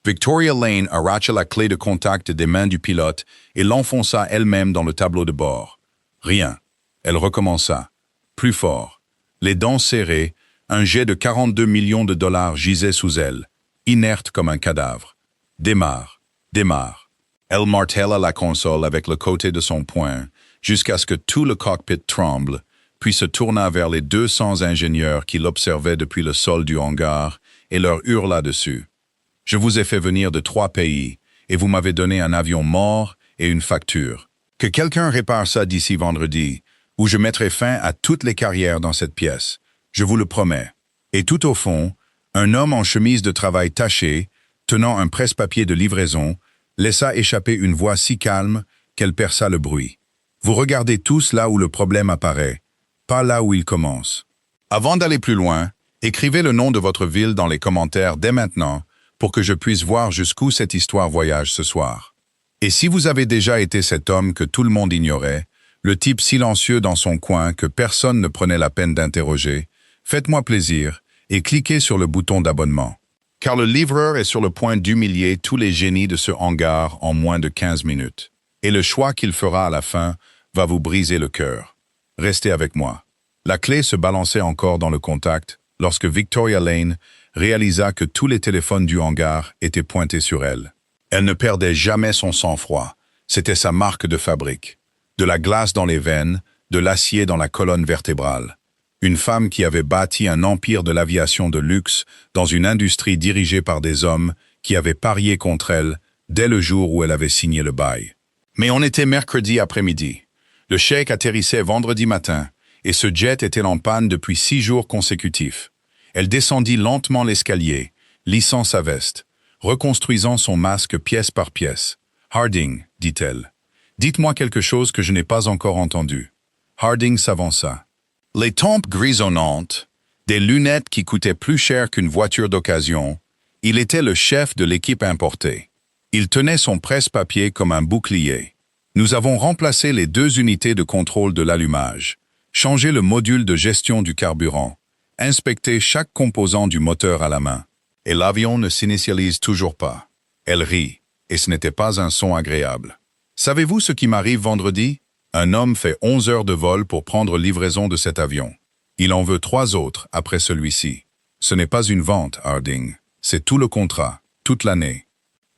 Victoria Lane arracha la clé de contact des mains du pilote et l'enfonça elle-même dans le tableau de bord. Rien. Elle recommença. Plus fort. Les dents serrées, un jet de 42 millions de dollars gisait sous elle, inerte comme un cadavre. Démarre. Démarre. Elle martella la console avec le côté de son poing, jusqu'à ce que tout le cockpit tremble, puis se tourna vers les 200 ingénieurs qui l'observaient depuis le sol du hangar et leur hurla dessus. « Je vous ai fait venir de 3 pays, et vous m'avez donné un avion mort et une facture. Que quelqu'un répare ça d'ici vendredi, ou je mettrai fin à toutes les carrières dans cette pièce. Je vous le promets. » Et tout au fond, un homme en chemise de travail tachée, tenant un presse-papier de livraison, laissa échapper une voix si calme qu'elle perça le bruit. « Vous regardez tous là où le problème apparaît, pas là où il commence. Avant d'aller plus loin, écrivez le nom de votre ville dans les commentaires dès maintenant pour que je puisse voir jusqu'où cette histoire voyage ce soir. Et si vous avez déjà été cet homme que tout le monde ignorait, le type silencieux dans son coin que personne ne prenait la peine d'interroger, faites-moi plaisir et cliquez sur le bouton d'abonnement. Car le livreur est sur le point d'humilier tous les génies de ce hangar en moins de 15 minutes. Et le choix qu'il fera à la fin va vous briser le cœur. Restez avec moi. La clé se balançait encore dans le contact lorsque Victoria Lane réalisa que tous les téléphones du hangar étaient pointés sur elle. Elle ne perdait jamais son sang-froid. C'était sa marque de fabrique. De la glace dans les veines, de l'acier dans la colonne vertébrale. Une femme qui avait bâti un empire de l'aviation de luxe dans une industrie dirigée par des hommes qui avaient parié contre elle dès le jour où elle avait signé le bail. Mais on était mercredi après-midi. Le cheikh atterrissait vendredi matin, et ce jet était en panne depuis 6 jours consécutifs. Elle descendit lentement l'escalier, lissant sa veste, reconstruisant son masque pièce par pièce. « Harding, dit-elle, dites-moi quelque chose que je n'ai pas encore entendu. » Harding s'avança. Les tempes grisonnantes, des lunettes qui coûtaient plus cher qu'une voiture d'occasion, il était le chef de l'équipe importée. Il tenait son presse-papier comme un bouclier. Nous avons remplacé les 2 unités de contrôle de l'allumage, changé le module de gestion du carburant, inspecté chaque composant du moteur à la main. Et l'avion ne s'initialise toujours pas. Elle rit, et ce n'était pas un son agréable. Savez-vous ce qui m'arrive vendredi? Un homme fait 11 heures de vol pour prendre livraison de cet avion. Il en veut 3 autres après celui-ci. Ce n'est pas une vente, Harding. C'est tout le contrat, toute l'année.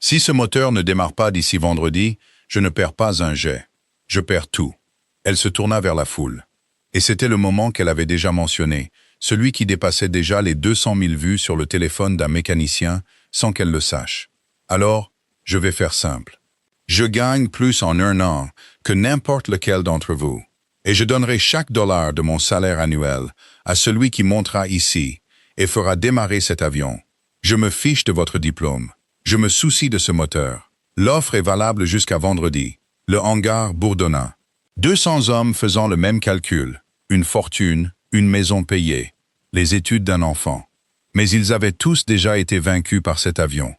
Si ce moteur ne démarre pas d'ici vendredi, je ne perds pas un jet. Je perds tout. Elle se tourna vers la foule. Et c'était le moment qu'elle avait déjà mentionné, celui qui dépassait déjà les 200 000 vues sur le téléphone d'un mécanicien sans qu'elle le sache. Alors, je vais faire simple. Je gagne plus en 1 an que n'importe lequel d'entre vous. Et je donnerai chaque dollar de mon salaire annuel à celui qui montera ici et fera démarrer cet avion. Je me fiche de votre diplôme. Je me soucie de ce moteur. L'offre est valable jusqu'à vendredi. Le hangar bourdonna. 200 hommes faisant le même calcul. Une fortune, une maison payée, les études d'un enfant. Mais ils avaient tous déjà été vaincus par cet avion.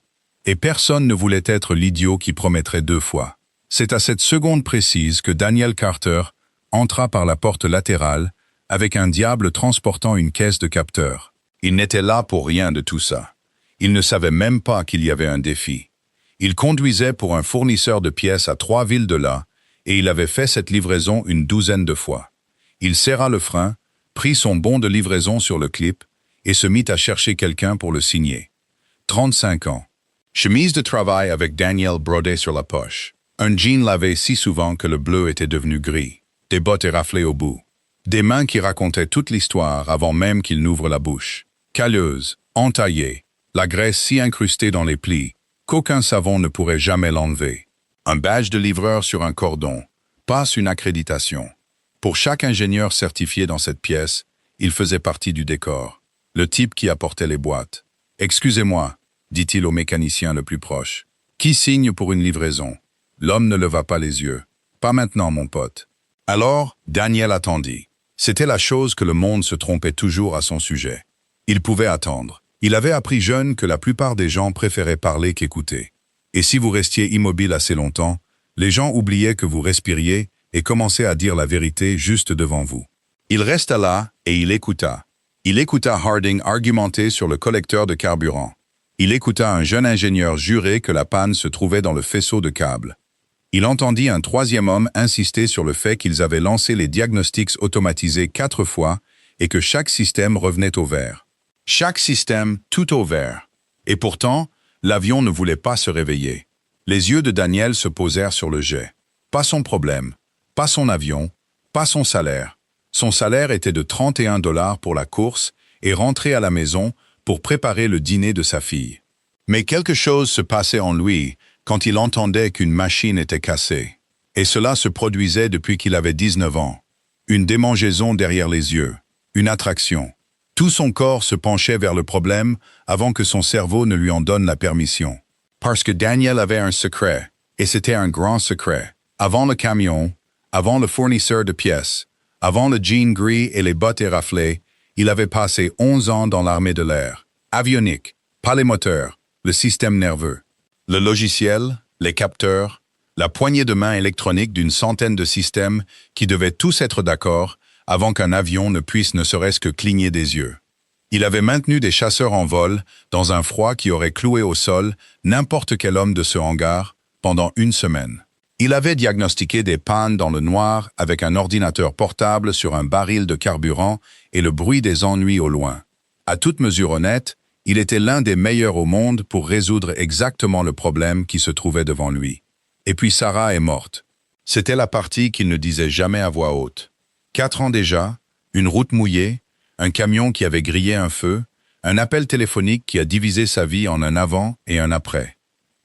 Et personne ne voulait être l'idiot qui promettrait 2 fois. C'est à cette seconde précise que Daniel Carter entra par la porte latérale avec un diable transportant une caisse de capteurs. Il n'était là pour rien de tout ça. Il ne savait même pas qu'il y avait un défi. Il conduisait pour un fournisseur de pièces à 3 villes de là, et il avait fait cette livraison une 12aine de fois. Il serra le frein, prit son bon de livraison sur le clip et se mit à chercher quelqu'un pour le signer. 35 ans. Chemise de travail avec Daniel brodé sur la poche. Un jean lavé si souvent que le bleu était devenu gris. Des bottes éraflées au bout. Des mains qui racontaient toute l'histoire avant même qu'il n'ouvre la bouche. Calleuses, entaillées, la graisse si incrustée dans les plis qu'aucun savon ne pourrait jamais l'enlever. Un badge de livreur sur un cordon, passe une accréditation. Pour chaque ingénieur certifié dans cette pièce, il faisait partie du décor. Le type qui apportait les boîtes. « Excusez-moi », dit-il au mécanicien le plus proche. « Qui signe pour une livraison ?» L'homme ne leva pas les yeux. « Pas maintenant, mon pote. » Alors, Daniel attendit. C'était la chose que le monde se trompait toujours à son sujet. Il pouvait attendre. Il avait appris jeune que la plupart des gens préféraient parler qu'écouter. Et si vous restiez immobile assez longtemps, les gens oubliaient que vous respiriez et commençaient à dire la vérité juste devant vous. Il resta là et il écouta. Il écouta Harding argumenter sur le collecteur de carburant. Il écouta un jeune ingénieur jurer que la panne se trouvait dans le faisceau de câbles. Il entendit un troisième homme insister sur le fait qu'ils avaient lancé les diagnostics automatisés 4 fois et que chaque système revenait au vert. Chaque système tout au vert. Et pourtant, l'avion ne voulait pas se réveiller. Les yeux de Daniel se posèrent sur le jet. Pas son problème, pas son avion, pas son salaire. Son salaire était de 31 $ pour la course et rentrer à la maison pour préparer le dîner de sa fille. Mais quelque chose se passait en lui quand il entendait qu'une machine était cassée. Et cela se produisait depuis qu'il avait 19 ans. Une démangeaison derrière les yeux, une attraction. Tout son corps se penchait vers le problème avant que son cerveau ne lui en donne la permission. Parce que Daniel avait un secret, et c'était un grand secret. Avant le camion, avant le fournisseur de pièces, avant le jean gris et les bottes éraflées, il avait passé 11 ans dans l'armée de l'air. Avionique, pas les moteurs, le système nerveux. Le logiciel, les capteurs, la poignée de main électronique d'une centaine de systèmes qui devaient tous être d'accord avant qu'un avion ne puisse ne serait-ce que cligner des yeux. Il avait maintenu des chasseurs en vol dans un froid qui aurait cloué au sol n'importe quel homme de ce hangar pendant 1 semaine. Il avait diagnostiqué des pannes dans le noir avec un ordinateur portable sur un baril de carburant et le bruit des ennuis au loin. À toute mesure honnête, il était l'un des meilleurs au monde pour résoudre exactement le problème qui se trouvait devant lui. Et puis Sarah est morte. C'était la partie qu'il ne disait jamais à voix haute. 4 ans déjà, une route mouillée, un camion qui avait grillé un feu, un appel téléphonique qui a divisé sa vie en un avant et un après.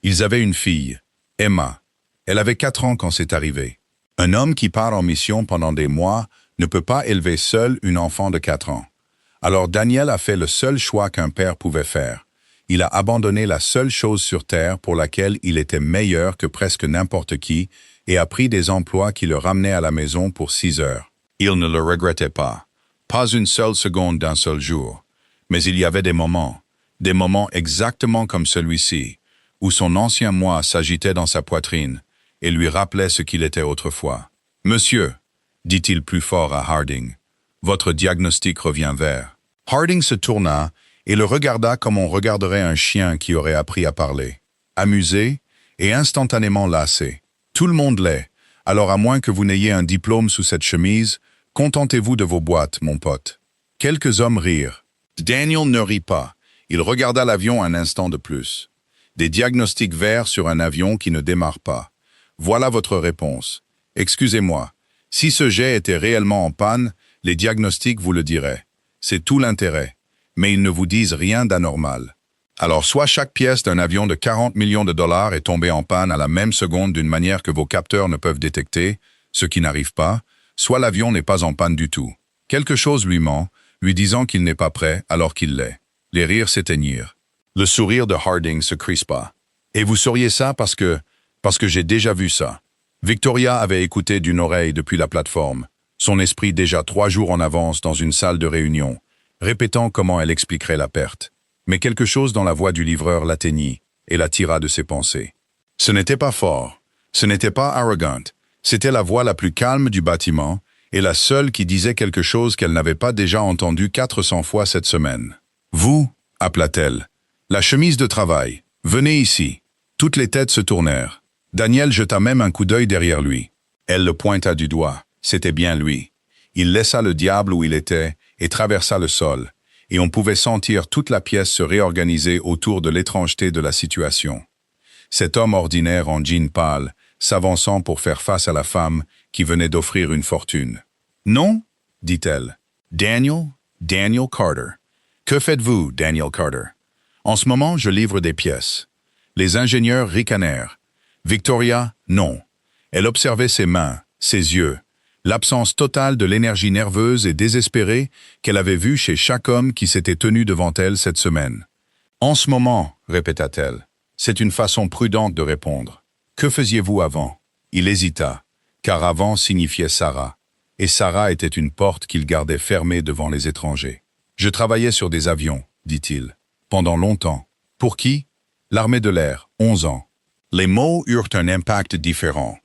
Ils avaient une fille, Emma. Elle avait 4 ans quand c'est arrivé. Un homme qui part en mission pendant des mois ne peut pas élever seul une enfant de 4 ans. Alors Daniel a fait le seul choix qu'un père pouvait faire. Il a abandonné la seule chose sur Terre pour laquelle il était meilleur que presque n'importe qui et a pris des emplois qui le ramenaient à la maison pour 6 heures. Il ne le regrettait pas. Pas une seule seconde d'un seul jour. Mais il y avait des moments exactement comme celui-ci, où son ancien moi s'agitait dans sa poitrine et lui rappelait ce qu'il était autrefois. « Monsieur, dit-il plus fort à Harding, votre diagnostic revient vert. » Harding se tourna et le regarda comme on regarderait un chien qui aurait appris à parler. Amusé et instantanément lassé. Tout le monde l'est, alors à moins que vous n'ayez un diplôme sous cette chemise, contentez-vous de vos boîtes, mon pote. Quelques hommes rirent. Daniel ne rit pas. Il regarda l'avion un instant de plus. Des diagnostics verts sur un avion qui ne démarre pas. Voilà votre réponse. Excusez-moi. Si ce jet était réellement en panne, les diagnostics vous le diraient. C'est tout l'intérêt. Mais ils ne vous disent rien d'anormal. Alors soit chaque pièce d'un avion de 40 millions de dollars est tombée en panne à la même seconde d'une manière que vos capteurs ne peuvent détecter, ce qui n'arrive pas, soit l'avion n'est pas en panne du tout. Quelque chose lui ment, lui disant qu'il n'est pas prêt alors qu'il l'est. Les rires s'éteignirent. Le sourire de Harding se crispa. Et vous sauriez ça parce que j'ai déjà vu ça. Victoria avait écouté d'une oreille depuis la plateforme, son esprit déjà 3 jours en avance dans une salle de réunion, répétant comment elle expliquerait la perte. Mais quelque chose dans la voix du livreur l'atteignit et la tira de ses pensées. Ce n'était pas fort, ce n'était pas arrogant, c'était la voix la plus calme du bâtiment et la seule qui disait quelque chose qu'elle n'avait pas déjà entendu 400 fois cette semaine. « Vous » appela-t-elle. « La chemise de travail. Venez ici. » Toutes les têtes se tournèrent. Daniel jeta même un coup d'œil derrière lui. Elle le pointa du doigt. C'était bien lui. Il laissa le diable où il était et traversa le sol, et on pouvait sentir toute la pièce se réorganiser autour de l'étrangeté de la situation. Cet homme ordinaire en jean pâle, s'avançant pour faire face à la femme qui venait d'offrir une fortune. « Non » dit-elle. « Daniel Carter. Que faites-vous, Daniel Carter? »« En ce moment, je livre des pièces. » Les ingénieurs ricanèrent. Victoria, non. Elle observait ses mains, ses yeux, l'absence totale de l'énergie nerveuse et désespérée qu'elle avait vue chez chaque homme qui s'était tenu devant elle cette semaine. « En ce moment, répéta-t-elle. C'est une façon prudente de répondre. Que faisiez-vous avant? » Il hésita, car avant signifiait Sarah, et Sarah était une porte qu'il gardait fermée devant les étrangers. « Je travaillais sur des avions, dit-il, pendant longtemps. Pour qui? L'armée de l'air, 11 ans. » Les mots eurent un impact différent.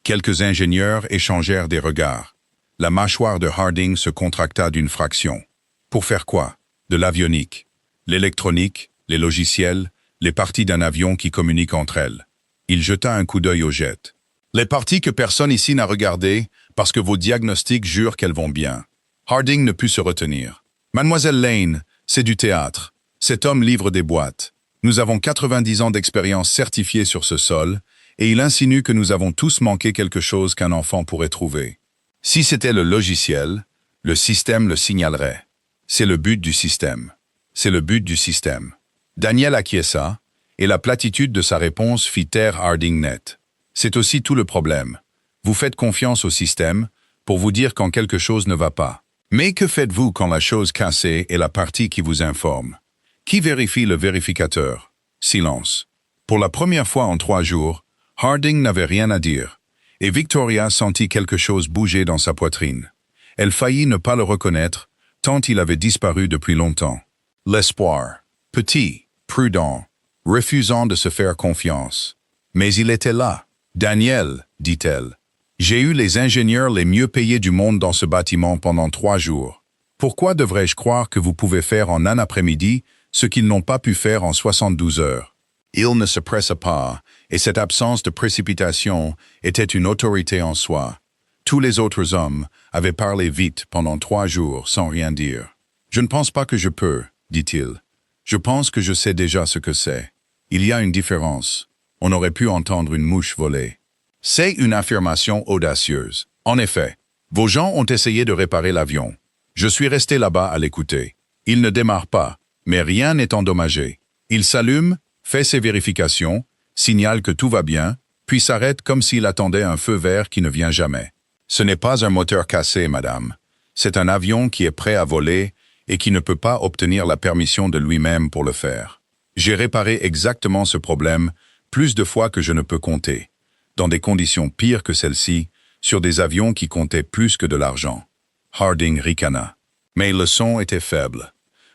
Quelques ingénieurs échangèrent des regards. La mâchoire de Harding se contracta d'une fraction. Pour faire quoi? De l'avionique. L'électronique, les logiciels, les parties d'un avion qui communiquent entre elles. Il jeta un coup d'œil au jet. Les parties que personne ici n'a regardées parce que vos diagnostics jurent qu'elles vont bien. Harding ne put se retenir. Mademoiselle Lane, c'est du théâtre. Cet homme livre des boîtes. Nous avons 90 ans d'expérience certifiée sur ce sol, et il insinue que nous avons tous manqué quelque chose qu'un enfant pourrait trouver. Si c'était le logiciel, le système le signalerait. C'est le but du système. C'est le but du système. Daniel acquiesça, et la platitude de sa réponse fit taire Harding net. C'est aussi tout le problème. Vous faites confiance au système pour vous dire quand quelque chose ne va pas. Mais que faites-vous quand la chose cassée est la partie qui vous informe? Qui vérifie le vérificateur? Silence. Pour la première fois en 3 jours, Harding n'avait rien à dire, et Victoria sentit quelque chose bouger dans sa poitrine. Elle faillit ne pas le reconnaître, tant il avait disparu depuis longtemps. L'espoir. Petit, prudent, refusant de se faire confiance. Mais il était là. Daniel, dit-elle. J'ai eu les ingénieurs les mieux payés du monde dans ce bâtiment pendant 3 jours. Pourquoi devrais-je croire que vous pouvez faire en un après-midi ce qu'ils n'ont pas pu faire en 72 heures? Il ne se pressa pas, et cette absence de précipitation était une autorité en soi. Tous les autres hommes avaient parlé vite pendant 3 jours sans rien dire. Je ne pense pas que je peux, dit-il. Je pense que je sais déjà ce que c'est. Il y a une différence. On aurait pu entendre une mouche voler. C'est une affirmation audacieuse. En effet, vos gens ont essayé de réparer l'avion. Je suis resté là-bas à l'écouter. Il ne démarre pas, mais rien n'est endommagé. Il s'allume, fait ses vérifications, signale que tout va bien, puis s'arrête comme s'il attendait un feu vert qui ne vient jamais. Ce n'est pas un moteur cassé, madame. C'est un avion qui est prêt à voler et qui ne peut pas obtenir la permission de lui-même pour le faire. J'ai réparé exactement ce problème plus de fois que je ne peux compter, dans des conditions pires que celles-ci, sur des avions qui comptaient plus que de l'argent. Harding ricana. Mais le son était faible.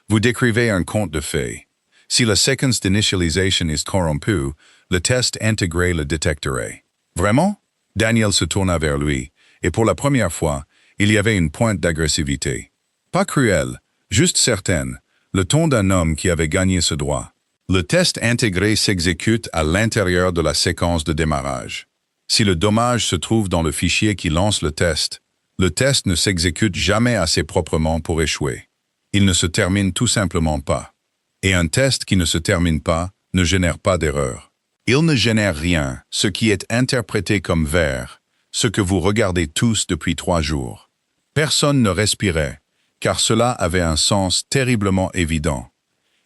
Vous décrivez un conte de fées. Si la séquence d'initialisation est corrompue, le test intégré le détecterait. Vraiment? Daniel se tourna vers lui, et pour la première fois, il y avait une pointe d'agressivité. Pas cruelle, juste certaine, le ton d'un homme qui avait gagné ce droit. Le test intégré s'exécute à l'intérieur de la séquence de démarrage. Si le dommage se trouve dans le fichier qui lance le test ne s'exécute jamais assez proprement pour échouer. Il ne se termine tout simplement pas. Et un test qui ne se termine pas ne génère pas d'erreur. Il ne génère rien, ce qui est interprété comme vert, ce que vous regardez tous depuis 3 jours. Personne ne respirait, car cela avait un sens terriblement évident.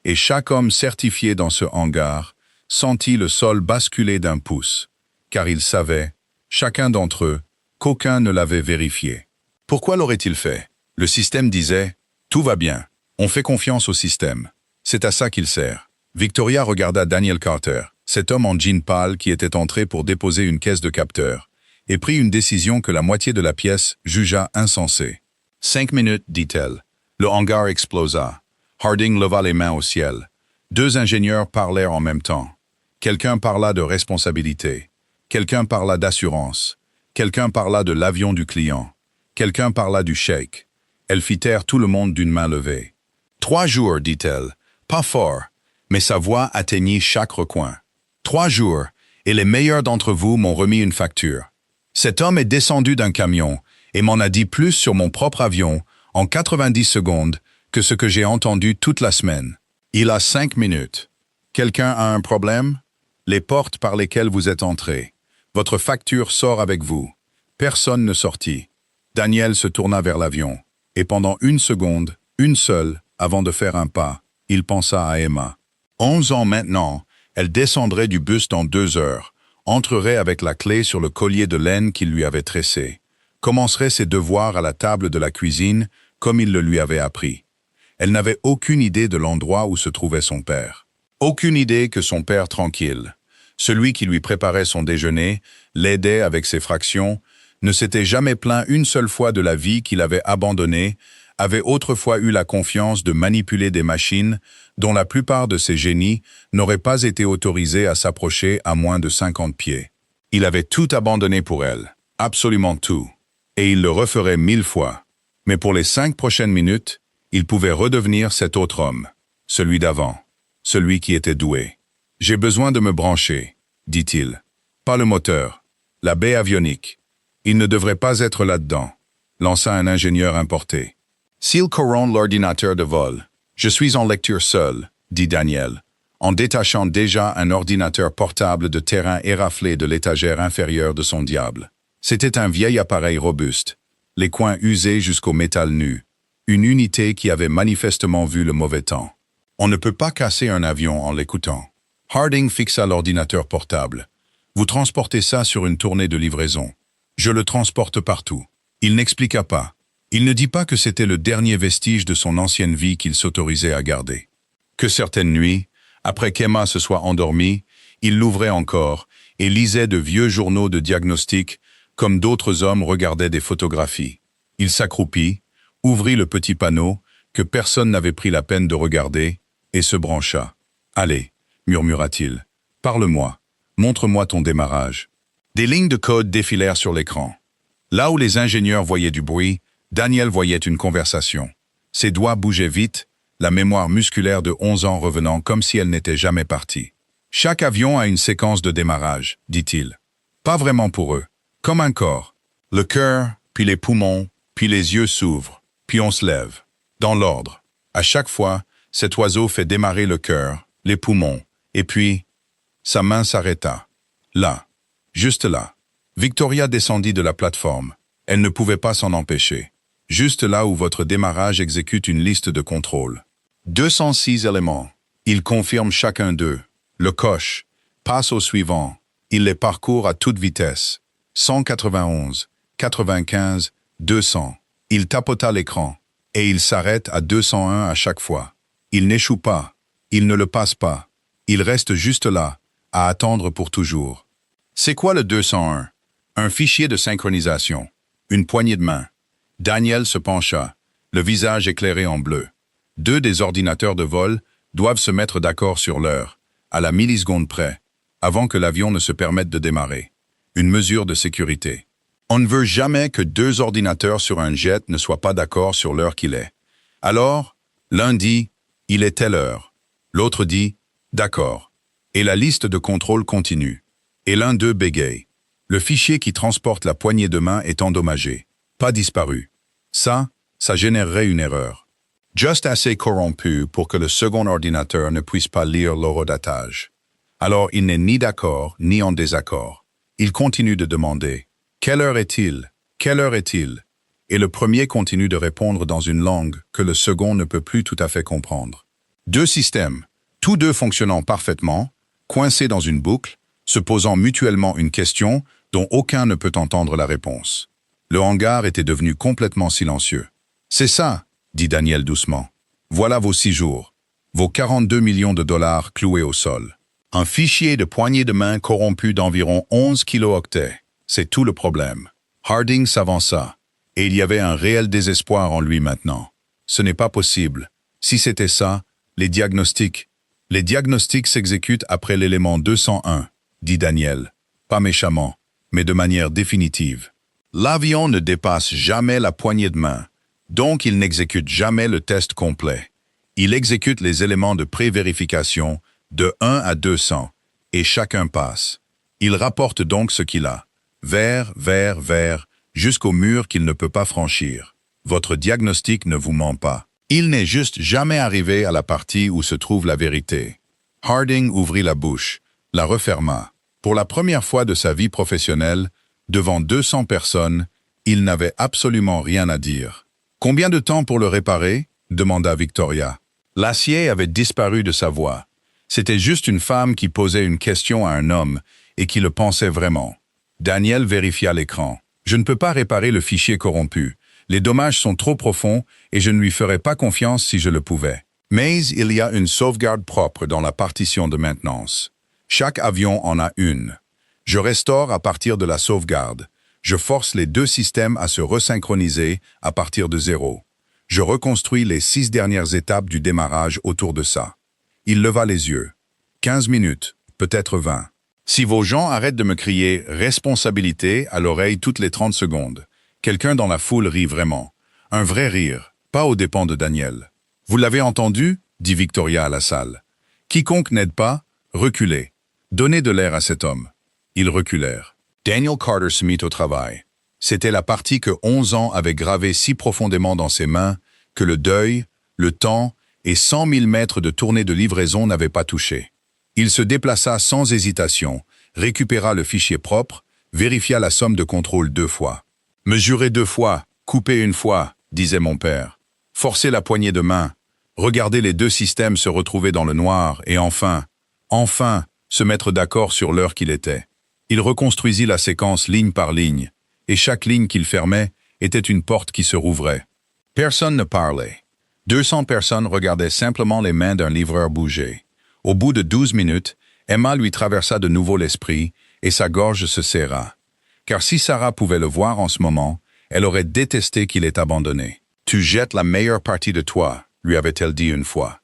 Et chaque homme certifié dans ce hangar sentit le sol basculer d'un pouce, car il savait, chacun d'entre eux, qu'aucun ne l'avait vérifié. Pourquoi l'aurait-il fait? Le système disait « Tout va bien, on fait confiance au système ». C'est à ça qu'il sert. Victoria regarda Daniel Carter, cet homme en jean pâle qui était entré pour déposer une caisse de capteurs, et prit une décision que la moitié de la pièce jugea insensée. 5 minutes, dit-elle. Le hangar explosa. Harding leva les mains au ciel. 2 ingénieurs parlèrent en même temps. Quelqu'un parla de responsabilité. Quelqu'un parla d'assurance. Quelqu'un parla de l'avion du client. Quelqu'un parla du chèque. Elle fit taire tout le monde d'une main levée. 3 jours, dit-elle. Pas fort, mais sa voix atteignit chaque recoin. 3 jours, et les meilleurs d'entre vous m'ont remis une facture. Cet homme est descendu d'un camion et m'en a dit plus sur mon propre avion en 90 secondes que ce que j'ai entendu toute la semaine. Il a 5 minutes. Quelqu'un a un problème? Les portes par lesquelles vous êtes entré. Votre facture sort avec vous. Personne ne sortit. Daniel se tourna vers l'avion, et pendant 1 seconde, une seule, avant de faire un pas, il pensa à Emma. 11 ans maintenant, elle descendrait du bus dans 2 heures, entrerait avec la clé sur le collier de laine qu'il lui avait tressé, commencerait ses devoirs à la table de la cuisine comme il le lui avait appris. Elle n'avait aucune idée de l'endroit où se trouvait son père. Aucune idée que son père tranquille, celui qui lui préparait son déjeuner, l'aidait avec ses fractions, ne s'était jamais plaint une seule fois de la vie qu'il avait abandonnée, avait autrefois eu la confiance de manipuler des machines dont la plupart de ses génies n'auraient pas été autorisés à s'approcher à moins de 50 pieds. Il avait tout abandonné pour elle, absolument tout, et il le referait 1000 fois. Mais pour les 5 prochaines minutes, il pouvait redevenir cet autre homme, celui d'avant, celui qui était doué. J'ai besoin de me brancher, dit-il. Pas le moteur. La baie avionique. Il ne devrait pas être là-dedans, lança un ingénieur importé. S'il corrompt l'ordinateur de vol, je suis en lecture seul, dit Daniel, en détachant déjà un ordinateur portable de terrain éraflé de l'étagère inférieure de son diable. C'était un vieil appareil robuste, les coins usés jusqu'au métal nu, une unité qui avait manifestement vu le mauvais temps. On ne peut pas casser un avion en l'écoutant. Harding fixa l'ordinateur portable. Vous transportez ça sur une tournée de livraison. Je le transporte partout. Il n'expliqua pas. Il ne dit pas que c'était le dernier vestige de son ancienne vie qu'il s'autorisait à garder. Que certaines nuits, après qu'Emma se soit endormie, il l'ouvrait encore et lisait de vieux journaux de diagnostic comme d'autres hommes regardaient des photographies. Il s'accroupit, ouvrit le petit panneau que personne n'avait pris la peine de regarder et se brancha. « Allez » murmura-t-il. « Parle-moi. Montre-moi ton démarrage. » Des lignes de code défilèrent sur l'écran. Là où les ingénieurs voyaient du bruit, Daniel voyait une conversation. Ses doigts bougeaient vite, la mémoire musculaire de 11 ans revenant comme si elle n'était jamais partie. « Chaque avion a une séquence de démarrage, dit-il. Pas vraiment pour eux. Comme un corps. Le cœur, puis les poumons, puis les yeux s'ouvrent, puis on se lève. Dans l'ordre. À chaque fois, cet oiseau fait démarrer le cœur, les poumons, et puis... Sa main s'arrêta. Là. Juste là. Victoria descendit de la plateforme. Elle ne pouvait pas s'en empêcher. Juste là où votre démarrage exécute une liste de contrôle. 206 éléments. Il confirme chacun d'eux. Le coche. Passe au suivant. Il les parcourt à toute vitesse. 191, 95, 200. Il tapota l'écran. Et il s'arrête à 201 à chaque fois. Il n'échoue pas. Il ne le passe pas. Il reste juste là, à attendre pour toujours. C'est quoi le 201? Un fichier de synchronisation. Une poignée de main. Daniel se pencha, le visage éclairé en bleu. Deux des ordinateurs de vol doivent se mettre d'accord sur l'heure, à la milliseconde près, avant que l'avion ne se permette de démarrer. Une mesure de sécurité. On ne veut jamais que deux ordinateurs sur un jet ne soient pas d'accord sur l'heure qu'il est. Alors, l'un dit « il est telle heure », l'autre dit « d'accord ». Et la liste de contrôle continue. Et l'un d'eux bégaye. Le fichier qui transporte la poignée de main est endommagé, pas disparu. Ça générerait une erreur. Juste assez corrompu pour que le second ordinateur ne puisse pas lire l'horodatage. Alors il n'est ni d'accord ni en désaccord. Il continue de demander « Quelle heure est-il? Quelle heure est-il » Et le premier continue de répondre dans une langue que le second ne peut plus tout à fait comprendre. Deux systèmes, tous deux fonctionnant parfaitement, coincés dans une boucle, se posant mutuellement une question dont aucun ne peut entendre la réponse. Le hangar était devenu complètement silencieux. « C'est ça, » dit Daniel doucement. « Voilà vos 6 jours, vos 42 millions de dollars cloués au sol. Un fichier de poignée de main corrompu d'environ 11 kilooctets. C'est tout le problème. » Harding s'avança, et il y avait un réel désespoir en lui maintenant. Ce n'est pas possible. Si c'était ça, les diagnostics s'exécutent après l'élément 201, dit Daniel. Pas méchamment, mais de manière définitive. L'avion ne dépasse jamais la poignée de main, donc il n'exécute jamais le test complet. Il exécute les éléments de pré-vérification de 1 à 200, et chacun passe. Il rapporte donc ce qu'il a. Vert, vert, vert, jusqu'au mur qu'il ne peut pas franchir. Votre diagnostic ne vous ment pas. Il n'est juste jamais arrivé à la partie où se trouve la vérité. Harding ouvrit la bouche, la referma. Pour la première fois de sa vie professionnelle, devant 200 personnes, il n'avait absolument rien à dire. « Combien de temps pour le réparer ?» demanda Victoria. L'acier avait disparu de sa voix. C'était juste une femme qui posait une question à un homme et qui le pensait vraiment. Daniel vérifia l'écran. « Je ne peux pas réparer le fichier corrompu. Les dommages sont trop profonds et je ne lui ferais pas confiance si je le pouvais. Mais il y a une sauvegarde propre dans la partition de maintenance. Chaque avion en a une. Je restaure à partir de la sauvegarde. Je force les deux systèmes à se resynchroniser à partir de 0. Je reconstruis les 6 dernières étapes du démarrage autour de ça. » Il leva les yeux. 15 minutes, peut-être 20. Si vos gens arrêtent de me crier « responsabilité » à l'oreille toutes les 30 secondes. Quelqu'un dans la foule rit vraiment. Un vrai rire, pas aux dépens de Daniel. « Vous l'avez entendu » dit Victoria à la salle. « Quiconque n'aide pas, Reculez. Donnez de l'air à cet homme. Ils reculèrent. Daniel Carter se mit au travail. C'était la partie que 11 ans avait gravée si profondément dans ses mains que le deuil, le temps et 100 000 mètres de tournée de livraison n'avaient pas touché. Il se déplaça sans hésitation, récupéra le fichier propre, vérifia la somme de contrôle 2 fois. « Mesurez 2 fois, coupez 1 fois », disait mon père. « Forcez la poignée de main, regardez les 2 systèmes se retrouver dans le noir et enfin, se mettre d'accord sur l'heure qu'il était. » Il reconstruisit la séquence ligne par ligne, et chaque ligne qu'il fermait était une porte qui se rouvrait. Personne ne parlait. 200 personnes regardaient simplement les mains d'un livreur bouger. Au bout de 12 minutes, Emma lui traversa de nouveau l'esprit et sa gorge se serra. Car si Sarah pouvait le voir en ce moment, elle aurait détesté qu'il ait abandonné. « Tu jettes la meilleure partie de toi », lui avait-elle dit une fois.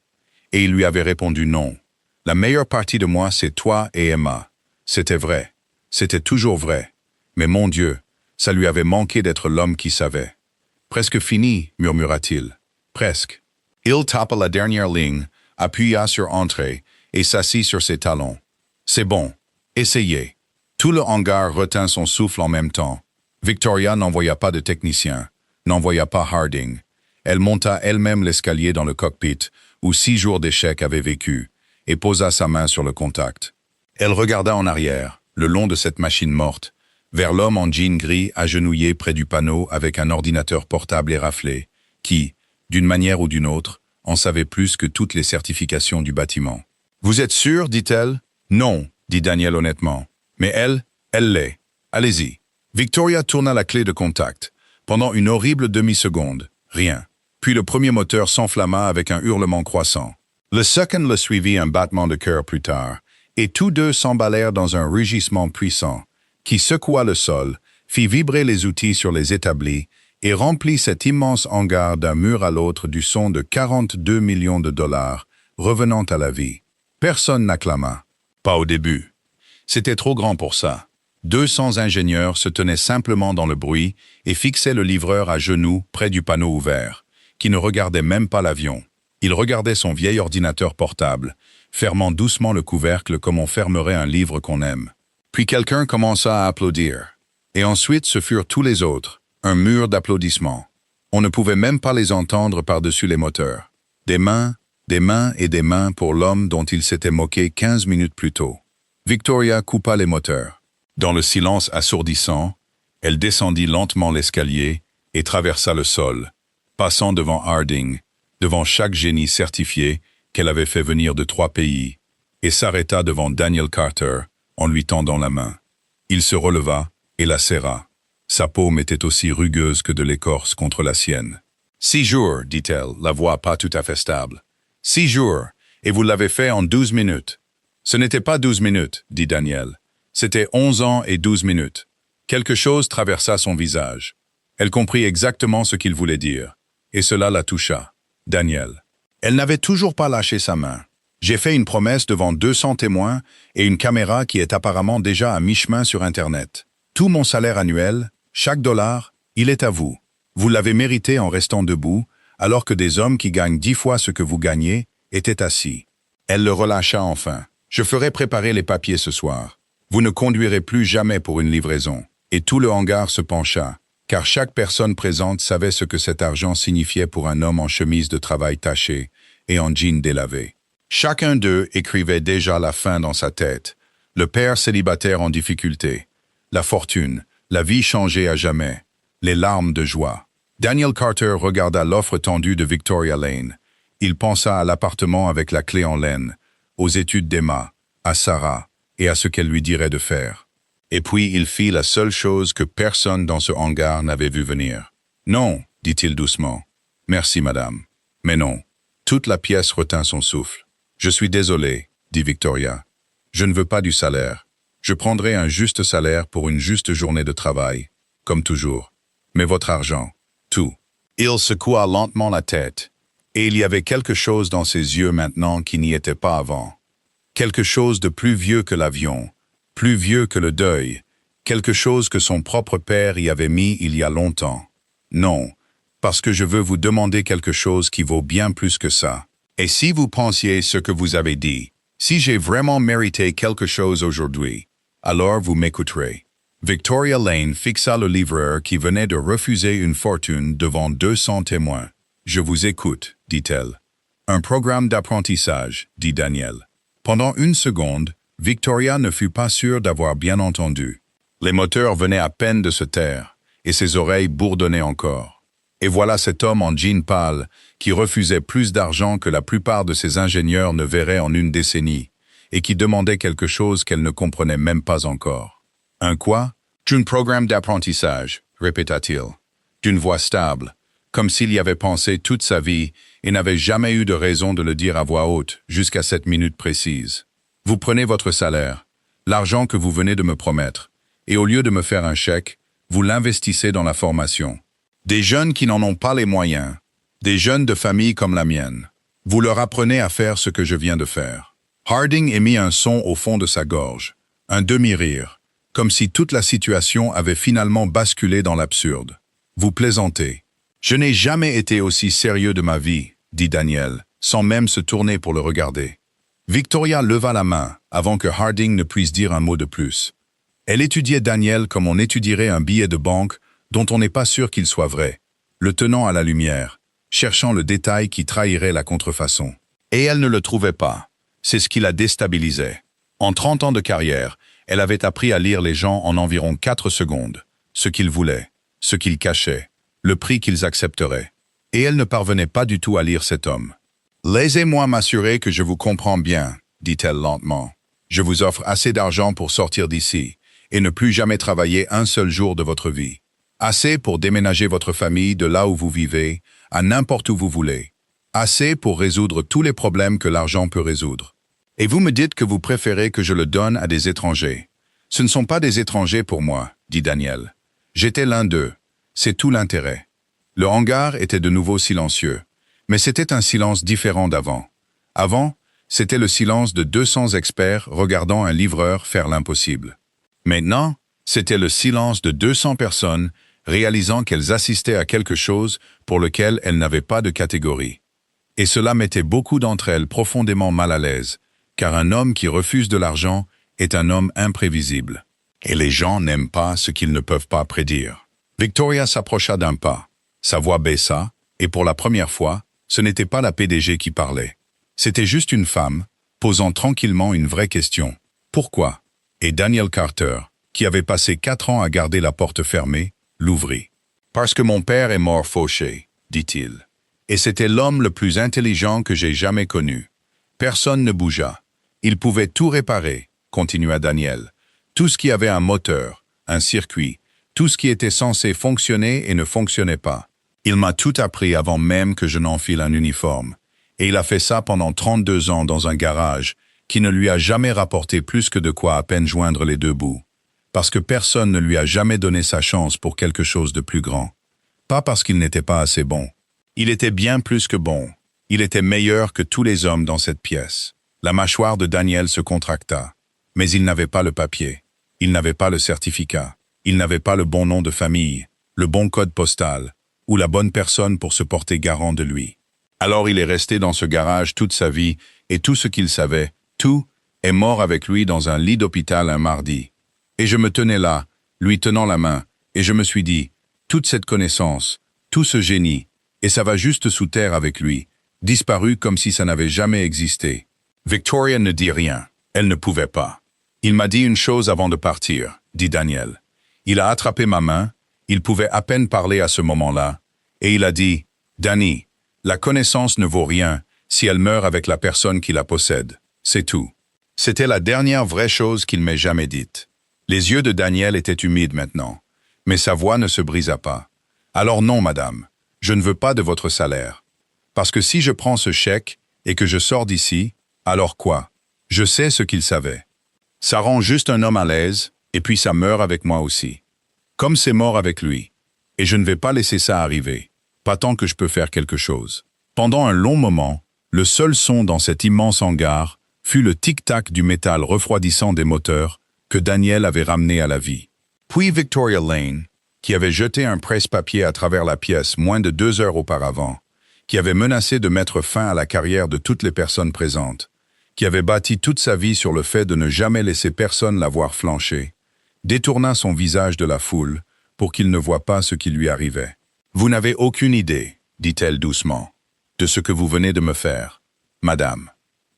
Et il lui avait répondu non. « La meilleure partie de moi, c'est toi et Emma. » C'était vrai. C'était toujours vrai. Mais mon Dieu, ça lui avait manqué d'être l'homme qui savait. « Presque fini », murmura-t-il. « Presque. » Il tapa la dernière ligne, appuya sur Entrée et s'assit sur ses talons. « C'est bon. Essayez. » Tout le hangar retint son souffle en même temps. Victoria n'envoya pas de technicien, n'envoya pas Harding. Elle monta elle-même l'escalier dans le cockpit, où 6 jours d'échec avaient vécu, et posa sa main sur le contact. Elle regarda en arrière, le long de cette machine morte, vers l'homme en jean gris agenouillé près du panneau avec un ordinateur portable éraflé, qui, d'une manière ou d'une autre, en savait plus que toutes les certifications du bâtiment. « Vous êtes sûr, dit-elle? »« Non, dit Daniel honnêtement. Mais elle l'est. Allez-y. » Victoria tourna la clé de contact. Pendant une horrible demi-seconde, rien. Puis le premier moteur s'enflamma avec un hurlement croissant. Le second le suivit un battement de cœur plus tard, et tous deux s'emballèrent dans un rugissement puissant, qui secoua le sol, fit vibrer les outils sur les établis et remplit cet immense hangar d'un mur à l'autre du son de 42 millions de dollars, revenant à la vie. Personne n'acclama. Pas au début. C'était trop grand pour ça. 200 ingénieurs se tenaient simplement dans le bruit et fixaient le livreur à genoux près du panneau ouvert, qui ne regardait même pas l'avion. Il regardait son vieil ordinateur portable, fermant doucement le couvercle comme on fermerait un livre qu'on aime. Puis quelqu'un commença à applaudir. Et ensuite ce furent tous les autres, un mur d'applaudissements. On ne pouvait même pas les entendre par-dessus les moteurs. Des mains et des mains pour l'homme dont il s'était moqué 15 minutes plus tôt. Victoria coupa les moteurs. Dans le silence assourdissant, elle descendit lentement l'escalier et traversa le sol, passant devant Harding, devant chaque génie certifié qu'elle avait fait venir de 3 pays, et s'arrêta devant Daniel Carter en lui tendant la main. Il se releva et la serra. Sa paume était aussi rugueuse que de l'écorce contre la sienne. « 6 jours, dit-elle, la voix pas tout à fait stable. 6 jours, et vous l'avez fait en 12 minutes. » Ce n'était pas 12 minutes, dit Daniel. C'était 11 ans et 12 minutes. Quelque chose traversa son visage. Elle comprit exactement ce qu'il voulait dire, et cela la toucha. Daniel. Elle n'avait toujours pas lâché sa main. J'ai fait une promesse devant 200 témoins et une caméra qui est apparemment déjà à mi-chemin sur Internet. Tout mon salaire annuel, chaque dollar, il est à vous. Vous l'avez mérité en restant debout, alors que des hommes qui gagnent 10 fois ce que vous gagnez étaient assis. Elle le relâcha enfin. Je ferai préparer les papiers ce soir. Vous ne conduirez plus jamais pour une livraison. Et tout le hangar se pencha, car chaque personne présente savait ce que cet argent signifiait pour un homme en chemise de travail tachée et en jean délavé. Chacun d'eux écrivait déjà la fin dans sa tête. Le père célibataire en difficulté, la fortune, la vie changée à jamais, les larmes de joie. Daniel Carter regarda l'offre tendue de Victoria Lane. Il pensa à l'appartement avec la clé en laine, aux études d'Emma, à Sarah et à ce qu'elle lui dirait de faire. Et puis il fit la seule chose que personne dans ce hangar n'avait vu venir. « Non, dit-il doucement. « Merci, madame. Mais non. » Toute la pièce retint son souffle. « Je suis désolé, dit Victoria. Je ne veux pas du salaire. Je prendrai un juste salaire pour une juste journée de travail, comme toujours. Mais votre argent, tout. » Il secoua lentement la tête, et il y avait quelque chose dans ses yeux maintenant qui n'y était pas avant. Quelque chose de plus vieux que l'avion, plus vieux que le deuil, quelque chose que son propre père y avait mis il y a longtemps. Non, parce que je veux vous demander quelque chose qui vaut bien plus que ça. Et si vous pensiez ce que vous avez dit, Si j'ai vraiment mérité quelque chose aujourd'hui, alors vous m'écouterez. Victoria Lane fixa le livreur qui venait de refuser une fortune devant 200 témoins. Je vous écoute, dit-elle. Un programme d'apprentissage, dit Daniel. Pendant une seconde, Victoria ne fut pas sûre d'avoir bien entendu. Les moteurs venaient à peine de se taire, et ses oreilles bourdonnaient encore. Et voilà cet homme en jean pâle, qui refusait plus d'argent que la plupart de ses ingénieurs ne verraient en une décennie, et qui demandait quelque chose qu'elle ne comprenait même pas encore. Un quoi? Un programme d'apprentissage, répéta-t-il, d'une voix stable, comme s'il y avait pensé toute sa vie et n'avait jamais eu de raison de le dire à voix haute jusqu'à cette minute précise. Vous prenez votre salaire, l'argent que vous venez de me promettre, et au lieu de me faire un chèque, vous l'investissez dans la formation. Des jeunes qui n'en ont pas les moyens, des jeunes de famille comme la mienne, vous leur apprenez à faire ce que je viens de faire. Harding émit un son au fond de sa gorge, un demi-rire, comme si toute la situation avait finalement basculé dans l'absurde. Vous plaisantez. Je n'ai jamais été aussi sérieux de ma vie, dit Daniel, sans même se tourner pour le regarder. Victoria leva la main avant que Harding ne puisse dire un mot de plus. Elle étudiait Daniel comme on étudierait un billet de banque dont on n'est pas sûr qu'il soit vrai, le tenant à la lumière, cherchant le détail qui trahirait la contrefaçon. Et elle ne le trouvait pas. C'est ce qui la déstabilisait. En 30 ans de carrière, elle avait appris à lire les gens en environ 4 secondes, ce qu'ils voulaient, ce qu'ils cachaient, le prix qu'ils accepteraient. Et elle ne parvenait pas du tout à lire cet homme. « Laissez-moi m'assurer que je vous comprends bien, dit-elle lentement. Je vous offre assez d'argent pour sortir d'ici et ne plus jamais travailler un seul jour de votre vie. Assez pour déménager votre famille de là où vous vivez à n'importe où vous voulez. Assez pour résoudre tous les problèmes que l'argent peut résoudre. Et vous me dites que vous préférez que je le donne à des étrangers. Ce ne sont pas des étrangers pour moi, dit Daniel. J'étais l'un d'eux. C'est tout l'intérêt. Le hangar était de nouveau silencieux, mais c'était un silence différent d'avant. Avant, c'était le silence de 200 experts regardant un livreur faire l'impossible. Maintenant, c'était le silence de 200 personnes réalisant qu'elles assistaient à quelque chose pour lequel elles n'avaient pas de catégorie. Et cela mettait beaucoup d'entre elles profondément mal à l'aise, car un homme qui refuse de l'argent est un homme imprévisible. Et les gens n'aiment pas ce qu'ils ne peuvent pas prédire. Victoria s'approcha d'un pas. Sa voix baissa, et pour la première fois, ce n'était pas la PDG qui parlait. C'était juste une femme, posant tranquillement une vraie question. Pourquoi? Et Daniel Carter, qui avait passé 4 ans à garder la porte fermée, l'ouvrit. Parce que mon père est mort fauché, dit-il. Et c'était l'homme le plus intelligent que j'ai jamais connu. Personne ne bougea. Il pouvait tout réparer, continua Daniel. Tout ce qui avait un moteur, un circuit, tout ce qui était censé fonctionner et ne fonctionnait pas. Il m'a tout appris avant même que je n'enfile un uniforme. Et il a fait ça pendant 32 ans dans un garage qui ne lui a jamais rapporté plus que de quoi à peine joindre les 2 bouts. Parce que personne ne lui a jamais donné sa chance pour quelque chose de plus grand. Pas parce qu'il n'était pas assez bon. Il était bien plus que bon. Il était meilleur que tous les hommes dans cette pièce. La mâchoire de Daniel se contracta. Mais il n'avait pas le papier. Il n'avait pas le certificat. Il n'avait pas le bon nom de famille, le bon code postal, ou la bonne personne pour se porter garant de lui. Alors il est resté dans ce garage toute sa vie, et tout ce qu'il savait, tout, est mort avec lui dans un lit d'hôpital un mardi. Et je me tenais là, lui tenant la main, et je me suis dit, toute cette connaissance, tout ce génie, et ça va juste sous terre avec lui, disparu comme si ça n'avait jamais existé. Victoria ne dit rien, elle ne pouvait pas. Il m'a dit une chose avant de partir, dit Daniel. Il a attrapé ma main, il pouvait à peine parler à ce moment-là, et il a dit, « Danny, la connaissance ne vaut rien si elle meurt avec la personne qui la possède. C'est tout. » C'était la dernière vraie chose qu'il m'ait jamais dite. Les yeux de Daniel étaient humides maintenant, mais sa voix ne se brisa pas. « Alors non, madame, je ne veux pas de votre salaire. Parce que si je prends ce chèque et que je sors d'ici, alors quoi? Je sais ce qu'il savait. Ça rend juste un homme à l'aise, et puis ça meurt avec moi aussi. Comme c'est mort avec lui. Et je ne vais pas laisser ça arriver. Pas tant que je peux faire quelque chose. » Pendant un long moment, le seul son dans cet immense hangar fut le tic-tac du métal refroidissant des moteurs que Daniel avait ramené à la vie. Puis Victoria Lane, qui avait jeté un presse-papier à travers la pièce moins de 2 heures auparavant, qui avait menacé de mettre fin à la carrière de toutes les personnes présentes, qui avait bâti toute sa vie sur le fait de ne jamais laisser personne la voir flancher, détourna son visage de la foule pour qu'il ne voie pas ce qui lui arrivait. « Vous n'avez aucune idée, dit-elle doucement, de ce que vous venez de me faire, madame. »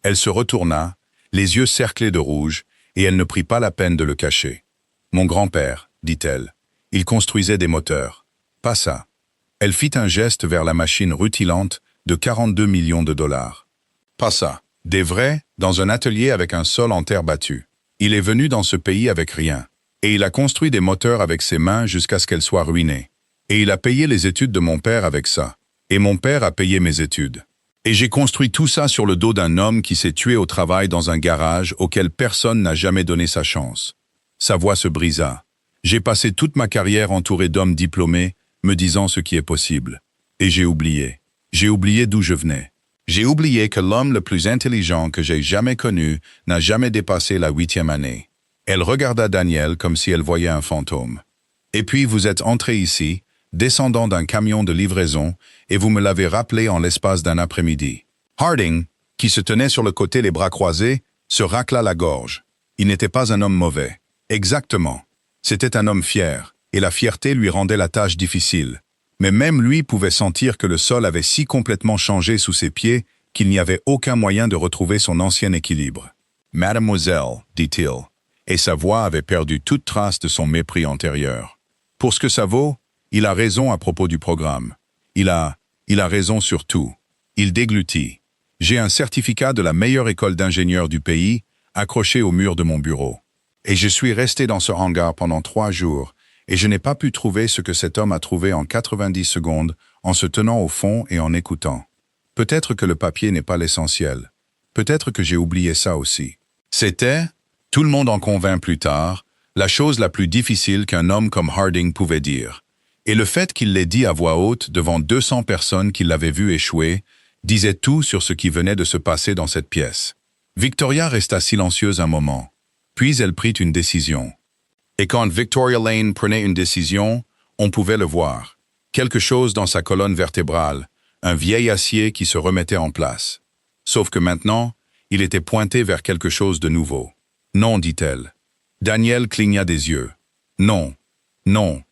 Elle se retourna, les yeux cerclés de rouge, et elle ne prit pas la peine de le cacher. « Mon grand-père, dit-elle, il construisait des moteurs. Pas ça. » Elle fit un geste vers la machine rutilante de 42 millions de dollars. « Pas ça. Des vrais, dans un atelier avec un sol en terre battue. Il est venu dans ce pays avec rien. Et il a construit des moteurs avec ses mains jusqu'à ce qu'elles soient ruinées. Et il a payé les études de mon père avec ça. Et mon père a payé mes études. Et j'ai construit tout ça sur le dos d'un homme qui s'est tué au travail dans un garage auquel personne n'a jamais donné sa chance. » Sa voix se brisa. « J'ai passé toute ma carrière entouré d'hommes diplômés, me disant ce qui est possible. Et j'ai oublié. J'ai oublié d'où je venais. J'ai oublié que l'homme le plus intelligent que j'ai jamais connu n'a jamais dépassé la 8e année. » Elle regarda Daniel comme si elle voyait un fantôme. « Et puis vous êtes entré ici, descendant d'un camion de livraison, et vous me l'avez rappelé en l'espace d'un après-midi. » Harding, qui se tenait sur le côté les bras croisés, se racla la gorge. Il n'était pas un homme mauvais. Exactement. C'était un homme fier, et la fierté lui rendait la tâche difficile. Mais même lui pouvait sentir que le sol avait si complètement changé sous ses pieds qu'il n'y avait aucun moyen de retrouver son ancien équilibre. « Mademoiselle, dit-il, et sa voix avait perdu toute trace de son mépris antérieur. Pour ce que ça vaut, il a raison à propos du programme. Il a raison sur tout. Il déglutit. J'ai un certificat de la meilleure école d'ingénieurs du pays accroché au mur de mon bureau. Et je suis resté dans ce hangar pendant 3 jours, et je n'ai pas pu trouver ce que cet homme a trouvé en 90 secondes en se tenant au fond et en écoutant. Peut-être que le papier n'est pas l'essentiel. Peut-être que j'ai oublié ça aussi. C'était, tout le monde en convint plus tard, la chose la plus difficile qu'un homme comme Harding pouvait dire. Et le fait qu'il l'ait dit à voix haute devant 200 personnes qui l'avaient vu échouer, disait tout sur ce qui venait de se passer dans cette pièce. Victoria resta silencieuse un moment. Puis elle prit une décision. Et quand Victoria Lane prenait une décision, on pouvait le voir. Quelque chose dans sa colonne vertébrale, un vieil acier qui se remettait en place. Sauf que maintenant, il était pointé vers quelque chose de nouveau. « Non, dit-elle. » Daniel cligna des yeux. « Non, non,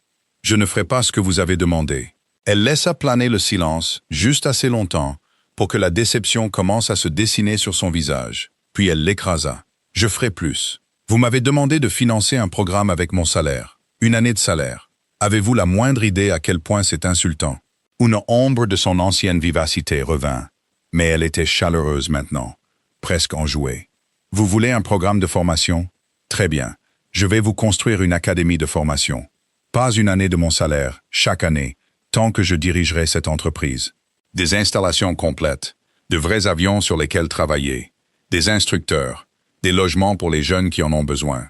je ne ferai pas ce que vous avez demandé. » Elle laissa planer le silence, juste assez longtemps, pour que la déception commence à se dessiner sur son visage. Puis elle l'écrasa. « Je ferai plus. Vous m'avez demandé de financer un programme avec mon salaire. 1 année de salaire. Avez-vous la moindre idée à quel point c'est insultant? » Une ombre de son ancienne vivacité revint, mais elle était chaleureuse maintenant, presque enjouée. « Vous voulez un programme de formation? Très bien. Je vais vous construire une académie de formation. Pas 1 année de mon salaire, chaque année, tant que je dirigerai cette entreprise. Des installations complètes, de vrais avions sur lesquels travailler, des instructeurs, des logements pour les jeunes qui en ont besoin.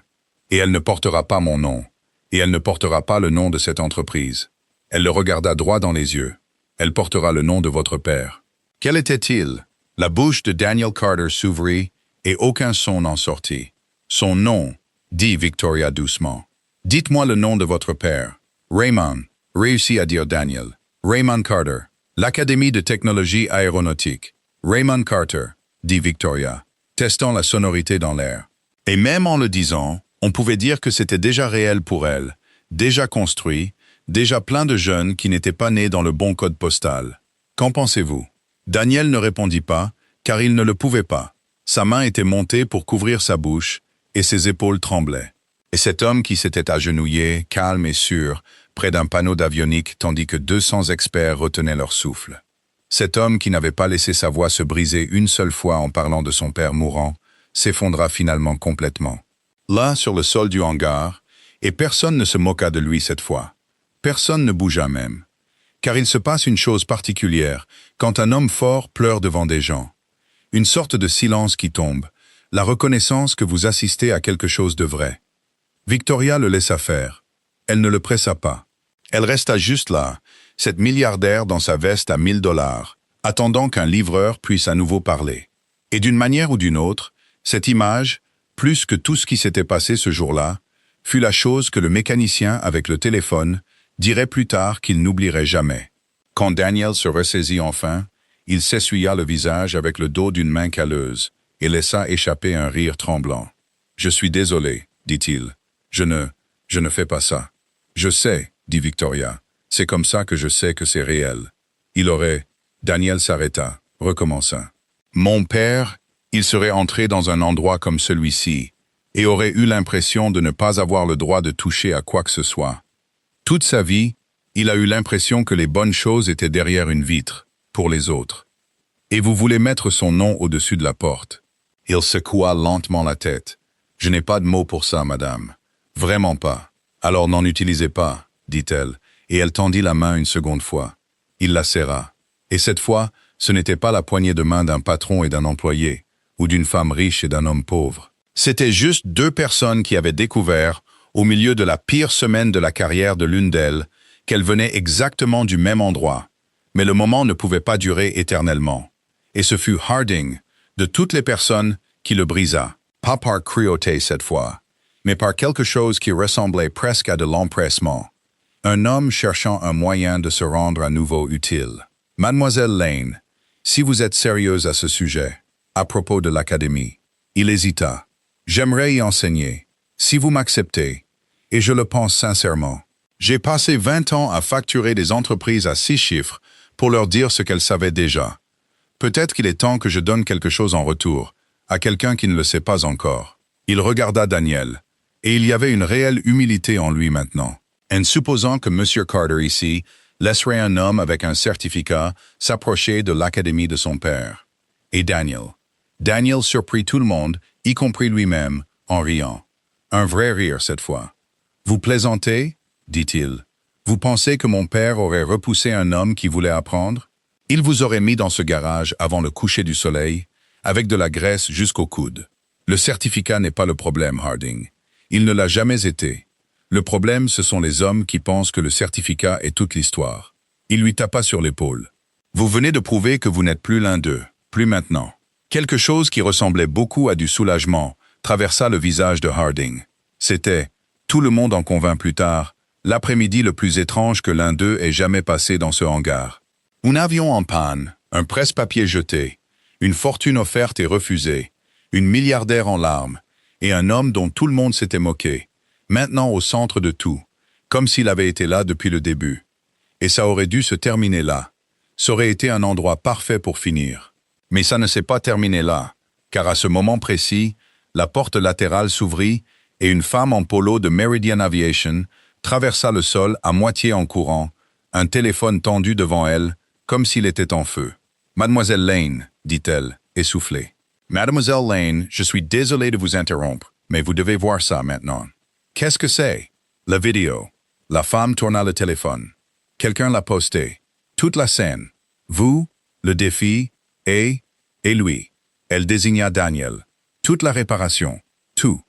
Et elle ne portera pas mon nom, et elle ne portera pas le nom de cette entreprise. Elle le regarda droit dans les yeux. Elle portera le nom de votre père. » Quel était-il? La bouche de Daniel Carter s'ouvrit et aucun son n'en sortit. « Son nom, dit Victoria doucement. Dites-moi le nom de votre père. »« Raymond, réussit à dire Daniel. Raymond Carter. L'Académie de technologie aéronautique. Raymond Carter, dit Victoria, testant la sonorité dans l'air. Et même en le disant, on pouvait dire que c'était déjà réel pour elle, déjà construit, déjà plein de jeunes qui n'étaient pas nés dans le bon code postal. Qu'en pensez-vous? Daniel ne répondit pas, car il ne le pouvait pas. Sa main était montée pour couvrir sa bouche, et ses épaules tremblaient. Et cet homme qui s'était agenouillé, calme et sûr, près d'un panneau d'avionique tandis que 200 experts retenaient leur souffle. Cet homme qui n'avait pas laissé sa voix se briser une seule fois en parlant de son père mourant, s'effondra finalement complètement. Là, sur le sol du hangar, et personne ne se moqua de lui cette fois. Personne ne bougea même. Car il se passe une chose particulière quand un homme fort pleure devant des gens. Une sorte de silence qui tombe, la reconnaissance que vous assistez à quelque chose de vrai. Victoria le laissa faire. Elle ne le pressa pas. Elle resta juste là, cette milliardaire dans sa veste à 1000 $, attendant qu'un livreur puisse à nouveau parler. Et d'une manière ou d'une autre, cette image, plus que tout ce qui s'était passé ce jour-là, fut la chose que le mécanicien avec le téléphone dirait plus tard qu'il n'oublierait jamais. Quand Daniel se ressaisit enfin, il s'essuya le visage avec le dos d'une main calleuse, et laissa échapper un rire tremblant. « Je suis désolé, dit-il. Je ne fais pas ça. »« Je sais, dit Victoria. C'est comme ça que je sais que c'est réel. » Il aurait... Daniel s'arrêta, recommença. « Mon père, il serait entré dans un endroit comme celui-ci et aurait eu l'impression de ne pas avoir le droit de toucher à quoi que ce soit. Toute sa vie, il a eu l'impression que les bonnes choses étaient derrière une vitre, pour les autres. Et vous voulez mettre son nom au-dessus de la porte. » Il secoua lentement la tête. « Je n'ai pas de mots pour ça, madame. Vraiment pas. Alors n'en utilisez pas, dit-elle, et elle tendit la main une seconde fois. Il la serra. Et cette fois, ce n'était pas la poignée de main d'un patron et d'un employé, ou d'une femme riche et d'un homme pauvre. C'était juste deux personnes qui avaient découvert, au milieu de la pire semaine de la carrière de l'une d'elles, qu'elles venaient exactement du même endroit. Mais le moment ne pouvait pas durer éternellement. Et ce fut Harding, de toutes les personnes, qui le brisa. Pas par cruauté cette fois, mais par quelque chose qui ressemblait presque à de l'empressement. Un homme cherchant un moyen de se rendre à nouveau utile. « Mademoiselle Lane, si vous êtes sérieuse à ce sujet, à propos de l'académie. » Il hésita. « J'aimerais y enseigner, si vous m'acceptez, et je le pense sincèrement. J'ai passé 20 ans à facturer des entreprises à 6 chiffres pour leur dire ce qu'elles savaient déjà. Peut-être qu'il est temps que je donne quelque chose en retour, à quelqu'un qui ne le sait pas encore. » Il regarda Daniel, et il y avait une réelle humilité en lui maintenant. En supposant que M. Carter ici laisserait un homme avec un certificat s'approcher de l'académie de son père. Et Daniel surprit tout le monde, y compris lui-même, en riant. Un vrai rire cette fois. « Vous plaisantez ?» dit-il. « Vous pensez que mon père aurait repoussé un homme qui voulait apprendre? Il vous aurait mis dans ce garage avant le coucher du soleil, avec de la graisse jusqu'au coude. Le certificat n'est pas le problème, Harding. Il ne l'a jamais été. Le problème, ce sont les hommes qui pensent que le certificat est toute l'histoire. » Il lui tapa sur l'épaule. « Vous venez de prouver que vous n'êtes plus l'un d'eux, plus maintenant. » Quelque chose qui ressemblait beaucoup à du soulagement traversa le visage de Harding. C'était, tout le monde en convint plus tard, l'après-midi le plus étrange que l'un d'eux ait jamais passé dans ce hangar. Un avion en panne, un presse-papier jeté, une fortune offerte et refusée, une milliardaire en larmes, et un homme dont tout le monde s'était moqué, maintenant au centre de tout, comme s'il avait été là depuis le début. Et ça aurait dû se terminer là. Ça aurait été un endroit parfait pour finir. Mais ça ne s'est pas terminé là, car à ce moment précis, la porte latérale s'ouvrit et une femme en polo de Meridian Aviation traversa le sol à moitié en courant, un téléphone tendu devant elle, comme s'il était en feu. « Mademoiselle Lane, » dit-elle, essoufflée. « Mademoiselle Lane, je suis désolé de vous interrompre, mais vous devez voir ça maintenant. » « Qu'est-ce que c'est? » « La vidéo. » La femme tourna le téléphone. Quelqu'un l'a posté. Toute la scène. Vous, le défi, et lui. Elle désigna Daniel. Toute la réparation. Tout.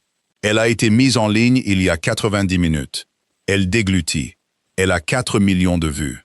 Elle a été mise en ligne il y a 90 minutes. Elle déglutit. Elle a 4 millions de vues.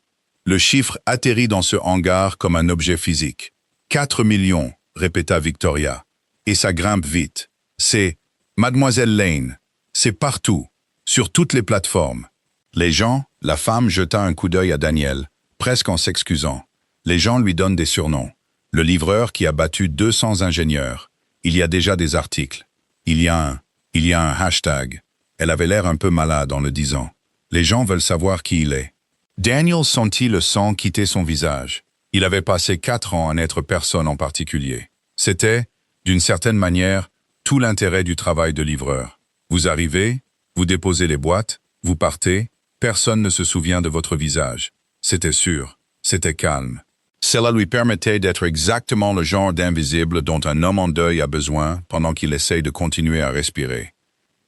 Le chiffre atterrit dans ce hangar comme un objet physique. 4 millions, répéta Victoria. Et ça grimpe vite. C'est Mademoiselle Lane. C'est partout. Sur toutes les plateformes. Les gens, la femme jeta un coup d'œil à Daniel, presque en s'excusant. Les gens lui donnent des surnoms. Le livreur qui a battu 200 ingénieurs. Il y a déjà des articles. Il y a un hashtag. Elle avait l'air un peu malade en le disant. Les gens veulent savoir qui il est. Daniel sentit le sang quitter son visage. Il avait passé 4 ans à n'être personne en particulier. C'était, d'une certaine manière, tout l'intérêt du travail de livreur. Vous arrivez, vous déposez les boîtes, vous partez, personne ne se souvient de votre visage. C'était sûr, c'était calme. Cela lui permettait d'être exactement le genre d'invisible dont un homme en deuil a besoin pendant qu'il essaye de continuer à respirer.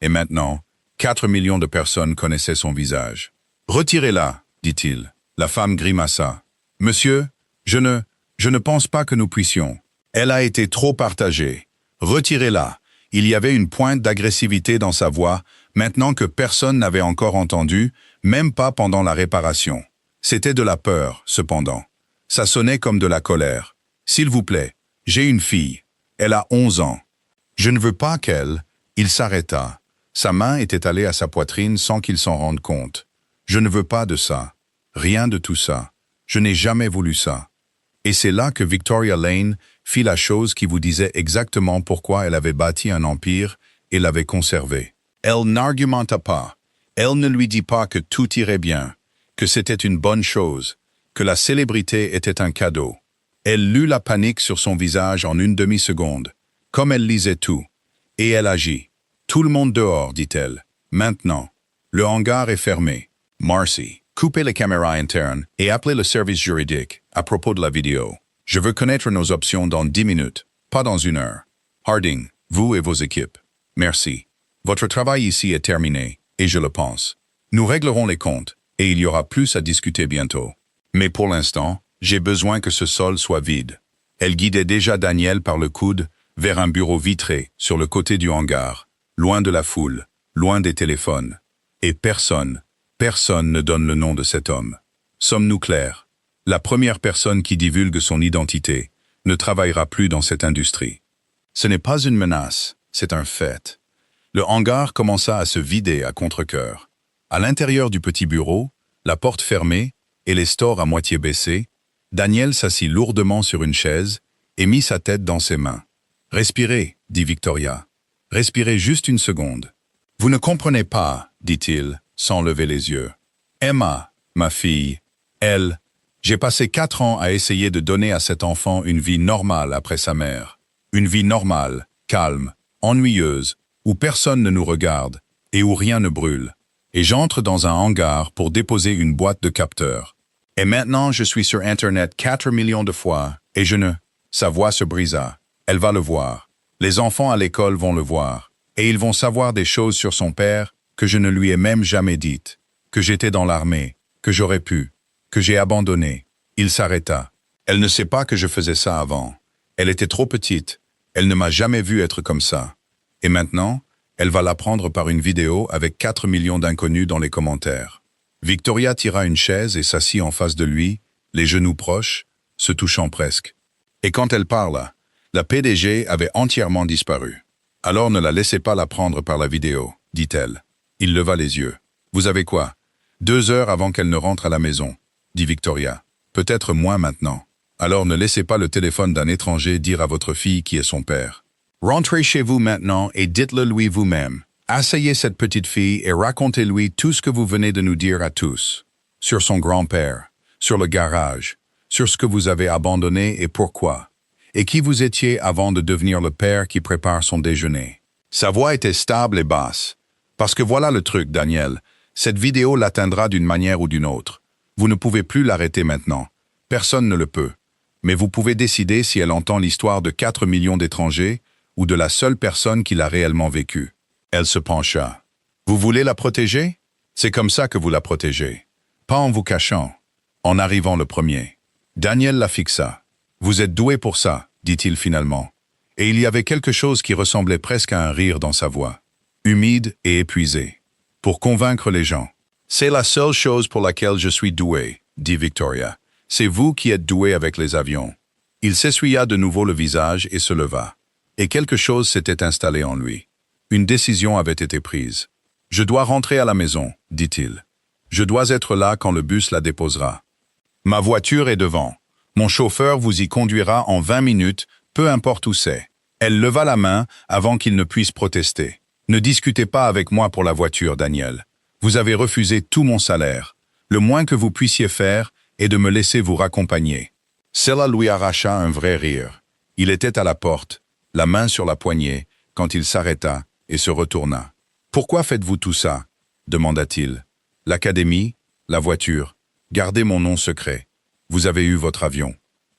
Et maintenant, 4 millions de personnes connaissaient son visage. « Retirez-la, dit-il. » La femme grimaça. « Monsieur, je ne pense pas que nous puissions. Elle a été trop partagée. Retirez-la. » Il y avait une pointe d'agressivité dans sa voix, maintenant que personne n'avait encore entendu, même pas pendant la réparation. C'était de la peur, cependant. Ça sonnait comme de la colère. « S'il vous plaît, j'ai une fille. Elle a 11 ans. Je ne veux pas qu'elle... » Il s'arrêta. Sa main était allée à sa poitrine sans qu'il s'en rende compte. « Je ne veux pas de ça. Rien de tout ça. Je n'ai jamais voulu ça. » Et c'est là que Victoria Lane fit la chose qui vous disait exactement pourquoi elle avait bâti un empire et l'avait conservé. Elle n'argumenta pas. Elle ne lui dit pas que tout irait bien, que c'était une bonne chose, que la célébrité était un cadeau. Elle lut la panique sur son visage en une demi-seconde, comme elle lisait tout. Et elle agit. « Tout le monde dehors, dit-elle. Maintenant. Le hangar est fermé. Marcy, coupez les caméras internes et appelez le service juridique à propos de la vidéo. Je veux connaître nos options dans 10 minutes, pas dans 1 heure. Harding, vous et vos équipes. Merci. Votre travail ici est terminé, et je le pense. Nous réglerons les comptes, et il y aura plus à discuter bientôt. Mais pour l'instant, j'ai besoin que ce sol soit vide. » Elle guidait déjà Daniel par le coude vers un bureau vitré sur le côté du hangar, loin de la foule, loin des téléphones. Et personne ne donne le nom de cet homme. Sommes-nous clairs? La première personne qui divulgue son identité ne travaillera plus dans cette industrie. Ce n'est pas une menace, c'est un fait. Le hangar commença à se vider à contre-cœur. À l'intérieur du petit bureau, la porte fermée et les stores à moitié baissés, Daniel s'assit lourdement sur une chaise et mit sa tête dans ses mains. « Respirez, dit Victoria. Respirez juste 1 seconde. »« Vous ne comprenez pas, dit-il, sans lever les yeux. Emma, ma fille, elle, j'ai passé 4 ans à essayer de donner à cet enfant une vie normale après sa mère. Une vie normale, calme, ennuyeuse, où personne ne nous regarde et où rien ne brûle. Et j'entre dans un hangar pour déposer une boîte de capteurs. Et maintenant, je suis sur Internet 4 millions de fois, et je ne... » Sa voix se brisa. Elle va le voir. Les enfants à l'école vont le voir. Et ils vont savoir des choses sur son père que je ne lui ai même jamais dites. Que j'étais dans l'armée, que j'aurais pu, que j'ai abandonné. Il s'arrêta. Elle ne sait pas que je faisais ça avant. Elle était trop petite. Elle ne m'a jamais vu être comme ça. Et maintenant, elle va l'apprendre par une vidéo avec 4 millions d'inconnus dans les commentaires. Victoria tira une chaise et s'assit en face de lui, les genoux proches, se touchant presque. Et quand elle parla, la PDG avait entièrement disparu. « Alors ne la laissez pas la prendre par la vidéo, dit-elle. Il leva les yeux. « Vous avez quoi? 2 heures avant qu'elle ne rentre à la maison, dit Victoria. Peut-être moins maintenant. Alors ne laissez pas le téléphone d'un étranger dire à votre fille qui est son père. Rentrez chez vous maintenant et dites-le lui vous-même. Asseyez cette petite fille et racontez-lui tout ce que vous venez de nous dire à tous. Sur son grand-père, sur le garage, sur ce que vous avez abandonné et pourquoi. Et qui vous étiez avant de devenir le père qui prépare son déjeuner. » Sa voix était stable et basse. Parce que voilà le truc, Daniel. Cette vidéo l'atteindra d'une manière ou d'une autre. Vous ne pouvez plus l'arrêter maintenant. Personne ne le peut. Mais vous pouvez décider si elle entend l'histoire de 4 millions d'étrangers ou de la seule personne qui l'a réellement vécue. Elle se pencha. « Vous voulez la protéger? C'est comme ça que vous la protégez. Pas en vous cachant. En arrivant le premier. » Daniel la fixa. « Vous êtes doué pour ça, dit-il finalement. » Et il y avait quelque chose qui ressemblait presque à un rire dans sa voix. Humide et épuisé. « Pour convaincre les gens. C'est la seule chose pour laquelle je suis doué, dit Victoria. C'est vous qui êtes doué avec les avions. » Il s'essuya de nouveau le visage et se leva. Et quelque chose s'était installé en lui. Une décision avait été prise. « Je dois rentrer à la maison, dit-il. Je dois être là quand le bus la déposera. Ma voiture est devant. Mon chauffeur vous y conduira en 20 minutes, peu importe où c'est. » Elle leva la main avant qu'il ne puisse protester. « Ne discutez pas avec moi pour la voiture, Daniel. Vous avez refusé tout mon salaire. Le moins que vous puissiez faire est de me laisser vous raccompagner. » Cela lui arracha un vrai rire. Il était à la porte, la main sur la poignée, quand il s'arrêta et se retourna. « Pourquoi faites-vous tout ça ?» demanda-t-il. « L'académie, la voiture, gardez mon nom secret. Vous avez eu votre avion.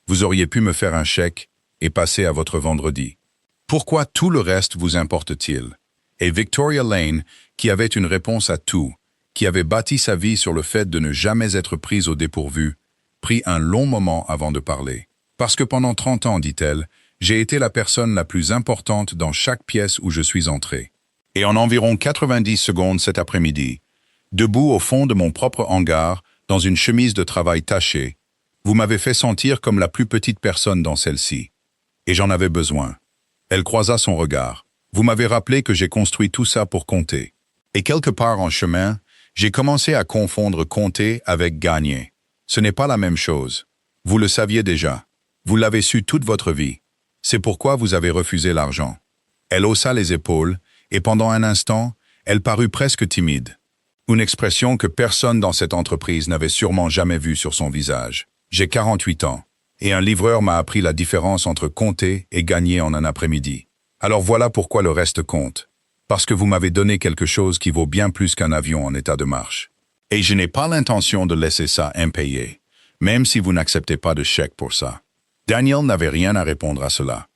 Vous auriez pu me faire un chèque et passer à votre vendredi. Pourquoi tout le reste vous importe-t-il ?» Et Victoria Lane, qui avait une réponse à tout, qui avait bâti sa vie sur le fait de ne jamais être prise au dépourvu, prit un long moment avant de parler. « Parce que pendant 30 ans, dit-elle, j'ai été la personne la plus importante dans chaque pièce où je suis entrée. Et en environ 90 secondes cet après-midi, debout au fond de mon propre hangar, dans une chemise de travail tachée, vous m'avez fait sentir comme la plus petite personne dans celle-ci. Et j'en avais besoin. » Elle croisa son regard. « Vous m'avez rappelé que j'ai construit tout ça pour compter. Et quelque part en chemin, j'ai commencé à confondre compter avec gagner. Ce n'est pas la même chose. Vous le saviez déjà. Vous l'avez su toute votre vie. C'est pourquoi vous avez refusé l'argent. Elle haussa les épaules, et pendant un instant, elle parut presque timide. Une expression que personne dans cette entreprise n'avait sûrement jamais vue sur son visage. J'ai 48 ans, et un livreur m'a appris la différence entre compter et gagner en un après-midi. Alors voilà pourquoi le reste compte. Parce que vous m'avez donné quelque chose qui vaut bien plus qu'un avion en état de marche. Et je n'ai pas l'intention de laisser ça impayé, même si vous n'acceptez pas de chèque pour ça. Daniel n'avait rien à répondre à cela.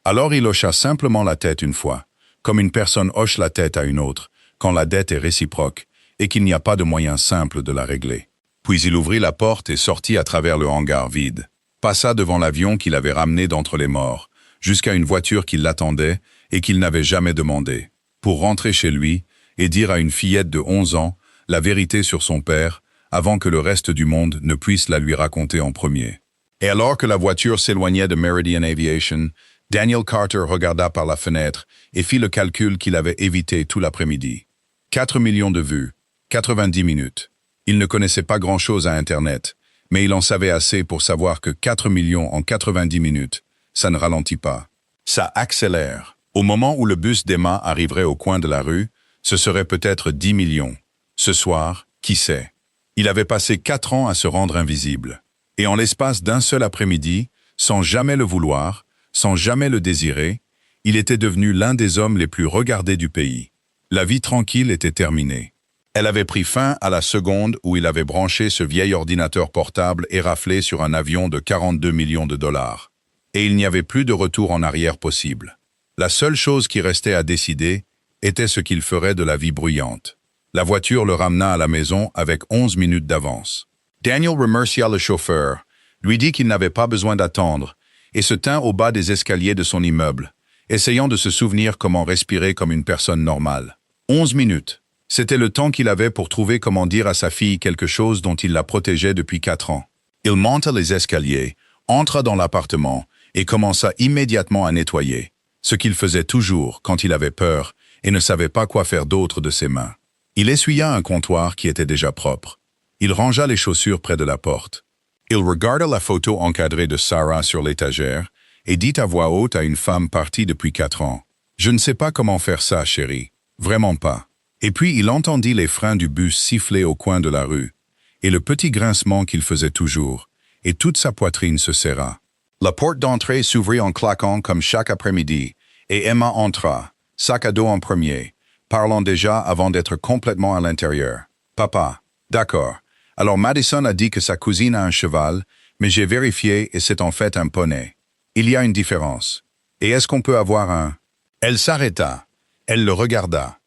Alors il hocha simplement la tête une fois, comme une personne hoche la tête à une autre, quand la dette est réciproque et qu'il n'y a pas de moyen simple de la régler. Puis il ouvrit la porte et sortit à travers le hangar vide, passa devant l'avion qu'il avait ramené d'entre les morts, jusqu'à une voiture qui l'attendait et qu'il n'avait jamais demandée, pour rentrer chez lui et dire à une fillette de 11 ans la vérité sur son père, avant que le reste du monde ne puisse la lui raconter en premier. Et alors que la voiture s'éloignait de Meridian Aviation, Daniel Carter regarda par la fenêtre et fit le calcul qu'il avait évité tout l'après-midi. 4 millions de vues, 90 minutes. Il ne connaissait pas grand-chose à Internet, mais il en savait assez pour savoir que 4 millions en 90 minutes, ça ne ralentit pas. Ça accélère. Au moment où le bus d'Emma arriverait au coin de la rue, ce serait peut-être 10 millions. Ce soir, qui sait? Il avait passé 4 ans à se rendre invisible. Et en l'espace d'un seul après-midi, sans jamais le vouloir, sans jamais le désirer, il était devenu l'un des hommes les plus regardés du pays. La vie tranquille était terminée. Elle avait pris fin à la seconde où il avait branché ce vieil ordinateur portable éraflé sur un avion de 42 millions de dollars. Et il n'y avait plus de retour en arrière possible. La seule chose qui restait à décider était ce qu'il ferait de la vie bruyante. La voiture le ramena à la maison avec 11 minutes d'avance. Daniel remercia le chauffeur, lui dit qu'il n'avait pas besoin d'attendre, et se tint au bas des escaliers de son immeuble, essayant de se souvenir comment respirer comme une personne normale. 11 minutes. C'était le temps qu'il avait pour trouver comment dire à sa fille quelque chose dont il la protégeait depuis 4 ans. Il monta les escaliers, entra dans l'appartement et commença immédiatement à nettoyer, ce qu'il faisait toujours quand il avait peur et ne savait pas quoi faire d'autre de ses mains. Il essuya un comptoir qui était déjà propre. Il rangea les chaussures près de la porte. Il regarda la photo encadrée de Sarah sur l'étagère et dit à voix haute à une femme partie depuis 4 ans. « Je ne sais pas comment faire ça, chérie. Vraiment pas. » Et puis il entendit les freins du bus siffler au coin de la rue, et le petit grincement qu'il faisait toujours, et toute sa poitrine se serra. La porte d'entrée s'ouvrit en claquant comme chaque après-midi, et Emma entra, sac à dos en premier, parlant déjà avant d'être complètement à l'intérieur. « Papa, d'accord. Alors Madison a dit que sa cousine a un cheval, mais j'ai vérifié et c'est en fait un poney. Il y a une différence. Et est-ce qu'on peut avoir un... » Elle s'arrêta. Elle le regarda.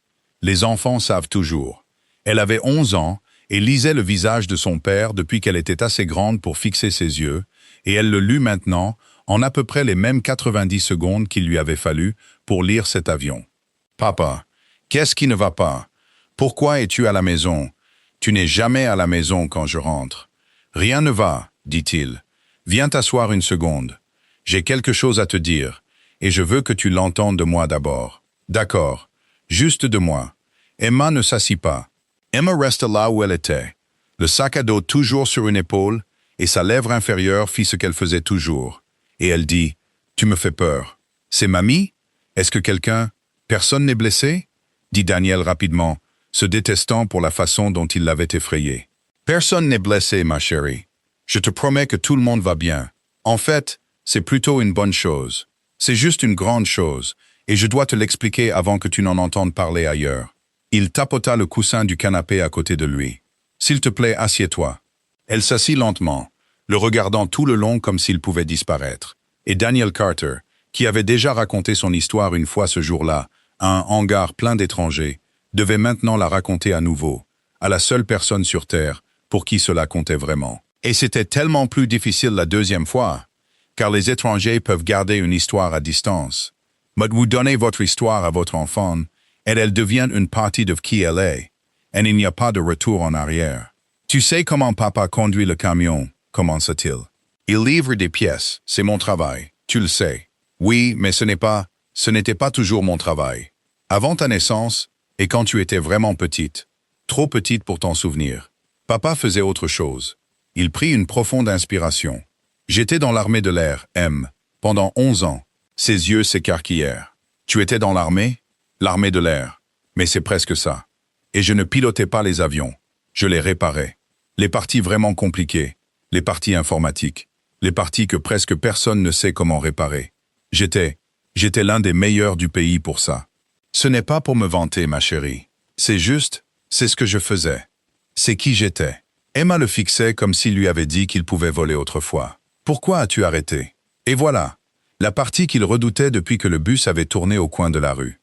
Les enfants savent toujours. Elle avait 11 ans et lisait le visage de son père depuis qu'elle était assez grande pour fixer ses yeux, et elle le lut maintenant en à peu près les mêmes 90 secondes qu'il lui avait fallu pour lire cet avion. « Papa, qu'est-ce qui ne va pas? Pourquoi es-tu à la maison? Tu n'es jamais à la maison quand je rentre. »« Rien ne va, dit-il. Viens t'asseoir une seconde. J'ai quelque chose à te dire, et je veux que tu l'entendes de moi d'abord. »« D'accord. Juste de moi. » Emma ne s'assit pas. Emma resta là où elle était, le sac à dos toujours sur une épaule, et sa lèvre inférieure fit ce qu'elle faisait toujours. Et elle dit, « Tu me fais peur. »« C'est mamie? Est-ce que quelqu'un... Personne n'est blessé ?» dit Daniel rapidement, se détestant pour la façon dont il l'avait effrayé. « Personne n'est blessé, ma chérie. Je te promets que tout le monde va bien. En fait, c'est plutôt une bonne chose. C'est juste une grande chose, et je dois te l'expliquer avant que tu n'en entendes parler ailleurs. » Il tapota le coussin du canapé à côté de lui. « S'il te plaît, assieds-toi. » Elle s'assit lentement, le regardant tout le long comme s'il pouvait disparaître. Et Daniel Carter, qui avait déjà raconté son histoire une fois ce jour-là, à un hangar plein d'étrangers, devait maintenant la raconter à nouveau, à la seule personne sur Terre pour qui cela comptait vraiment. Et c'était tellement plus difficile la deuxième fois, car les étrangers peuvent garder une histoire à distance. Mais vous donnez votre histoire à votre enfant, et elle devient une partie de qui elle est, et il n'y a pas de retour en arrière. « Tu sais comment papa conduit le camion, » commença-t-il. « Il livre des pièces, c'est mon travail, tu le sais. Oui, mais ce n'était pas toujours mon travail. Avant ta naissance, et quand tu étais vraiment petite, trop petite pour t'en souvenir, papa faisait autre chose. Il prit une profonde inspiration. J'étais dans l'armée de l'air, M, pendant 11 ans, Ses yeux s'écarquillèrent. Tu étais dans l'armée? L'armée de l'air. Mais c'est presque ça. Et je ne pilotais pas les avions. Je les réparais. Les parties vraiment compliquées. Les parties informatiques. Les parties que presque personne ne sait comment réparer. J'étais l'un des meilleurs du pays pour ça. Ce n'est pas pour me vanter, ma chérie. C'est ce que je faisais. C'est qui j'étais. Emma le fixait comme s'il lui avait dit qu'il pouvait voler autrefois. Pourquoi as-tu arrêté? Et voilà, la partie qu'il redoutait depuis que le bus avait tourné au coin de la rue.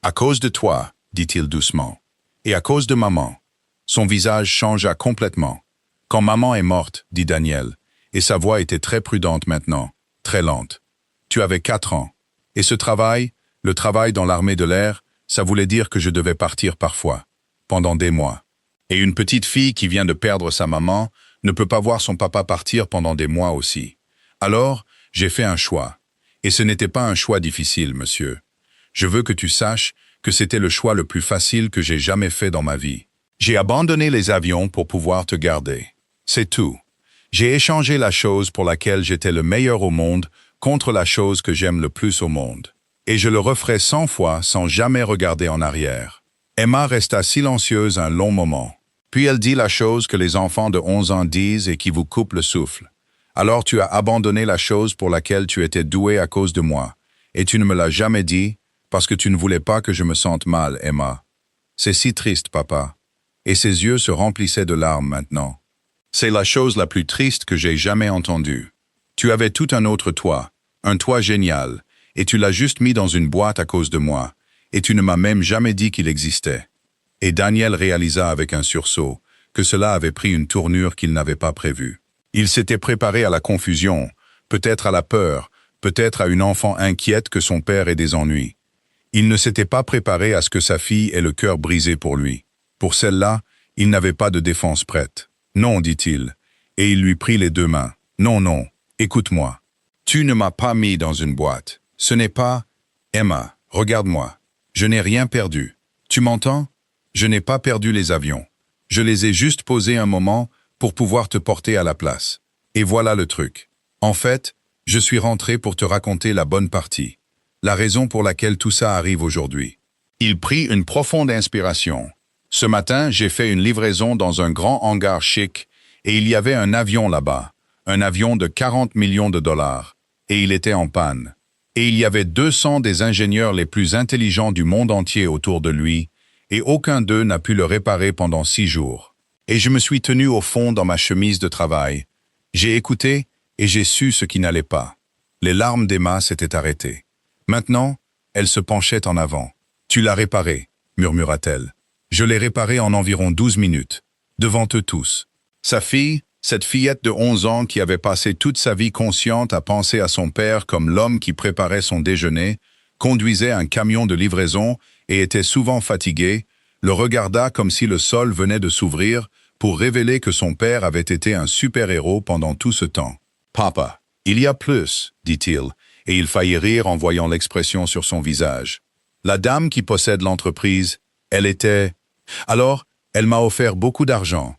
À cause de toi, dit-il doucement. Et à cause de maman. Son visage changea complètement. Quand maman est morte, dit Daniel, et sa voix était très prudente maintenant, très lente. Tu avais 4 ans. Et ce travail, le travail dans l'armée de l'air, ça voulait dire que je devais partir parfois, pendant des mois. Et une petite fille qui vient de perdre sa maman ne peut pas voir son papa partir pendant des mois aussi. Alors, j'ai fait un choix. Et ce n'était pas un choix difficile, monsieur. Je veux que tu saches que c'était le choix le plus facile que j'ai jamais fait dans ma vie. J'ai abandonné les avions pour pouvoir te garder. C'est tout. J'ai échangé la chose pour laquelle j'étais le meilleur au monde contre la chose que j'aime le plus au monde. Et je le referai 100 fois sans jamais regarder en arrière. Emma resta silencieuse un long moment. Puis elle dit la chose que les enfants de 11 ans disent et qui vous coupe le souffle. Alors tu as abandonné la chose pour laquelle tu étais doué à cause de moi. Et tu ne me l'as jamais dit parce que tu ne voulais pas que je me sente mal, Emma. C'est si triste, papa. Et ses yeux se remplissaient de larmes maintenant. C'est la chose la plus triste que j'ai jamais entendue. Tu avais tout un autre toit, un toit génial, et tu l'as juste mis dans une boîte à cause de moi, et tu ne m'as même jamais dit qu'il existait. Et Daniel réalisa avec un sursaut que cela avait pris une tournure qu'il n'avait pas prévue. Il s'était préparé à la confusion, peut-être à la peur, peut-être à une enfant inquiète que son père ait des ennuis. Il ne s'était pas préparé à ce que sa fille ait le cœur brisé pour lui. Pour celle-là, il n'avait pas de défense prête. « Non, dit-il, et il lui prit les 2 mains. « Non, non, écoute-moi. Tu ne m'as pas mis dans une boîte. Ce n'est pas... Emma, regarde-moi. Je n'ai rien perdu. Tu m'entends? Je n'ai pas perdu les avions. Je les ai juste posés un moment pour pouvoir te porter à la place. Et voilà le truc. En fait, je suis rentré pour te raconter la bonne partie. La raison pour laquelle tout ça arrive aujourd'hui. » Il prit une profonde inspiration. Ce matin, j'ai fait une livraison dans un grand hangar chic et il y avait un avion là-bas, un avion de 40 millions de dollars, et il était en panne. Et il y avait 200 des ingénieurs les plus intelligents du monde entier autour de lui, et aucun d'eux n'a pu le réparer pendant 6 jours. Et je me suis tenu au fond dans ma chemise de travail. J'ai écouté et j'ai su ce qui n'allait pas. Les larmes d'Emma s'étaient arrêtées. Maintenant, elle se penchait en avant. « Tu l'as réparé » murmura-t-elle. Je l'ai réparé en environ 12 minutes, devant eux tous. Sa fille, cette fillette de 11 ans qui avait passé toute sa vie consciente à penser à son père comme l'homme qui préparait son déjeuner, conduisait un camion de livraison et était souvent fatiguée, le regarda comme si le sol venait de s'ouvrir pour révéler que son père avait été un super-héros pendant tout ce temps. « Papa, il y a plus, dit-il, et il faillit rire en voyant l'expression sur son visage. La dame qui possède l'entreprise, elle était... Alors, elle m'a offert beaucoup d'argent,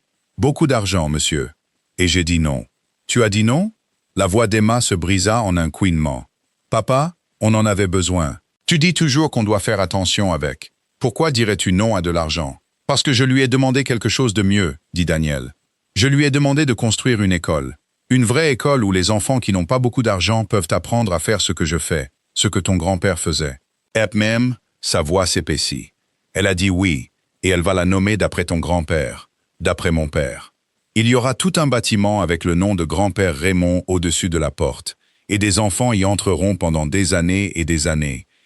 monsieur. Et j'ai dit non. Tu as dit non? La voix d'Emma se brisa en un couinement. Papa, on en avait besoin. Tu dis toujours qu'on doit faire attention avec. Pourquoi dirais-tu non à de l'argent? Parce que je lui ai demandé quelque chose de mieux, dit Daniel. Je lui ai demandé de construire une école. Une vraie école où les enfants qui n'ont pas beaucoup d'argent peuvent apprendre à faire ce que je fais, ce que ton grand-père faisait. Et même, sa voix s'épaissit. Elle a dit oui. Et elle va la nommer d'après ton grand-père, d'après mon père. Il y aura tout un bâtiment avec le nom de grand-père Raymond au-dessus de la porte, et des enfants y entreront pendant des années,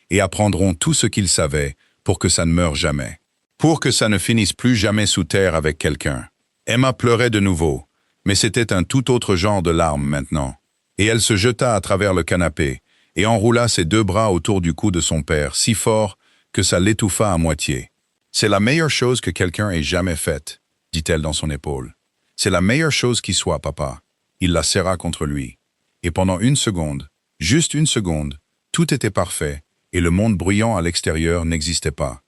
et apprendront tout ce qu'ils savaient pour que ça ne meure jamais. Pour que ça ne finisse plus jamais sous terre avec quelqu'un. Emma pleurait de nouveau, mais c'était un tout autre genre de larmes maintenant. Et elle se jeta à travers le canapé, et enroula ses 2 bras autour du cou de son père si fort que ça l'étouffa à moitié. C'est la meilleure chose que quelqu'un ait jamais faite, dit-elle dans son épaule. C'est la meilleure chose qui soit, papa. Il la serra contre lui. Et pendant 1 seconde, juste 1 seconde, tout était parfait, et le monde bruyant à l'extérieur n'existait pas.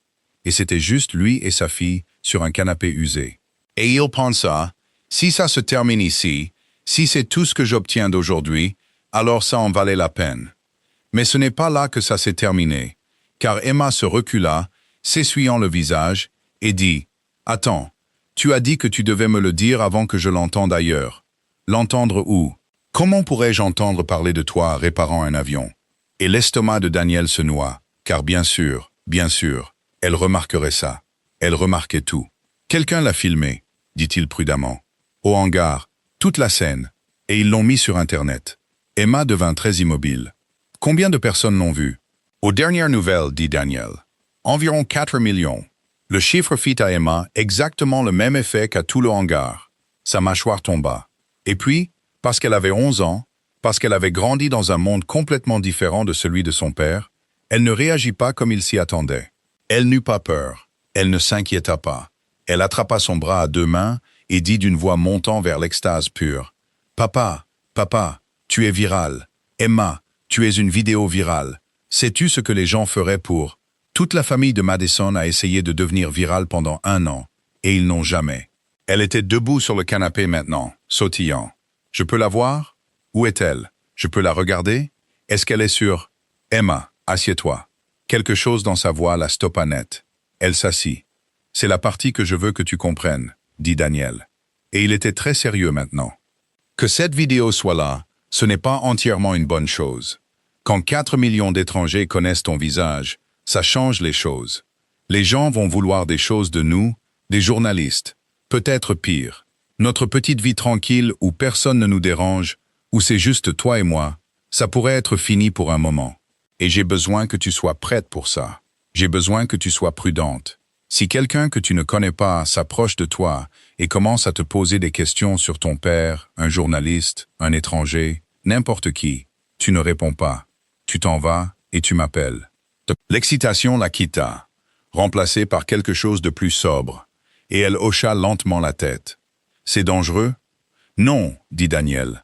Et c'était juste lui et sa fille sur un canapé usé. Et il pensa, si ça se termine ici, si c'est tout ce que j'obtiens d'aujourd'hui, alors ça en valait la peine. Mais ce n'est pas là que ça s'est terminé, car Emma se recula, s'essuyant le visage, et dit « Attends, tu as dit que tu devais me le dire avant que je l'entende ailleurs. L'entendre où? Comment pourrais-je entendre parler de toi réparant un avion ?» Et l'estomac de Daniel se noua, car bien sûr, elle remarquerait ça. Elle remarquait tout. « Quelqu'un l'a filmé, dit-il prudemment. Au hangar, toute la scène, et ils l'ont mis sur Internet. » Emma devint très immobile. « Combien de personnes l'ont vu? » Aux dernières nouvelles, dit Daniel. Environ 4 millions. Le chiffre fit à Emma exactement le même effet qu'à tout le hangar. Sa mâchoire tomba. Et puis, parce qu'elle avait 11 ans, parce qu'elle avait grandi dans un monde complètement différent de celui de son père, elle ne réagit pas comme il s'y attendait. Elle n'eut pas peur. Elle ne s'inquiéta pas. Elle attrapa son bras à 2 mains et dit d'une voix montant vers l'extase pure. « Papa, papa, tu es viral. Emma, tu es une vidéo virale. Sais-tu ce que les gens feraient pour... » Toute la famille de Madison a essayé de devenir virale pendant 1 an, et ils n'ont jamais. Elle était debout sur le canapé maintenant, sautillant. « Je peux la voir? Où est-elle? Je peux la regarder? Est-ce qu'elle est sur... » « Emma, assieds-toi. » Quelque chose dans sa voix la stoppa net. Elle s'assit. « C'est la partie que je veux que tu comprennes, » dit Daniel. Et il était très sérieux maintenant. Que cette vidéo soit là, ce n'est pas entièrement une bonne chose. Quand 4 millions d'étrangers connaissent ton visage, ça change les choses. Les gens vont vouloir des choses de nous, des journalistes. Peut-être pire. Notre petite vie tranquille où personne ne nous dérange, où c'est juste toi et moi, ça pourrait être fini pour un moment. Et j'ai besoin que tu sois prête pour ça. J'ai besoin que tu sois prudente. Si quelqu'un que tu ne connais pas s'approche de toi et commence à te poser des questions sur ton père, un journaliste, un étranger, n'importe qui, tu ne réponds pas. Tu t'en vas et tu m'appelles. L'excitation la quitta, remplacée par quelque chose de plus sobre, et elle hocha lentement la tête. « C'est dangereux? »« Non, » dit Daniel.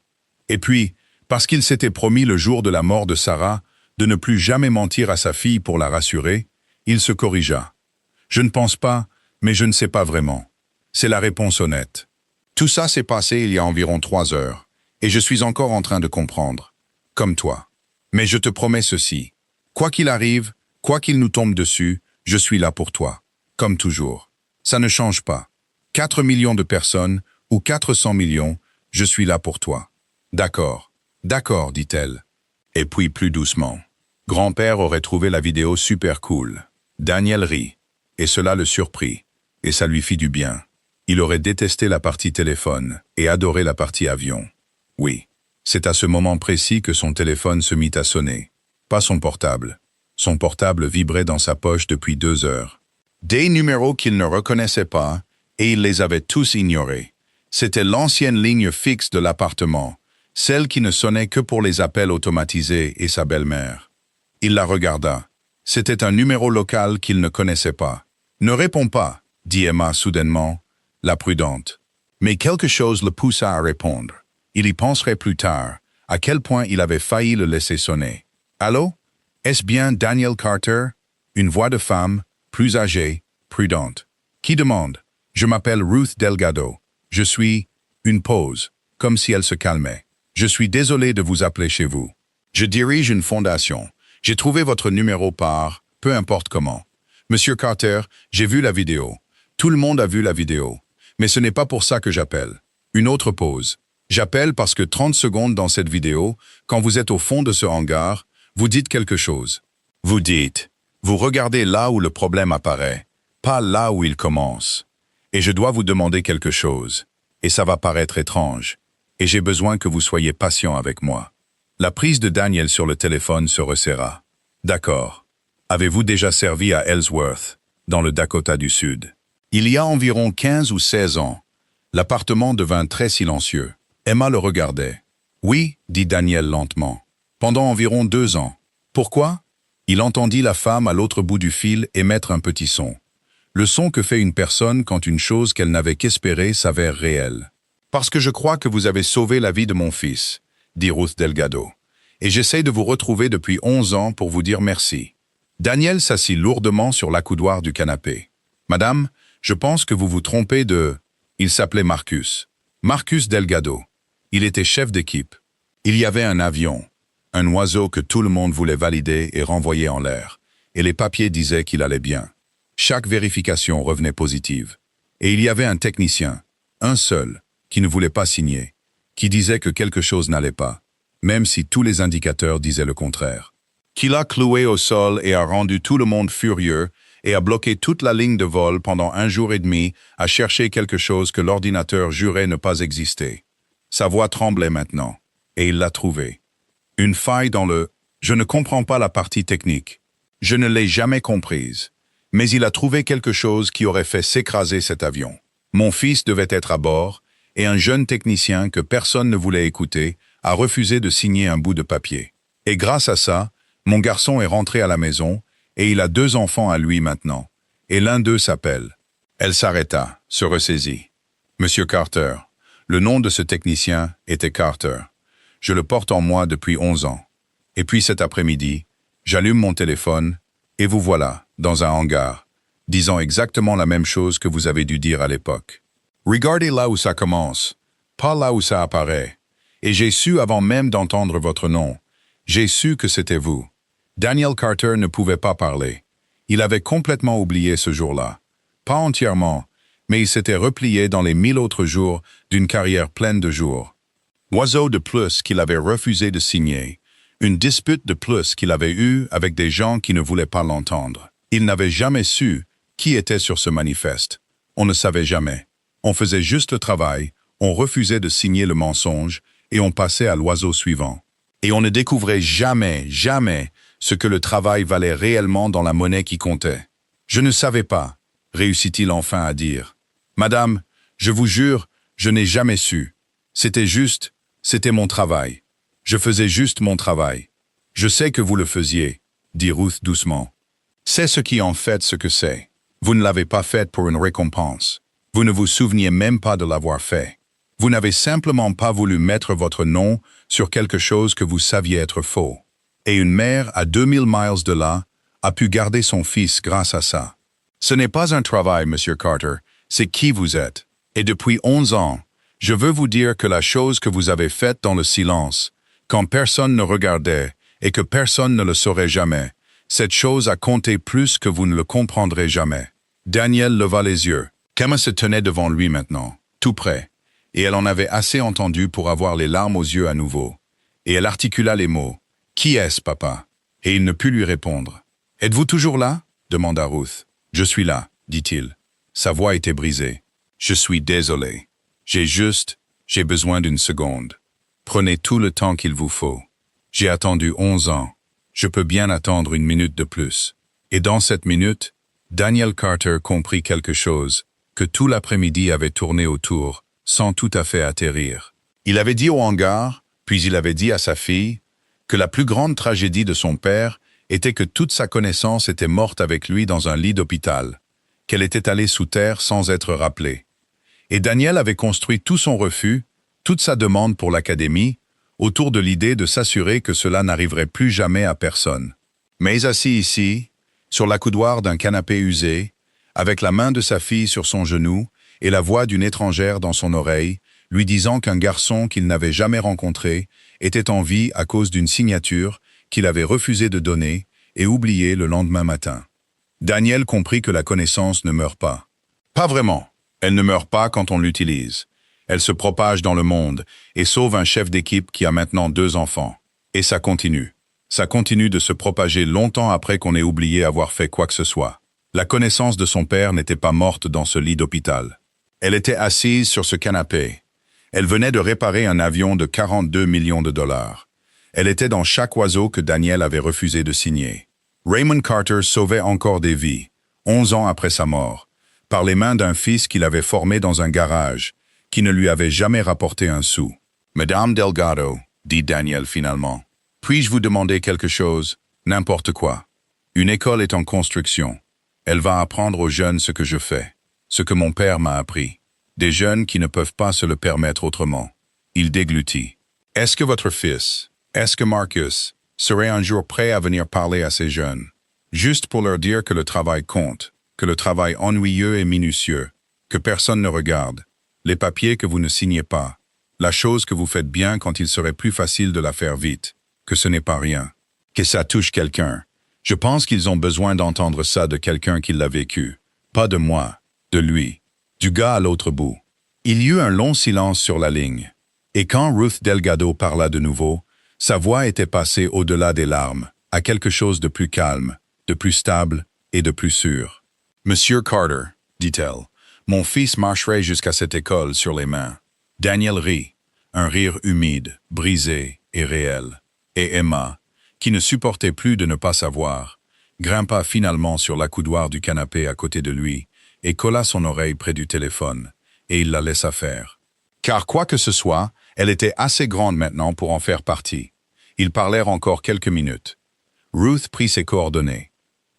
Et puis, parce qu'il s'était promis le jour de la mort de Sarah de ne plus jamais mentir à sa fille pour la rassurer, il se corrigea. « Je ne pense pas, mais je ne sais pas vraiment. » C'est la réponse honnête. Tout ça s'est passé il y a environ 3 heures, et je suis encore en train de comprendre. Comme toi. Mais je te promets ceci. Quoi qu'il arrive, quoi qu'il nous tombe dessus, je suis là pour toi. Comme toujours. Ça ne change pas. 4 millions de personnes, ou 400 millions, je suis là pour toi. D'accord, dit-elle. Et puis plus doucement. Grand-père aurait trouvé la vidéo super cool. Daniel rit. Et cela le surprit. Et ça lui fit du bien. Il aurait détesté la partie téléphone et adoré la partie avion. Oui, c'est à ce moment précis que son téléphone se mit à sonner. Pas son portable. Son portable vibrait dans sa poche depuis 2 heures. Des numéros qu'il ne reconnaissait pas, et il les avait tous ignorés. C'était l'ancienne ligne fixe de l'appartement, celle qui ne sonnait que pour les appels automatisés et sa belle-mère. Il la regarda. C'était un numéro local qu'il ne connaissait pas. « Ne réponds pas, » dit Emma soudainement, la prudente. Mais quelque chose le poussa à répondre. Il y penserait plus tard, à quel point il avait failli le laisser sonner. « Allô? Est-ce bien Daniel Carter? » Une voix de femme, plus âgée, prudente. « Qui demande? Je m'appelle Ruth Delgado. Je suis... » Une pause, comme si elle se calmait. « Je suis désolé de vous appeler chez vous. Je dirige une fondation. J'ai trouvé votre numéro par... peu importe comment. Monsieur Carter, j'ai vu la vidéo. Tout le monde a vu la vidéo. Mais ce n'est pas pour ça que j'appelle. » Une autre pause. « J'appelle parce que 30 secondes dans cette vidéo, quand vous êtes au fond de ce hangar, vous dites quelque chose. Vous dites, vous regardez là où le problème apparaît, pas là où il commence. Et je dois vous demander quelque chose. Et ça va paraître étrange. Et j'ai besoin que vous soyez patient avec moi. » La prise de Daniel sur le téléphone se resserra. « D'accord. Avez-vous déjà servi à Ellsworth, dans le Dakota du Sud? » Il y a environ 15 ou 16 ans. L'appartement devint très silencieux. Emma le regardait. « Oui, » dit Daniel lentement. « Pendant environ 2 ans. Pourquoi? » Il entendit la femme à l'autre bout du fil émettre un petit son. Le son que fait une personne quand une chose qu'elle n'avait qu'espérée s'avère réelle. « Parce que je crois que vous avez sauvé la vie de mon fils, » dit Ruth Delgado. « Et j'essaie de vous retrouver depuis 11 ans pour vous dire merci. » Daniel s'assit lourdement sur l'accoudoir du canapé. « Madame, je pense que vous vous trompez de... » Il s'appelait Marcus. Marcus Delgado. Il était chef d'équipe. Il y avait un avion. un oiseau que tout le monde voulait valider et renvoyer en l'air, et les papiers disaient qu'il allait bien. Chaque vérification revenait positive. Et il y avait un technicien, un seul, qui ne voulait pas signer, qui disait que quelque chose n'allait pas, même si tous les indicateurs disaient le contraire. Qui l'a cloué au sol et a rendu tout le monde furieux et a bloqué toute la ligne de vol pendant 1 jour et demi à chercher quelque chose que l'ordinateur jurait ne pas exister. Sa voix tremblait maintenant, et il l'a trouvé. Une faille dans le « je ne comprends pas la partie technique ». Je ne l'ai jamais comprise. Mais il a trouvé quelque chose qui aurait fait s'écraser cet avion. Mon fils devait être à bord, et un jeune technicien que personne ne voulait écouter a refusé de signer un bout de papier. Et grâce à ça, mon garçon est rentré à la maison, et il a 2 enfants à lui maintenant, et l'un d'eux s'appelle. Elle s'arrêta, se ressaisit. Monsieur Carter. Le nom de ce technicien était Carter. Je le porte en moi depuis 11 ans. Et puis cet après-midi, j'allume mon téléphone, et vous voilà, dans un hangar, disant exactement la même chose que vous avez dû dire à l'époque. Regardez là où ça commence, pas là où ça apparaît. Et j'ai su avant même d'entendre votre nom. J'ai su que c'était vous. Daniel Carter ne pouvait pas parler. Il avait complètement oublié ce jour-là. Pas entièrement, mais il s'était replié dans les 1000 autres jours d'une carrière pleine de jours. Oiseau de plus qu'il avait refusé de signer. Une dispute de plus qu'il avait eue avec des gens qui ne voulaient pas l'entendre. Il n'avait jamais su qui était sur ce manifeste. On ne savait jamais. On faisait juste le travail, on refusait de signer le mensonge et on passait à l'oiseau suivant. Et on ne découvrait jamais ce que le travail valait réellement dans la monnaie qui comptait. Je ne savais pas, réussit-il enfin à dire. Madame, je vous jure, je n'ai jamais su. C'était mon travail. Je faisais juste mon travail. Je sais que vous le faisiez, dit Ruth doucement. C'est ce qui en fait ce que c'est. Vous ne l'avez pas fait pour une récompense. Vous ne vous souveniez même pas de l'avoir fait. Vous n'avez simplement pas voulu mettre votre nom sur quelque chose que vous saviez être faux. Et une mère à 2000 miles de là a pu garder son fils grâce à ça. Ce n'est pas un travail, Monsieur Carter, c'est qui vous êtes. Et depuis 11 ans, je veux vous dire que la chose que vous avez faite dans le silence, quand personne ne regardait et que personne ne le saurait jamais, cette chose a compté plus que vous ne le comprendrez jamais. Daniel leva les yeux. Kemma se tenait devant lui maintenant, tout près, et elle en avait assez entendu pour avoir les larmes aux yeux à nouveau. Et elle articula les mots. « Qui est-ce, papa ?» Et il ne put lui répondre. « Êtes-vous toujours là ?» demanda Ruth. « Je suis là, dit-il. » Sa voix était brisée. « Je suis désolé. J'ai besoin d'une seconde. Prenez tout le temps qu'il vous faut. J'ai attendu 11 ans. Je peux bien attendre 1 minute de plus. » Et dans cette minute, Daniel Carter comprit quelque chose que tout l'après-midi avait tourné autour, sans tout à fait atterrir. Il avait dit au hangar, puis il avait dit à sa fille, que la plus grande tragédie de son père était que toute sa connaissance était morte avec lui dans un lit d'hôpital, qu'elle était allée sous terre sans être rappelée. Et Daniel avait construit tout son refus, toute sa demande pour l'académie, autour de l'idée de s'assurer que cela n'arriverait plus jamais à personne. Mais assis ici, sur l'accoudoir d'un canapé usé, avec la main de sa fille sur son genou et la voix d'une étrangère dans son oreille, lui disant qu'un garçon qu'il n'avait jamais rencontré était en vie à cause d'une signature qu'il avait refusé de donner et oublié le lendemain matin. Daniel comprit que la connaissance ne meurt pas. Pas vraiment. Elle ne meurt pas quand on l'utilise. Elle se propage dans le monde et sauve un chef d'équipe qui a maintenant 2 enfants. Et ça continue. Ça continue de se propager longtemps après qu'on ait oublié avoir fait quoi que ce soit. La connaissance de son père n'était pas morte dans ce lit d'hôpital. Elle était assise sur ce canapé. Elle venait de réparer un avion de 42 millions de dollars. Elle était dans chaque oiseau que Daniel avait refusé de signer. Raymond Carter sauvait encore des vies, 11 ans après sa mort, par les mains d'un fils qu'il avait formé dans un garage, qui ne lui avait jamais rapporté un sou. « Madame Delgado, » dit Daniel finalement, « puis-je vous demander quelque chose, n'importe quoi? Une école est en construction. Elle va apprendre aux jeunes ce que je fais, ce que mon père m'a appris. Des jeunes qui ne peuvent pas se le permettre autrement. » Il déglutit. « Est-ce que votre fils, est-ce que Marcus, serait un jour prêt à venir parler à ces jeunes, juste pour leur dire que le travail compte, que le travail ennuyeux et minutieux, que personne ne regarde, les papiers que vous ne signez pas, la chose que vous faites bien quand il serait plus facile de la faire vite, que ce n'est pas rien, que ça touche quelqu'un. Je pense qu'ils ont besoin d'entendre ça de quelqu'un qui l'a vécu. Pas de moi, de lui, du gars à l'autre bout. Il y eut un long silence sur la ligne. Et quand Ruth Delgado parla de nouveau, sa voix était passée au-delà des larmes, à quelque chose de plus calme, de plus stable et de plus sûr. « Monsieur Carter, dit-elle, mon fils marcherait jusqu'à cette école sur les mains. » Daniel rit, un rire humide, brisé et réel. Et Emma, qui ne supportait plus de ne pas savoir, grimpa finalement sur l'accoudoir du canapé à côté de lui et colla son oreille près du téléphone, et il la laissa faire. Car quoi que ce soit, elle était assez grande maintenant pour en faire partie. Ils parlèrent encore quelques minutes. Ruth prit ses coordonnées.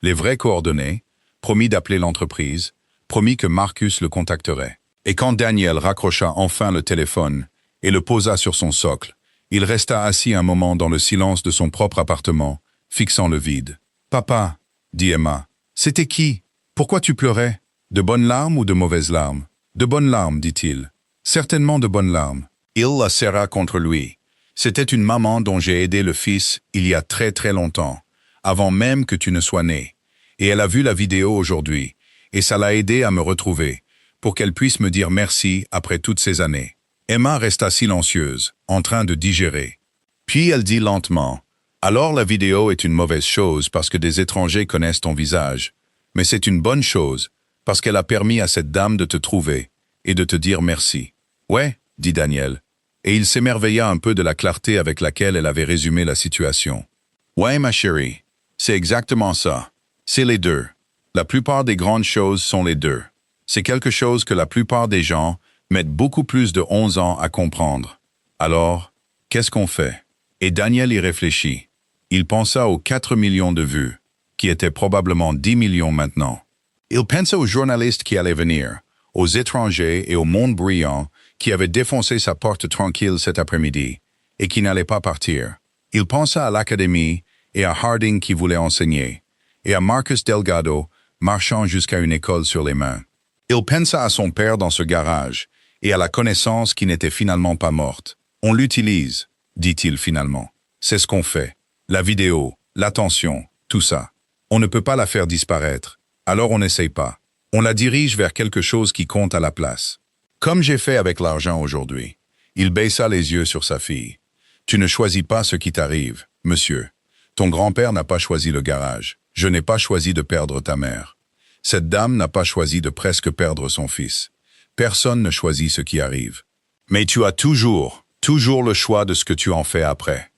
Les vraies coordonnées, promit d'appeler l'entreprise, promit que Marcus le contacterait. Et quand Daniel raccrocha enfin le téléphone et le posa sur son socle, il resta assis un moment dans le silence de son propre appartement, fixant le vide. « Papa, dit Emma, c'était qui? Pourquoi tu pleurais? De bonnes larmes ou de mauvaises larmes? De bonnes larmes, dit-il. Certainement de bonnes larmes. Il la serra contre lui. C'était une maman dont j'ai aidé le fils il y a très très longtemps, avant même que tu ne sois né. Et elle a vu la vidéo aujourd'hui, et ça l'a aidé à me retrouver, pour qu'elle puisse me dire merci après toutes ces années. Emma resta silencieuse, en train de digérer. Puis elle dit lentement, « Alors la vidéo est une mauvaise chose parce que des étrangers connaissent ton visage, mais c'est une bonne chose parce qu'elle a permis à cette dame de te trouver et de te dire merci. » « Ouais, dit Daniel, et il s'émerveilla un peu de la clarté avec laquelle elle avait résumé la situation. « Ouais, ma chérie, c'est exactement ça. C'est les deux. La plupart des grandes choses sont les deux. C'est quelque chose que la plupart des gens mettent beaucoup plus de 11 ans à comprendre. Alors, qu'est-ce qu'on fait? » Et Daniel y réfléchit. Il pensa aux 4 millions de vues, qui étaient probablement 10 millions maintenant. Il pensa aux journalistes qui allaient venir, aux étrangers et au monde bruyant qui avaient défoncé sa porte tranquille cet après-midi et qui n'allaient pas partir. Il pensa à l'académie et à Harding qui voulait enseigner, et à Marcus Delgado marchant jusqu'à une école sur les mains. Il pensa à son père dans ce garage et à la connaissance qui n'était finalement pas morte. « On l'utilise, dit-il finalement. C'est ce qu'on fait. La vidéo, l'attention, tout ça. On ne peut pas la faire disparaître, alors on n'essaye pas. On la dirige vers quelque chose qui compte à la place. Comme j'ai fait avec l'argent aujourd'hui. » Il baissa les yeux sur sa fille. « Tu ne choisis pas ce qui t'arrive, monsieur. Ton grand-père n'a pas choisi le garage. Je n'ai pas choisi de perdre ta mère. Cette dame n'a pas choisi de presque perdre son fils. Personne ne choisit ce qui arrive. Mais tu as toujours le choix de ce que tu en fais après.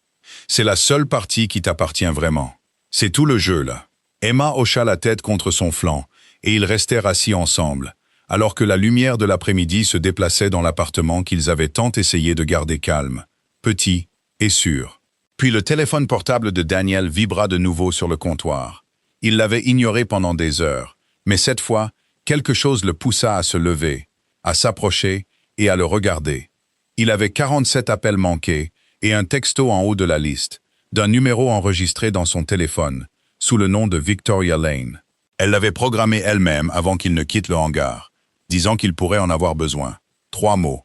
C'est la seule partie qui t'appartient vraiment. C'est tout le jeu, là. » Emma hocha la tête contre son flanc, et ils restèrent assis ensemble, alors que la lumière de l'après-midi se déplaçait dans l'appartement qu'ils avaient tant essayé de garder calme, petit et sûr. Puis le téléphone portable de Daniel vibra de nouveau sur le comptoir. Il l'avait ignoré pendant des heures, mais cette fois, quelque chose le poussa à se lever, à s'approcher et à le regarder. Il avait 47 appels manqués et un texto en haut de la liste, d'un numéro enregistré dans son téléphone, sous le nom de Victoria Lane. Elle l'avait programmé elle-même avant qu'il ne quitte le hangar, disant qu'il pourrait en avoir besoin. 3 mots.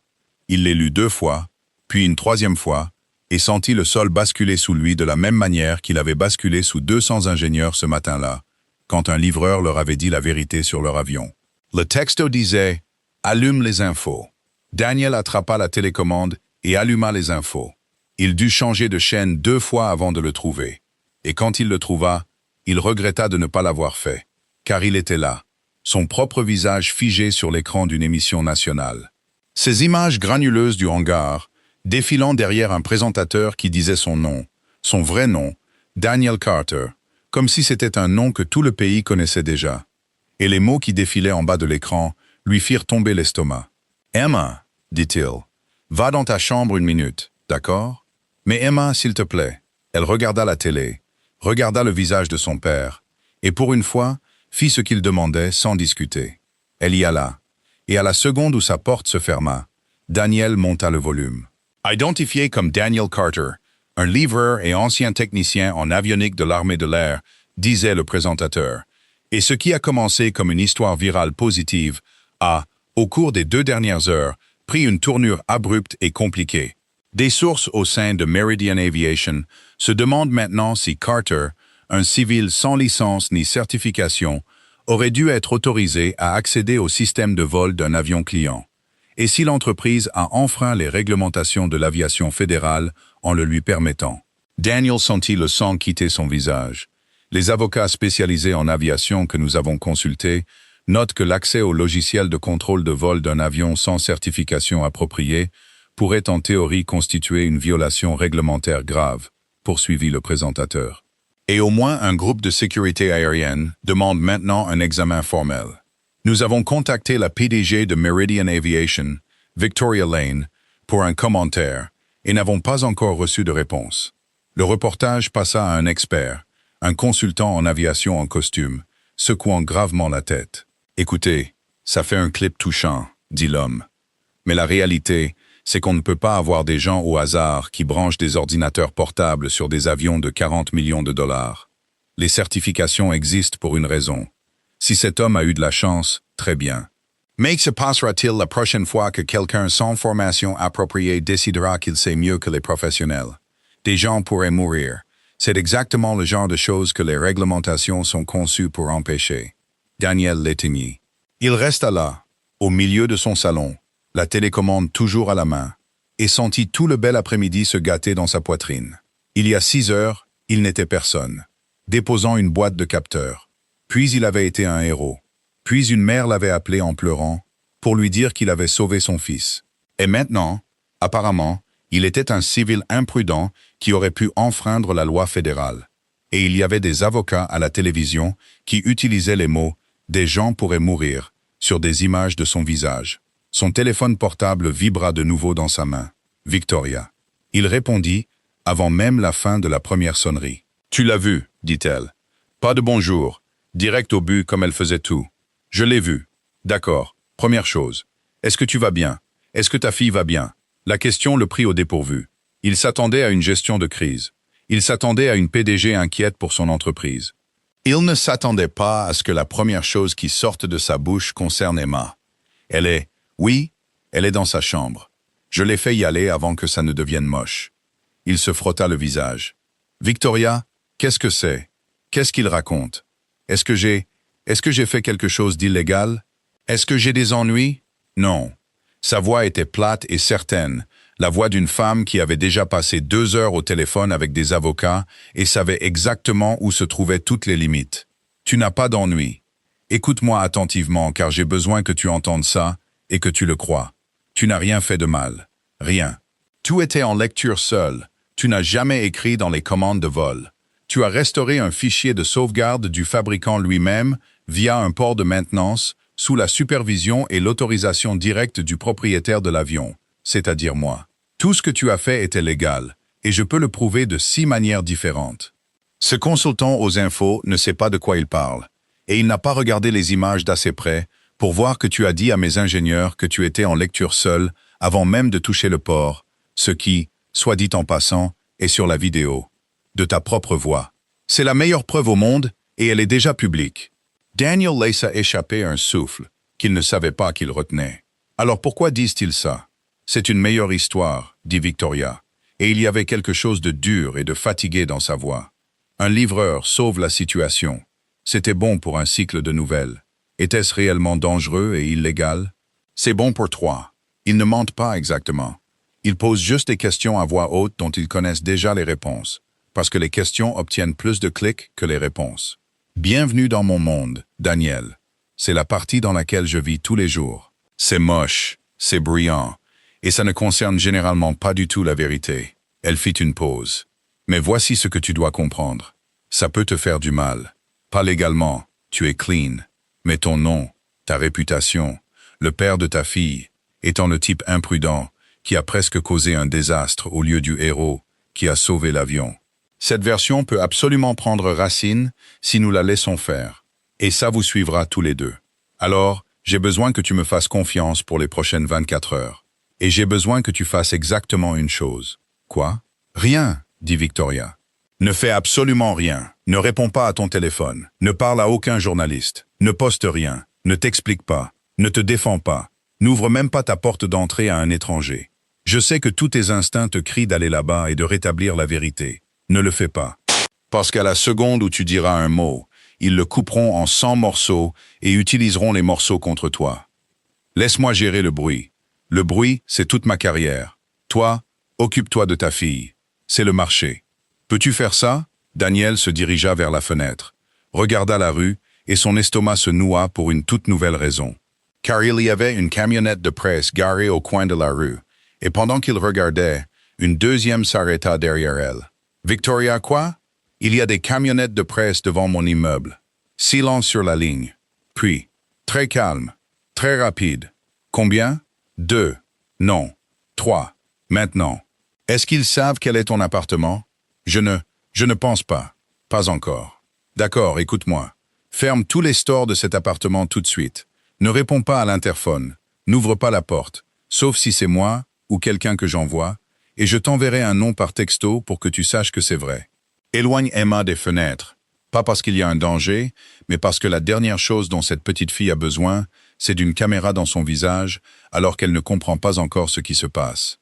Il les lut 2 fois, puis une 3e fois, et sentit le sol basculer sous lui de la même manière qu'il avait basculé sous 200 ingénieurs ce matin-là, quand un livreur leur avait dit la vérité sur leur avion. Le texto disait « Allume les infos ». Daniel attrapa la télécommande et alluma les infos. Il dut changer de chaîne 2 fois avant de le trouver. Et quand il le trouva, il regretta de ne pas l'avoir fait, car il était là, son propre visage figé sur l'écran d'une émission nationale. Ces images granuleuses du hangar, défilant derrière un présentateur qui disait son nom, son vrai nom, Daniel Carter, comme si c'était un nom que tout le pays connaissait déjà. Et les mots qui défilaient en bas de l'écran lui firent tomber l'estomac. « Emma, dit-il, va dans ta chambre 1 minute, d'accord? Mais Emma, s'il te plaît. » Elle regarda la télé, regarda le visage de son père, et pour une fois, fit ce qu'il demandait sans discuter. Elle y alla, et à la seconde où sa porte se ferma, Daniel monta le volume. Identifié comme Daniel Carter, un livreur et ancien technicien en avionique de l'armée de l'air, disait le présentateur, et ce qui a commencé comme une histoire virale positive a, au cours des 2 dernières heures, pris une tournure abrupte et compliquée. Des sources au sein de Meridian Aviation se demandent maintenant si Carter, un civil sans licence ni certification, aurait dû être autorisé à accéder au système de vol d'un avion client, et si l'entreprise a enfreint les réglementations de l'aviation fédérale en le lui permettant. Daniel sentit le sang quitter son visage. Les avocats spécialisés en aviation que nous avons consultés notent que l'accès au logiciel de contrôle de vol d'un avion sans certification appropriée pourrait en théorie constituer une violation réglementaire grave, poursuivit le présentateur. Et au moins un groupe de sécurité aérienne demande maintenant un examen formel. Nous avons contacté la PDG de Meridian Aviation, Victoria Lane, pour un commentaire et n'avons pas encore reçu de réponse. Le reportage passa à un expert, un consultant en aviation en costume, secouant gravement la tête. « Écoutez, ça fait un clip touchant, dit l'homme. Mais la réalité, c'est qu'on ne peut pas avoir des gens au hasard qui branchent des ordinateurs portables sur des avions de 40 millions de dollars. Les certifications existent pour une raison. Si cet homme a eu de la chance, très bien. Mais que se passera-t-il la prochaine fois que quelqu'un sans formation appropriée décidera qu'il sait mieux que les professionnels? Des gens pourraient mourir. C'est exactement le genre de choses que les réglementations sont conçues pour empêcher. Daniel l'éteignit. Il resta là, au milieu de son salon, la télécommande toujours à la main, et sentit tout le bel après-midi se gâter dans sa poitrine. Il y a 6 heures, il n'était personne, déposant une boîte de capteurs. Puis il avait été un héros. Puis une mère l'avait appelé en pleurant pour lui dire qu'il avait sauvé son fils. Et maintenant, apparemment, il était un civil imprudent qui aurait pu enfreindre la loi fédérale. Et il y avait des avocats à la télévision qui utilisaient les mots « des gens pourraient mourir » sur des images de son visage. Son téléphone portable vibra de nouveau dans sa main. Victoria. Il répondit avant même la fin de la première sonnerie. « Tu l'as vu, dit-elle. Pas de bonjour. Direct au but comme elle faisait tout. Je l'ai vu. D'accord. Première chose. Est-ce que tu vas bien? Est-ce que ta fille va bien? » La question le prit au dépourvu. Il s'attendait à une gestion de crise. Il s'attendait à une PDG inquiète pour son entreprise. Il ne s'attendait pas à ce que la première chose qui sorte de sa bouche concerne Emma. Oui, elle est dans sa chambre. Je l'ai fait y aller avant que ça ne devienne moche. Il se frotta le visage. Victoria, qu'est-ce que c'est? Qu'est-ce qu'il raconte? Est-ce que j'ai fait quelque chose d'illégal? Est-ce que j'ai des ennuis? Non. Sa voix était plate et certaine, la voix d'une femme qui avait déjà passé 2 heures au téléphone avec des avocats et savait exactement où se trouvaient toutes les limites. Tu n'as pas d'ennui. Écoute-moi attentivement car j'ai besoin que tu entendes ça et que tu le crois. Tu n'as rien fait de mal. Rien. Tout était en lecture seule. Tu n'as jamais écrit dans les commandes de vol. Tu as restauré un fichier de sauvegarde du fabricant lui-même via un port de maintenance sous la supervision et l'autorisation directe du propriétaire de l'avion, c'est-à-dire moi. Tout ce que tu as fait était légal, et je peux le prouver de 6 manières différentes. Ce consultant aux infos ne sait pas de quoi il parle, et il n'a pas regardé les images d'assez près pour voir que tu as dit à mes ingénieurs que tu étais en lecture seule avant même de toucher le port, ce qui, soit dit en passant, est sur la vidéo, de ta propre voix. C'est la meilleure preuve au monde, et elle est déjà publique. Daniel laissa échapper un souffle qu'il ne savait pas qu'il retenait. Alors pourquoi disent-ils ça? C'est une meilleure histoire, dit Victoria, et il y avait quelque chose de dur et de fatigué dans sa voix. Un livreur sauve la situation. C'était bon pour un cycle de nouvelles. Était-ce réellement dangereux et illégal? C'est bon pour toi. Ils ne mentent pas exactement. Ils posent juste des questions à voix haute dont ils connaissent déjà les réponses, parce que les questions obtiennent plus de clics que les réponses. Bienvenue dans mon monde, Daniel. C'est la partie dans laquelle je vis tous les jours. C'est moche, c'est bruyant, et ça ne concerne généralement pas du tout la vérité. Elle fit une pause. Mais voici ce que tu dois comprendre. Ça peut te faire du mal. Pas légalement, tu es clean. Mais ton nom, ta réputation, le père de ta fille, étant le type imprudent qui a presque causé un désastre au lieu du héros qui a sauvé l'avion. Cette version peut absolument prendre racine si nous la laissons faire. Et ça vous suivra tous les deux. Alors, j'ai besoin que tu me fasses confiance pour les prochaines 24 heures. Et j'ai besoin que tu fasses exactement une chose. Quoi? Rien, dit Victoria. Ne fais absolument rien. Ne réponds pas à ton téléphone. Ne parle à aucun journaliste. Ne poste rien. Ne t'explique pas. Ne te défends pas. N'ouvre même pas ta porte d'entrée à un étranger. Je sais que tous tes instincts te crient d'aller là-bas et de rétablir la vérité. Ne le fais pas. Parce qu'à la seconde où tu diras un mot, ils le couperont en 100 morceaux et utiliseront les morceaux contre toi. Laisse-moi gérer le bruit. Le bruit, c'est toute ma carrière. Toi, occupe-toi de ta fille. C'est le marché. Peux-tu faire ça? Daniel se dirigea vers la fenêtre, regarda la rue et son estomac se noua pour une toute nouvelle raison. Car il y avait une camionnette de presse garée au coin de la rue, et pendant qu'il regardait, une deuxième s'arrêta derrière elle. Victoria, quoi? Il y a des camionnettes de presse devant mon immeuble. Silence sur la ligne. Puis, très calme, très rapide. Combien? 2. Non. 3. Maintenant. Est-ce qu'ils savent quel est ton appartement? Je ne pense pas. Pas encore. D'accord, écoute-moi. Ferme tous les stores de cet appartement tout de suite. Ne réponds pas à l'interphone. N'ouvre pas la porte, sauf si c'est moi ou quelqu'un que j'envoie, et je t'enverrai un nom par texto pour que tu saches que c'est vrai. Éloigne Emma des fenêtres. Pas parce qu'il y a un danger, mais parce que la dernière chose dont cette petite fille a besoin, c'est d'une caméra dans son visage, alors qu'elle ne comprend pas encore ce qui se passe.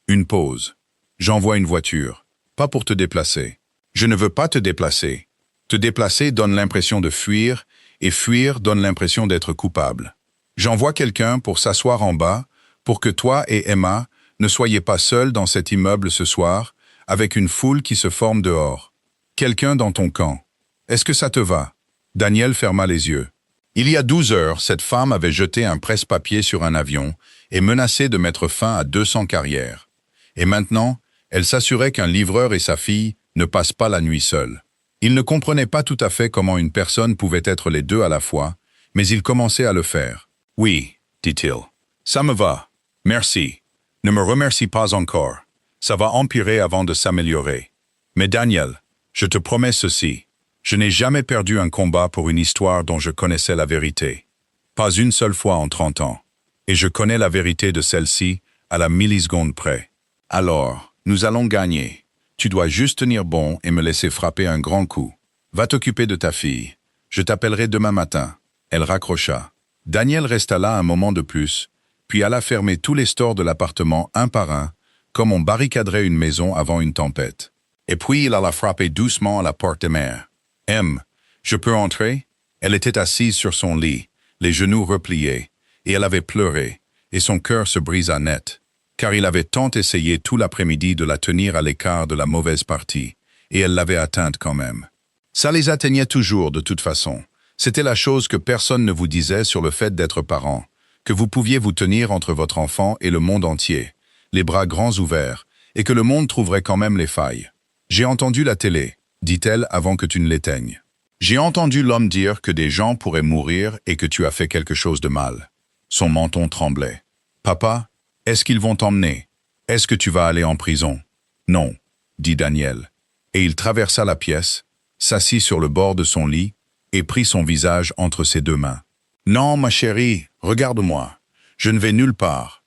Une pause. J'envoie une voiture. Pas pour te déplacer. Je ne veux pas te déplacer. Te déplacer donne l'impression de fuir, et fuir donne l'impression d'être coupable. J'envoie quelqu'un pour s'asseoir en bas, pour que toi et Emma ne soyez pas seuls dans cet immeuble ce soir, avec une foule qui se forme dehors. Quelqu'un dans ton camp. Est-ce que ça te va? Daniel ferma les yeux. Il y a 12 heures, cette femme avait jeté un presse-papier sur un avion et menacé de mettre fin à 200 carrières. Et maintenant, elle s'assurait qu'un livreur et sa fille ne passent pas la nuit seuls. Il ne comprenait pas tout à fait comment une personne pouvait être les deux à la fois, mais il commençait à le faire. « Oui, dit-il. Ça me va. Merci. Ne me remercie pas encore. Ça va empirer avant de s'améliorer. Mais Daniel, je te promets ceci. Je n'ai jamais perdu un combat pour une histoire dont je connaissais la vérité. Pas une seule fois en 30 ans. Et je connais la vérité de celle-ci à la milliseconde près. Alors, nous allons gagner. Tu dois juste tenir bon et me laisser frapper un grand coup. Va t'occuper de ta fille. Je t'appellerai demain matin. » Elle raccrocha. Daniel resta là un moment de plus, puis alla fermer tous les stores de l'appartement un par un, comme on barricaderait une maison avant une tempête. Et puis il alla frapper doucement à la porte de mère. « M, je peux entrer ?» Elle était assise sur son lit, les genoux repliés, et elle avait pleuré, et son cœur se brisa net, car il avait tant essayé tout l'après-midi de la tenir à l'écart de la mauvaise partie, et elle l'avait atteinte quand même. Ça les atteignait toujours de toute façon. C'était la chose que personne ne vous disait sur le fait d'être parent, que vous pouviez vous tenir entre votre enfant et le monde entier, les bras grands ouverts, et que le monde trouverait quand même les failles. « J'ai entendu la télé, » dit-elle avant que tu ne l'éteignes. « J'ai entendu l'homme dire que des gens pourraient mourir et que tu as fait quelque chose de mal. » Son menton tremblait. « Papa, est-ce qu'ils vont t'emmener? Est-ce que tu vas aller en prison? »« Non, » dit Daniel. Et il traversa la pièce, s'assit sur le bord de son lit et prit son visage entre ses deux mains. « Non, ma chérie, regarde-moi. Je ne vais nulle part.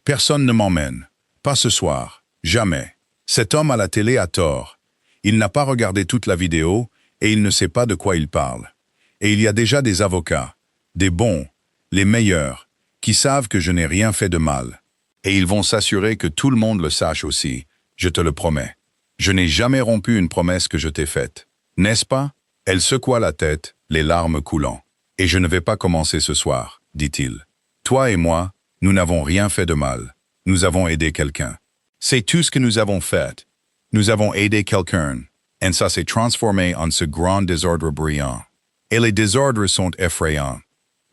Personne ne m'emmène. Pas ce soir. Jamais. Cet homme à la télé a tort. Il n'a pas regardé toute la vidéo et il ne sait pas de quoi il parle. Et il y a déjà des avocats, des bons, les meilleurs, qui savent que je n'ai rien fait de mal. Et ils vont s'assurer que tout le monde le sache aussi, je te le promets. Je n'ai jamais rompu une promesse que je t'ai faite. N'est-ce pas? » Elle secoua la tête, les larmes coulant. « Et je ne vais pas commencer ce soir, dit-il. Toi et moi, nous n'avons rien fait de mal. Nous avons aidé quelqu'un. C'est tout ce que nous avons fait. Nous avons aidé quelqu'un. Et ça s'est transformé en ce grand désordre brillant. Et les désordres sont effrayants.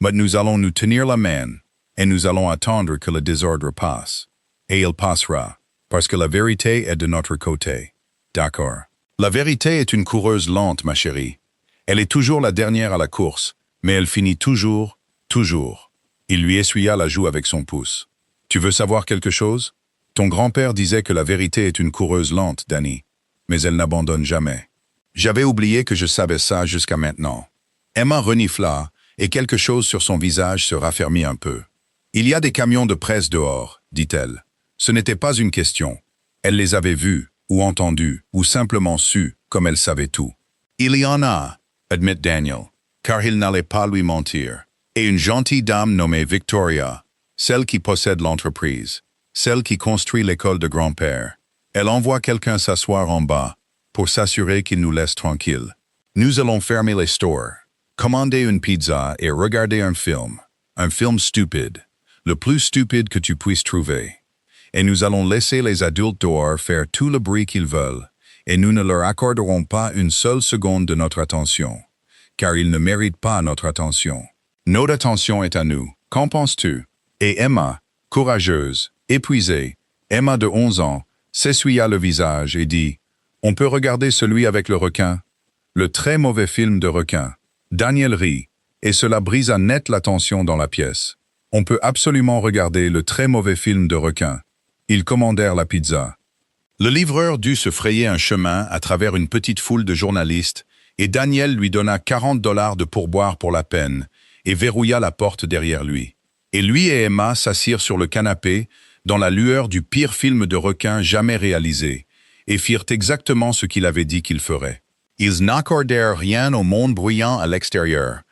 Mais nous allons nous tenir la main, et nous allons attendre que le désordre passe. Et il passera, parce que la vérité est de notre côté. D'accord. La vérité est une coureuse lente, ma chérie. Elle est toujours la dernière à la course, mais elle finit toujours, toujours. Il lui essuya la joue avec son pouce. Tu veux savoir quelque chose? Ton grand-père disait que la vérité est une coureuse lente, Danny, mais elle n'abandonne jamais. J'avais oublié que je savais ça jusqu'à maintenant. Emma renifla, et quelque chose sur son visage se raffermit un peu. Il y a des camions de presse dehors, dit-elle. Ce n'était pas une question. Elle les avait vus, ou entendus, ou simplement su, comme elle savait tout. Il y en a, admit Daniel, car il n'allait pas lui mentir. Et une gentille dame nommée Victoria, celle qui possède l'entreprise. celle qui construit l'école de grand-père. Elle envoie quelqu'un s'asseoir en bas pour s'assurer qu'il nous laisse tranquilles. Nous allons fermer les stores, commander une pizza et regarder un film stupide, le plus stupide que tu puisses trouver. Et nous allons laisser les adultes dehors faire tout le bruit qu'ils veulent, et nous ne leur accorderons pas une seule seconde de notre attention, car ils ne méritent pas notre attention. Notre attention est à nous. Qu'en penses-tu? Et Emma, courageuse, épuisée, Emma de 11 ans, s'essuya le visage et dit « On peut regarder celui avec le requin ?» Le très mauvais film de requin. Daniel rit, et cela brisa net la tension dans la pièce. On peut absolument regarder le très mauvais film de requin. Ils commandèrent la pizza. Le livreur dut se frayer un chemin à travers une petite foule de journalistes et Daniel lui donna 40 $ de pourboire pour la peine et verrouilla la porte derrière lui. Et lui et Emma s'assirent sur le canapé dans la lueur du pire film de requin jamais réalisé et firent exactement ce qu'il avait dit qu'ils feraient. Ils n'accordèrent rien au monde bruyant à l'extérieur,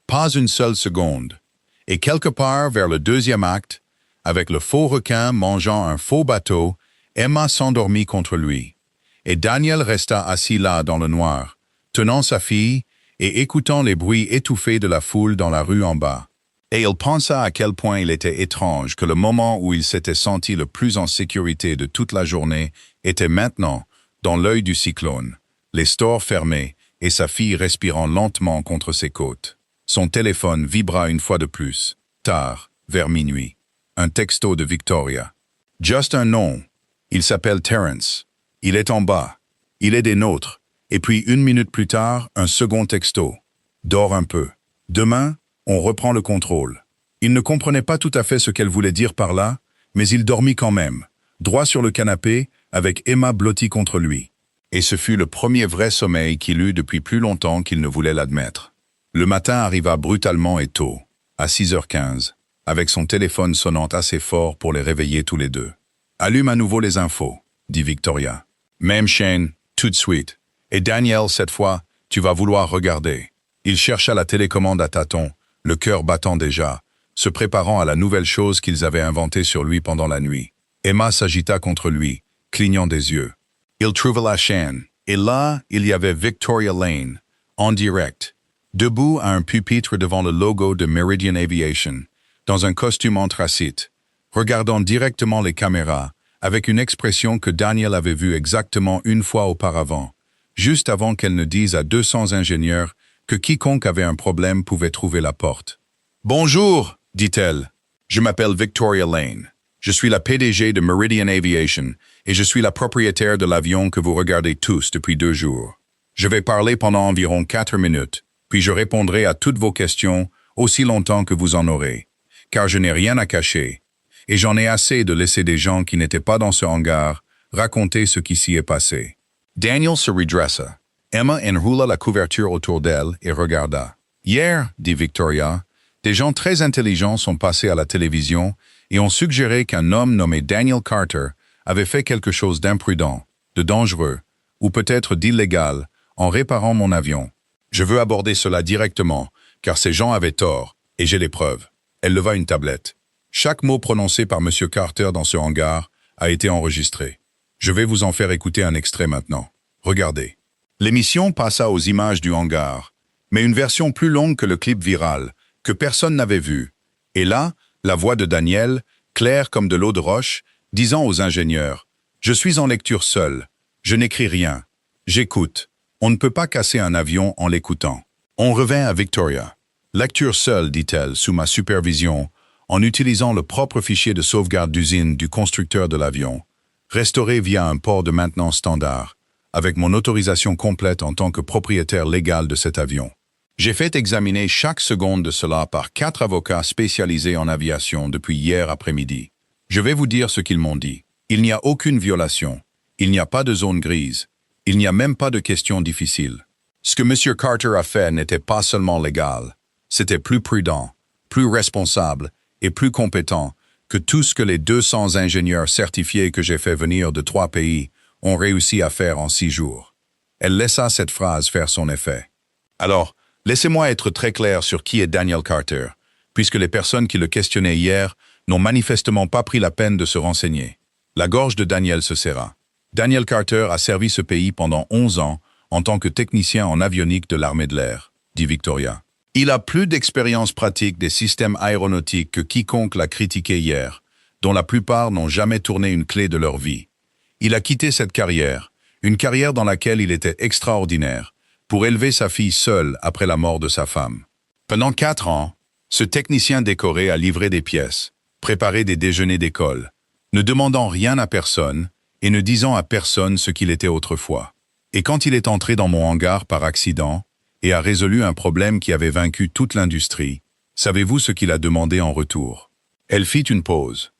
pas une seule seconde. Et quelque part vers le deuxième acte, avec le faux requin mangeant un faux bateau, Emma s'endormit contre lui. Et Daniel resta assis là dans le noir, tenant sa fille et écoutant les bruits étouffés de la foule dans la rue en bas. Et il pensa à quel point il était étrange que le moment où il s'était senti le plus en sécurité de toute la journée était maintenant, dans l'œil du cyclone, les stores fermés et sa fille respirant lentement contre ses côtes. Son téléphone vibra une fois de plus, tard, vers minuit. Un texto de Victoria. Juste un nom. Il s'appelle Terence. Il est en bas. Il est des nôtres. Et puis 1 minute plus tard, un second texto. Dors un peu. Demain, on reprend le contrôle. Il ne comprenait pas tout à fait ce qu'elle voulait dire par là, mais il dormit quand même, droit sur le canapé, avec Emma blottie contre lui. Et ce fut le premier vrai sommeil qu'il eut depuis plus longtemps qu'il ne voulait l'admettre. Le matin arriva brutalement et tôt, à 6h15, avec son téléphone sonnant assez fort pour les réveiller tous les deux. « Allume à nouveau les infos », dit Victoria. « Même chaîne, tout de suite. Et Daniel, cette fois, tu vas vouloir regarder. » Il chercha la télécommande à tâtons, le cœur battant déjà, se préparant à la nouvelle chose qu'ils avaient inventée sur lui pendant la nuit. Emma s'agita contre lui, clignant des yeux. Il trouva la chaîne, et là, il y avait Victoria Lane, en direct, debout à un pupitre devant le logo de Meridian Aviation, dans un costume anthracite, regardant directement les caméras, avec une expression que Daniel avait vue exactement une fois auparavant, juste avant qu'elle ne dise à 200 ingénieurs que quiconque avait un problème pouvait trouver la porte. « Bonjour, dit-elle. Je m'appelle Victoria Lane. Je suis la PDG de Meridian Aviation et je suis la propriétaire de l'avion que vous regardez tous depuis 2 jours. Je vais parler pendant environ 4 minutes, puis je répondrai à toutes vos questions aussi longtemps que vous en aurez, car je n'ai rien à cacher. Et j'en ai assez de laisser des gens qui n'étaient pas dans ce hangar raconter ce qui s'y est passé. » Daniel se redressa. Emma enroula la couverture autour d'elle et regarda. « Hier, dit Victoria, des gens très intelligents sont passés à la télévision et ont suggéré qu'un homme nommé Daniel Carter avait fait quelque chose d'imprudent, de dangereux, ou peut-être d'illégal, en réparant mon avion. Je veux aborder cela directement, car ces gens avaient tort, et j'ai les preuves. » Elle leva une tablette. Chaque mot prononcé par M. Carter dans ce hangar a été enregistré. Je vais vous en faire écouter un extrait maintenant. Regardez. L'émission passa aux images du hangar, mais une version plus longue que le clip viral, que personne n'avait vu. Et là, la voix de Daniel, claire comme de l'eau de roche, disant aux ingénieurs « Je suis en lecture seul. Je n'écris rien. J'écoute. On ne peut pas casser un avion en l'écoutant. » On revint à Victoria. « Lecture seule, dit-elle, sous ma supervision, en utilisant le propre fichier de sauvegarde d'usine du constructeur de l'avion, restauré via un port de maintenance standard, avec mon autorisation complète en tant que propriétaire légal de cet avion. J'ai fait examiner chaque seconde de cela par 4 avocats spécialisés en aviation depuis hier après-midi. Je vais vous dire ce qu'ils m'ont dit. Il n'y a aucune violation. Il n'y a pas de zone grise. Il n'y a même pas de questions difficiles. Ce que M. Carter a fait n'était pas seulement légal. C'était plus prudent, plus responsable et plus compétent que tout ce que les 200 ingénieurs certifiés que j'ai fait venir de 3 pays ont réussi à faire en 6 jours. Elle laissa cette phrase faire son effet. Alors, laissez-moi être très clair sur qui est Daniel Carter, puisque les personnes qui le questionnaient hier n'ont manifestement pas pris la peine de se renseigner. La gorge de Daniel se serra. Daniel Carter a servi ce pays pendant 11 ans en tant que technicien en avionique de l'armée de l'air, dit Victoria. Il a plus d'expérience pratique des systèmes aéronautiques que quiconque l'a critiqué hier, dont la plupart n'ont jamais tourné une clé de leur vie. Il a quitté cette carrière, une carrière dans laquelle il était extraordinaire, pour élever sa fille seule après la mort de sa femme. Pendant 4 ans, ce technicien décoré a livré des pièces, préparé des déjeuners d'école, ne demandant rien à personne et ne disant à personne ce qu'il était autrefois. Et quand il est entré dans mon hangar par accident et a résolu un problème qui avait vaincu toute l'industrie, savez-vous ce qu'il a demandé en retour? Elle fit une pause.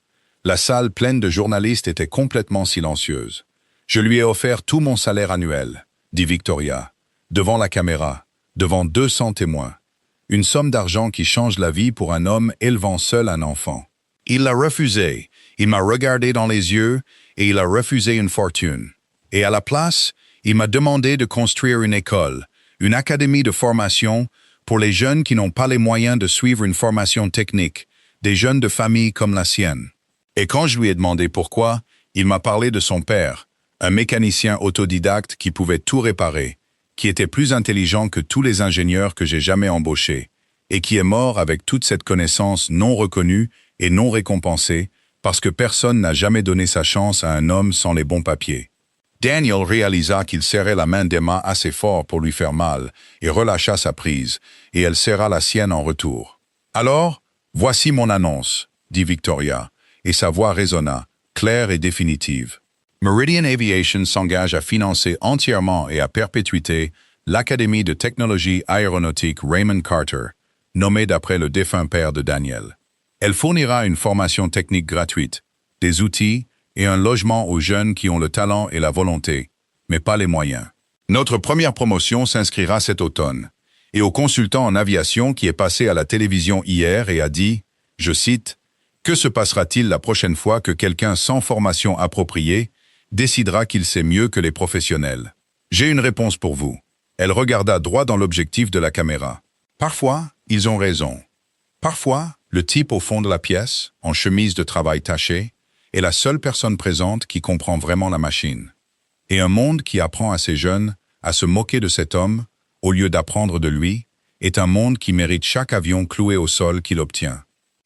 La salle pleine de journalistes était complètement silencieuse. Je lui ai offert tout mon salaire annuel, dit Victoria, devant la caméra, devant 200 témoins. Une somme d'argent qui change la vie pour un homme élevant seul un enfant. Il l'a refusé. Il m'a regardé dans les yeux et il a refusé une fortune. Et à la place, il m'a demandé de construire une école, une académie de formation pour les jeunes qui n'ont pas les moyens de suivre une formation technique, des jeunes de famille comme la sienne. Et quand je lui ai demandé pourquoi, il m'a parlé de son père, un mécanicien autodidacte qui pouvait tout réparer, qui était plus intelligent que tous les ingénieurs que j'ai jamais embauchés, et qui est mort avec toute cette connaissance non reconnue et non récompensée, parce que personne n'a jamais donné sa chance à un homme sans les bons papiers. Daniel réalisa qu'il serrait la main d'Emma assez fort pour lui faire mal, et relâcha sa prise, et elle serra la sienne en retour. « Alors, voici mon annonce, » dit Victoria, et sa voix résonna, claire et définitive. Meridian Aviation s'engage à financer entièrement et à perpétuité l'Académie de technologie aéronautique Raymond Carter, nommée d'après le défunt père de Daniel. Elle fournira une formation technique gratuite, des outils et un logement aux jeunes qui ont le talent et la volonté, mais pas les moyens. Notre première promotion s'inscrira cet automne, et au consultant en aviation qui est passé à la télévision hier et a dit, je cite, « Que se passera-t-il la prochaine fois que quelqu'un sans formation appropriée décidera qu'il sait mieux que les professionnels? J'ai une réponse pour vous. » Elle regarda droit dans l'objectif de la caméra. Parfois, ils ont raison. Parfois, le type au fond de la pièce, en chemise de travail tachée, est la seule personne présente qui comprend vraiment la machine. Et un monde qui apprend à ces jeunes à se moquer de cet homme, au lieu d'apprendre de lui, est un monde qui mérite chaque avion cloué au sol qu'il obtient.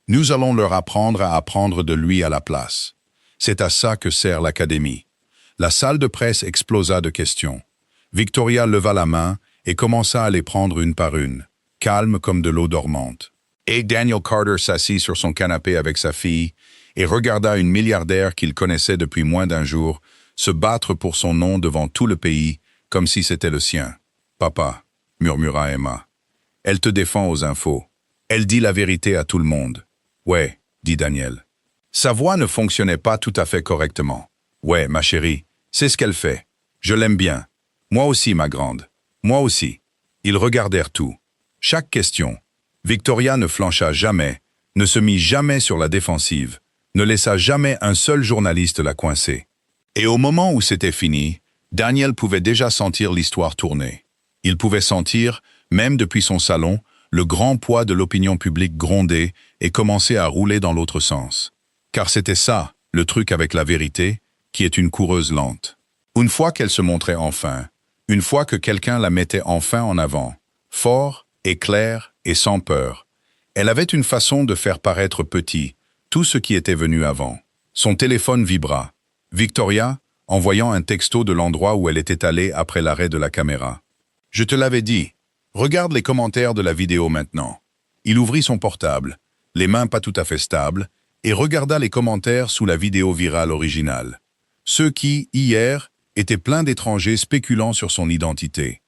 Nous allons leur apprendre à apprendre de lui à la place. C'est à ça que sert l'Académie. La salle de presse explosa de questions. Victoria leva la main et commença à les prendre une par une, calme comme de l'eau dormante. Et Daniel Carter s'assit sur son canapé avec sa fille et regarda une milliardaire qu'il connaissait depuis moins d'1 jour se battre pour son nom devant tout le pays, comme si c'était le sien. « Papa », murmura Emma, « elle te défend aux infos. Elle dit la vérité à tout le monde. »« Ouais », dit Daniel. Sa voix ne fonctionnait pas tout à fait correctement. « Ouais, ma chérie, c'est ce qu'elle fait. Je l'aime bien. Moi aussi, ma grande. Moi aussi. » Ils regardèrent tout. Chaque question. Victoria ne flancha jamais, ne se mit jamais sur la défensive, ne laissa jamais un seul journaliste la coincer. Et au moment où c'était fini, Daniel pouvait déjà sentir l'histoire tourner. Il pouvait sentir, même depuis son salon, le grand poids de l'opinion publique gronder et commencer à rouler dans l'autre sens. Car c'était ça, le truc avec la vérité, qui est une coureuse lente. Une fois qu'elle se montrait enfin, une fois que quelqu'un la mettait enfin en avant, fort et clair et sans peur, elle avait une façon de faire paraître petit tout ce qui était venu avant. Son téléphone vibra. Victoria, en voyant un texto de l'endroit où elle était allée après l'arrêt de la caméra. « Je te l'avais dit. Regarde les commentaires de la vidéo maintenant. » Il ouvrit son portable, les mains pas tout à fait stables, et regarda les commentaires sous la vidéo virale originale. Ceux qui, hier, étaient pleins d'étrangers spéculant sur son identité.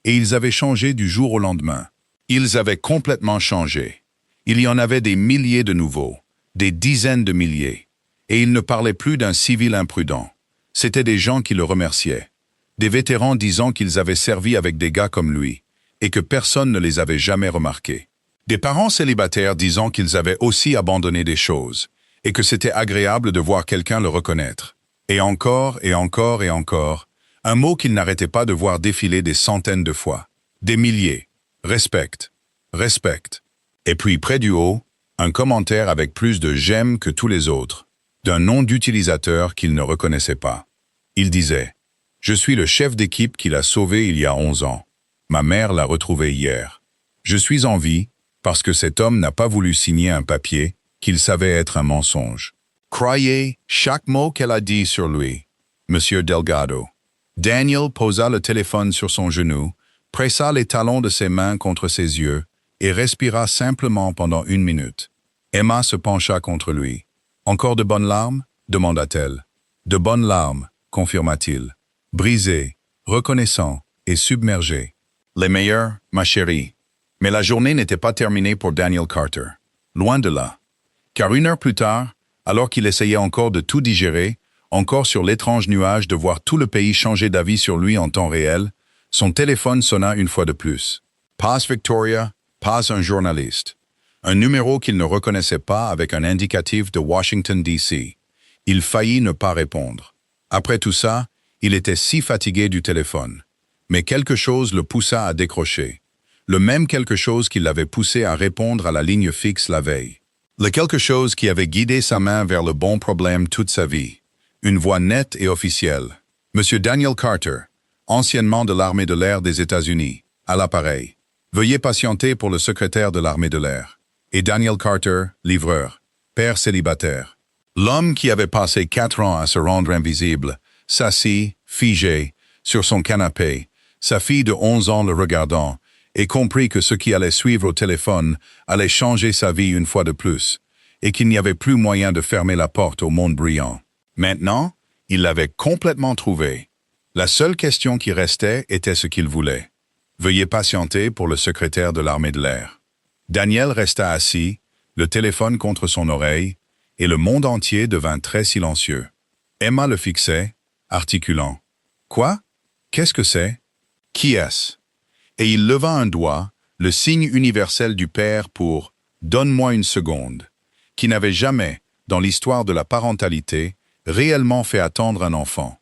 Et ils avaient changé du jour au lendemain. Ils avaient complètement changé. Il y en avait des milliers de nouveaux, des dizaines de milliers. Et il ne parlait plus d'un civil imprudent. C'étaient des gens qui le remerciaient. Des vétérans disant qu'ils avaient servi avec des gars comme lui, et que personne ne les avait jamais remarqués. Des parents célibataires disant qu'ils avaient aussi abandonné des choses, et que c'était agréable de voir quelqu'un le reconnaître. Et encore, et encore, et encore, un mot qu'il n'arrêtait pas de voir défiler des centaines de fois. Des milliers. Respecte. Respecte. Et puis près du haut, Un commentaire avec plus de j'aime que tous les autres, d'un nom d'utilisateur qu'il ne reconnaissait pas. Il disait « Je suis le chef d'équipe qui l'a sauvé il y a 11 ans. Ma mère l'a retrouvé hier. Je suis en vie parce que cet homme n'a pas voulu signer un papier qu'il savait être un mensonge. » Croyez chaque mot qu'elle a dit sur lui, Monsieur Delgado. Daniel posa le téléphone sur son genou, pressa les talons de ses mains contre ses yeux et respira simplement pendant 1 minute. Emma se pencha contre lui. « Encore de bonnes larmes » demanda-t-elle. « De bonnes larmes » confirma-t-il. Brisé, reconnaissant et submergé. Les meilleurs, ma chérie. Mais la journée n'était pas terminée pour Daniel Carter. Loin de là. Car 1 heure plus tard, alors qu'il essayait encore de tout digérer, encore sur l'étrange nuage de voir tout le pays changer d'avis sur lui en temps réel, son téléphone sonna une fois de plus. Pas Victoria, pas un journaliste. Un numéro qu'il ne reconnaissait pas avec un indicatif de Washington, D.C. Il faillit ne pas répondre. Après tout ça, il était si fatigué du téléphone. Mais quelque chose le poussa à décrocher. Le même quelque chose qui l'avait poussé à répondre à la ligne fixe la veille. Le quelque chose qui avait guidé sa main vers le bon problème toute sa vie. Une voix nette et officielle. Monsieur Daniel Carter, anciennement de l'armée de l'air des États-Unis, à l'appareil. Veuillez patienter pour le secrétaire de l'armée de l'air. Et Daniel Carter, livreur, père célibataire. L'homme qui avait passé 4 ans à se rendre invisible, s'assit, figé, sur son canapé, sa fille de 11 ans le regardant, et comprit que ce qui allait suivre au téléphone allait changer sa vie une fois de plus, et qu'il n'y avait plus moyen de fermer la porte au monde brillant. Maintenant, il l'avait complètement trouvé. La seule question qui restait était ce qu'il voulait. Veuillez patienter pour le secrétaire de l'armée de l'air. Daniel resta assis, le téléphone contre son oreille, et le monde entier devint très silencieux. Emma le fixait, articulant. « Quoi? Qu'est-ce que c'est? Qui est-ce » Et il leva un doigt, le signe universel du père pour « Donne-moi une seconde », qui n'avait jamais, dans l'histoire de la parentalité, réellement fait attendre un enfant.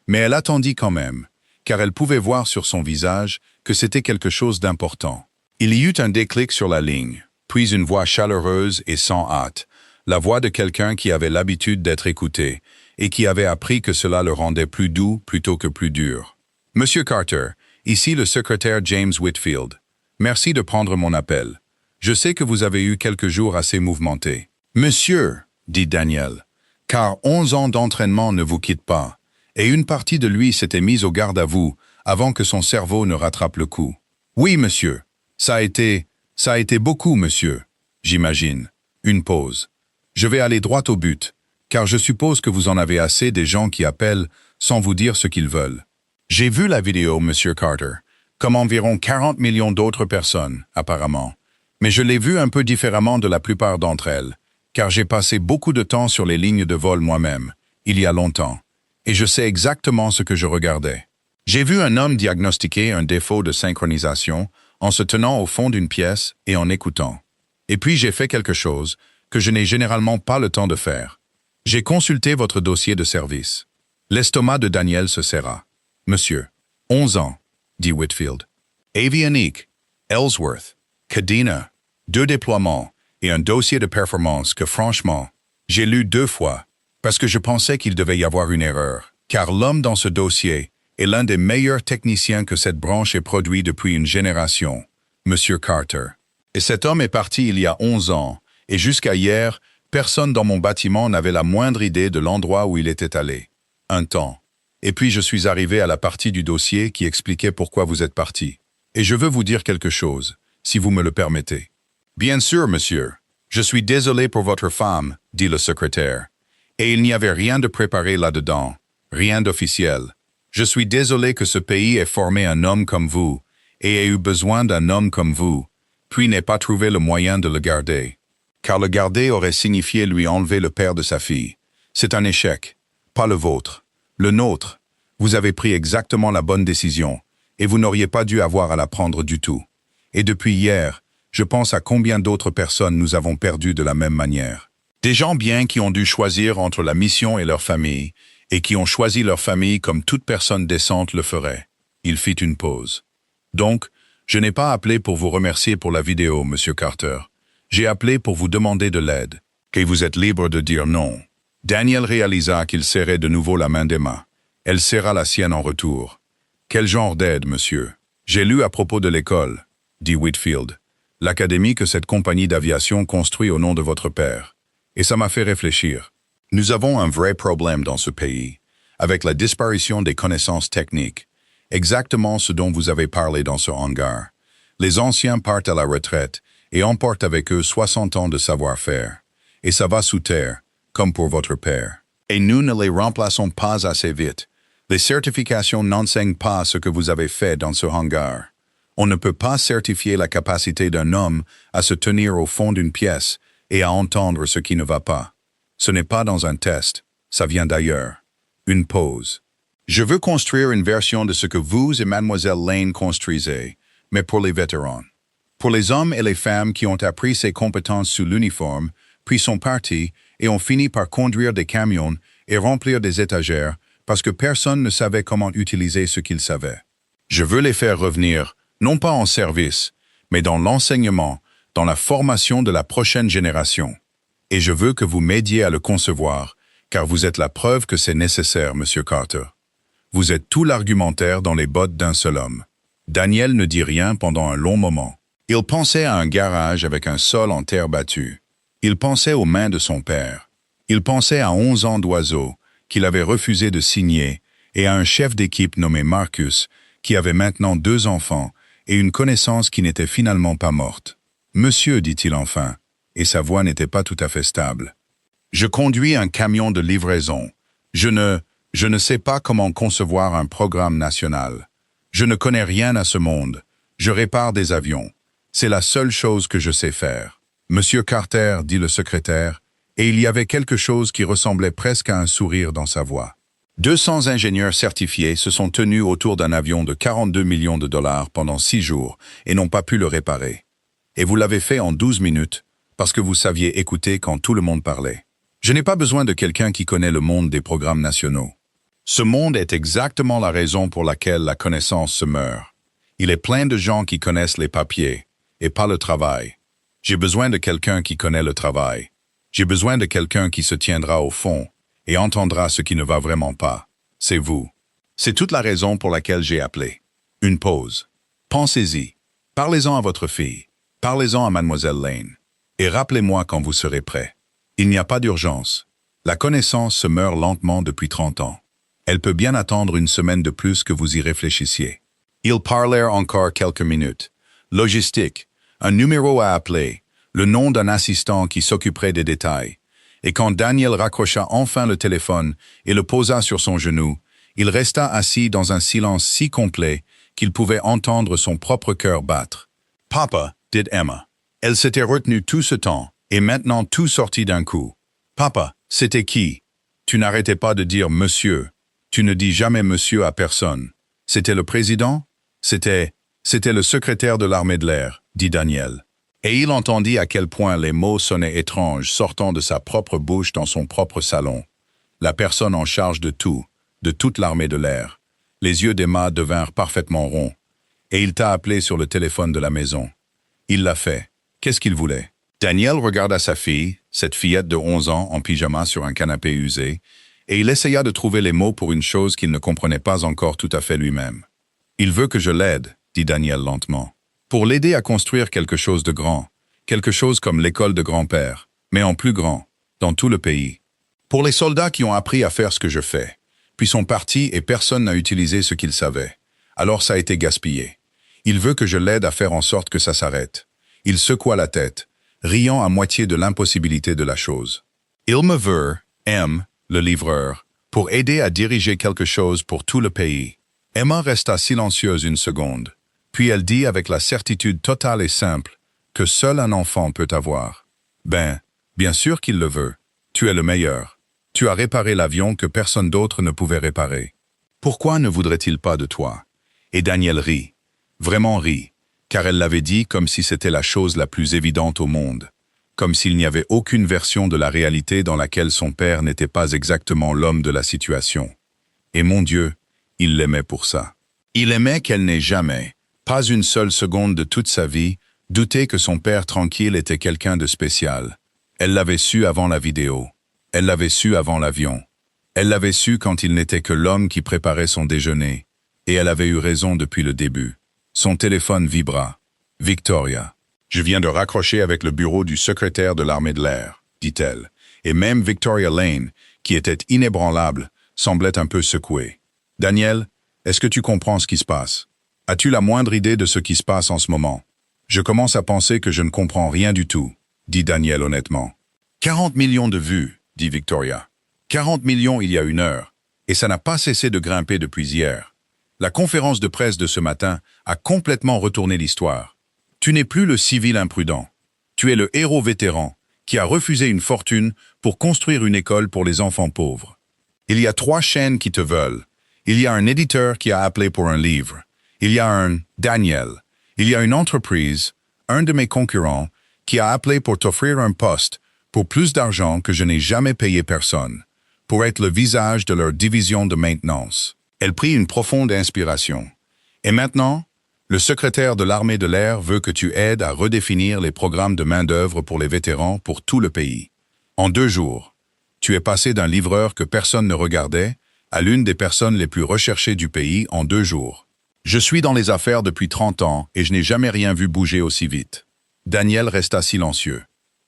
Mais elle attendit quand même, car elle pouvait voir sur son visage que c'était quelque chose d'important. Il y eut un déclic sur la ligne, puis une voix chaleureuse et sans hâte, la voix de quelqu'un qui avait l'habitude d'être écouté et qui avait appris que cela le rendait plus doux plutôt que plus dur. « Monsieur Carter, ici le secrétaire James Whitfield. Merci de prendre mon appel. Je sais que vous avez eu quelques jours assez mouvementés. »« Monsieur, » dit Daniel, « car 11 ans d'entraînement ne vous quittent pas, et une partie de lui s'était mise au garde à vous avant que son cerveau ne rattrape le coup. »« Oui, monsieur. Ça a été beaucoup, monsieur. J'imagine. » Une pause. « Je vais aller droit au but, car je suppose que vous en avez assez des gens qui appellent sans vous dire ce qu'ils veulent. J'ai vu la vidéo, monsieur Carter, comme environ 40 millions d'autres personnes, apparemment. Mais je l'ai vue un peu différemment de la plupart d'entre elles, car j'ai passé beaucoup de temps sur les lignes de vol moi-même, il y a longtemps, et je sais exactement ce que je regardais. J'ai vu un homme diagnostiquer un défaut de synchronisation en se tenant au fond d'une pièce et en écoutant. Et puis j'ai fait quelque chose que je n'ai généralement pas le temps de faire. J'ai consulté votre dossier de service. L'estomac de Daniel se serra. « Monsieur, 11 ans, » dit Whitfield. « Avionique, Ellsworth, Kadena, 2 déploiements et un dossier de performance que franchement, j'ai lu 2 fois parce que je pensais qu'il devait y avoir une erreur, car l'homme dans ce dossier est l'un des meilleurs techniciens que cette branche ait produit depuis une génération, Monsieur Carter. Et cet homme est parti il y a 11 ans, et jusqu'à hier, personne dans mon bâtiment n'avait la moindre idée de l'endroit où il était allé. Un temps. Et puis je suis arrivé à la partie du dossier qui expliquait pourquoi vous êtes parti. Et je veux vous dire quelque chose, si vous me le permettez. »« Bien sûr, monsieur. Je suis désolé pour votre femme, » dit le secrétaire. « Et il n'y avait rien de préparé là-dedans, rien d'officiel. Je suis désolé que ce pays ait formé un homme comme vous, et ait eu besoin d'un homme comme vous, puis n'ait pas trouvé le moyen de le garder. Car le garder aurait signifié lui enlever le père de sa fille. C'est un échec, pas le vôtre. Le nôtre, vous avez pris exactement la bonne décision, et vous n'auriez pas dû avoir à la prendre du tout. Et depuis hier, je pense à combien d'autres personnes nous avons perdues de la même manière. Des gens bien qui ont dû choisir entre la mission et leur famille, et qui ont choisi leur famille comme toute personne décente le ferait. » Il fit une pause. « Donc, je n'ai pas appelé pour vous remercier pour la vidéo, Monsieur Carter. J'ai appelé pour vous demander de l'aide, et vous êtes libre de dire non. Daniel réalisa qu'il serrait de nouveau la main d'Emma. Elle serra la sienne en retour. Quel genre d'aide, monsieur? J'ai lu à propos de l'école, dit Whitfield, l'académie que cette compagnie d'aviation construit au nom de votre père. Et ça m'a fait réfléchir. Nous avons un vrai problème dans ce pays, avec la disparition des connaissances techniques. Exactement ce dont vous avez parlé dans ce hangar. Les anciens partent à la retraite et emportent avec eux 60 ans de savoir-faire. Et ça va sous terre, comme pour votre père. Et nous ne les remplaçons pas assez vite. Les certifications n'enseignent pas ce que vous avez fait dans ce hangar. On ne peut pas certifier la capacité d'un homme à se tenir au fond d'une pièce et à entendre ce qui ne va pas. Ce n'est pas dans un test, ça vient d'ailleurs. Une pause. Je veux construire une version de ce que vous et Mademoiselle Lane construisez, mais pour les vétérans. Pour les hommes et les femmes qui ont appris ces compétences sous l'uniforme, puis sont partis et ont fini par conduire des camions et remplir des étagères parce que personne ne savait comment utiliser ce qu'ils savaient. Je veux les faire revenir, non pas en service, mais dans l'enseignement, dans la formation de la prochaine génération. Et je veux que vous m'aidiez à le concevoir, car vous êtes la preuve que c'est nécessaire, Monsieur Carter. Vous êtes tout l'argumentaire dans les bottes d'un seul homme. Daniel ne dit rien pendant un long moment. Il pensait à un garage avec un sol en terre battue. Il pensait aux mains de son père. Il pensait à 11 ans d'oiseau qu'il avait refusé de signer et à un chef d'équipe nommé Marcus qui avait maintenant 2 enfants et une connaissance qui n'était finalement pas morte. « Monsieur, dit-il enfin, et sa voix n'était pas tout à fait stable. Je conduis un camion de livraison. Je ne sais pas comment concevoir un programme national. Je ne connais rien à ce monde. Je répare des avions. C'est la seule chose que je sais faire. Monsieur Carter, dit le secrétaire, et il y avait quelque chose qui ressemblait presque à un sourire dans sa voix. 200 ingénieurs certifiés se sont tenus autour d'un avion de 42 millions de dollars pendant 6 jours et n'ont pas pu le réparer. Et vous l'avez fait en 12 minutes, parce que vous saviez écouter quand tout le monde parlait. Je n'ai pas besoin de quelqu'un qui connaît le monde des programmes nationaux. Ce monde est exactement la raison pour laquelle la connaissance se meurt. Il est plein de gens qui connaissent les papiers, et pas le travail. J'ai besoin de quelqu'un qui connaît le travail. J'ai besoin de quelqu'un qui se tiendra au fond et entendra ce qui ne va vraiment pas. C'est vous. C'est toute la raison pour laquelle j'ai appelé. Une pause. Pensez-y. Parlez-en à votre fille. Parlez-en à Mademoiselle Lane. Et rappelez-moi quand vous serez prêt. Il n'y a pas d'urgence. La connaissance se meurt lentement depuis 30 ans. Elle peut bien attendre une semaine de plus que vous y réfléchissiez. Ils parlèrent encore quelques minutes. Logistique, un numéro à appeler, le nom d'un assistant qui s'occuperait des détails. Et quand Daniel raccrocha enfin le téléphone et le posa sur son genou, il resta assis dans un silence si complet qu'il pouvait entendre son propre cœur battre. « Papa », dit Emma. Elle s'était retenue tout ce temps, et maintenant tout sortit d'un coup. « Papa, c'était qui? Tu n'arrêtais pas de dire « monsieur ». Tu ne dis jamais « monsieur » à personne. C'était le président? C'était le secrétaire de l'armée de l'air, dit Daniel. Et il entendit à quel point les mots sonnaient étranges sortant de sa propre bouche dans son propre salon. La personne en charge de tout, de toute l'armée de l'air. Les yeux d'Emma devinrent parfaitement ronds. Et il t'a appelé sur le téléphone de la maison. Il l'a fait. Qu'est-ce qu'il voulait? Daniel regarda sa fille, cette fillette de 11 ans en pyjama sur un canapé usé, et il essaya de trouver les mots pour une chose qu'il ne comprenait pas encore tout à fait lui-même. « Il veut que je l'aide, » dit Daniel lentement. « Pour l'aider à construire quelque chose de grand, quelque chose comme l'école de grand-père, mais en plus grand, dans tout le pays. Pour les soldats qui ont appris à faire ce que je fais, puis sont partis et personne n'a utilisé ce qu'ils savaient. Alors ça a été gaspillé. Il veut que je l'aide à faire en sorte que ça s'arrête. » Il secoua la tête, riant à moitié de l'impossibilité de la chose. « Il me veut, M, le livreur, pour aider à diriger quelque chose pour tout le pays. » Emma resta silencieuse une seconde, puis elle dit avec la certitude totale et simple que seul un enfant peut avoir. « Ben, bien sûr qu'il le veut. Tu es le meilleur. Tu as réparé l'avion que personne d'autre ne pouvait réparer. Pourquoi ne voudrait-il pas de toi? » Et Daniel rit, vraiment rit, car elle l'avait dit comme si c'était la chose la plus évidente au monde, comme s'il n'y avait aucune version de la réalité dans laquelle son père n'était pas exactement l'homme de la situation. Et mon Dieu, il l'aimait pour ça. Il aimait qu'elle n'ait jamais, pas une seule seconde de toute sa vie, Doutait que son père tranquille était quelqu'un de spécial. Elle l'avait su avant la vidéo. Elle l'avait su avant l'avion. Elle l'avait su quand il n'était que l'homme qui préparait son déjeuner. Et elle avait eu raison depuis le début. Son téléphone vibra. Victoria. Je viens de raccrocher avec le bureau du secrétaire de l'armée de l'air, dit-elle. Et même Victoria Lane, qui était inébranlable, semblait un peu secouée. Daniel, est-ce que tu comprends ce qui se passe? As-tu la moindre idée de ce qui se passe en ce moment? Je commence à penser que je ne comprends rien du tout, dit Daniel honnêtement. 40 millions de vues, dit Victoria. 40 millions il y a 1 heure. Et ça n'a pas cessé de grimper depuis hier. La conférence de presse de ce matin a complètement retourné l'histoire. Tu n'es plus le civil imprudent. Tu es le héros vétéran qui a refusé une fortune pour construire une école pour les enfants pauvres. Il y a 3 chaînes qui te veulent. Il y a un éditeur qui a appelé pour un livre. Il y a un Daniel. Il y a une entreprise, un de mes concurrents, qui a appelé pour t'offrir un poste pour plus d'argent que je n'ai jamais payé personne, pour être le visage de leur division de maintenance. Elle prit une profonde inspiration. Et maintenant, le secrétaire de l'armée de l'air veut que tu aides à redéfinir les programmes de main-d'œuvre pour les vétérans pour tout le pays. En 2 jours, tu es passé d'un livreur que personne ne regardait à l'une des personnes les plus recherchées du pays en 2 jours. Je suis dans les affaires depuis 30 ans et je n'ai jamais rien vu bouger aussi vite. Daniel resta silencieux.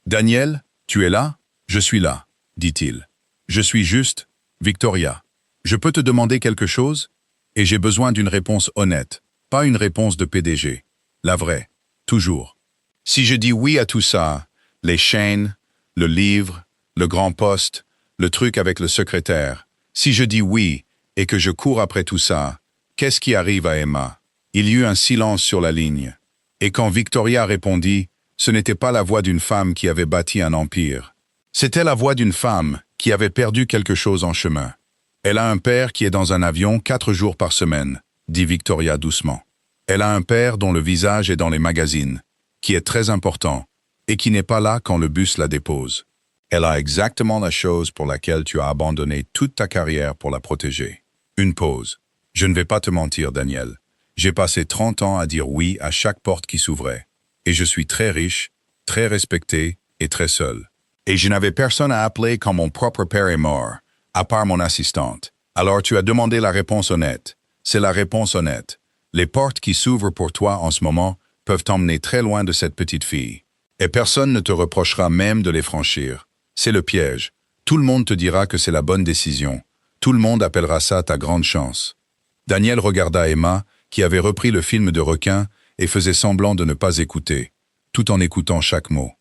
Daniel, tu es là? Je suis là, dit-il. Je suis juste, Victoria. Je peux te demander quelque chose? Et j'ai besoin d'une réponse honnête, pas une réponse de PDG. La vraie, toujours. Si je dis oui à tout ça, les chaînes, le livre, le grand poste, le truc avec le secrétaire, si je dis oui et que je cours après tout ça, qu'est-ce qui arrive à Emma? Il y eut un silence sur la ligne. Et quand Victoria répondit, ce n'était pas la voix d'une femme qui avait bâti un empire. C'était la voix d'une femme qui avait perdu quelque chose en chemin. Elle a un père qui est dans un avion 4 jours par semaine, dit Victoria doucement. Elle a un père dont le visage est dans les magazines, qui est très important, et qui n'est pas là quand le bus la dépose. Elle a exactement la chose pour laquelle tu as abandonné toute ta carrière pour la protéger. Une pause. Je ne vais pas te mentir, Daniel. J'ai passé 30 ans à dire oui à chaque porte qui s'ouvrait. Et je suis très riche, très respecté et très seul. Et je n'avais personne à appeler quand mon propre père est mort, à part mon assistante. Alors tu as demandé la réponse honnête. C'est la réponse honnête. Les portes qui s'ouvrent pour toi en ce moment peuvent t'emmener très loin de cette petite fille. Et personne ne te reprochera même de les franchir. C'est le piège. Tout le monde te dira que c'est la bonne décision. Tout le monde appellera ça ta grande chance. Daniel regarda Emma, qui avait repris le film de requin et faisait semblant de ne pas écouter, tout en écoutant chaque mot.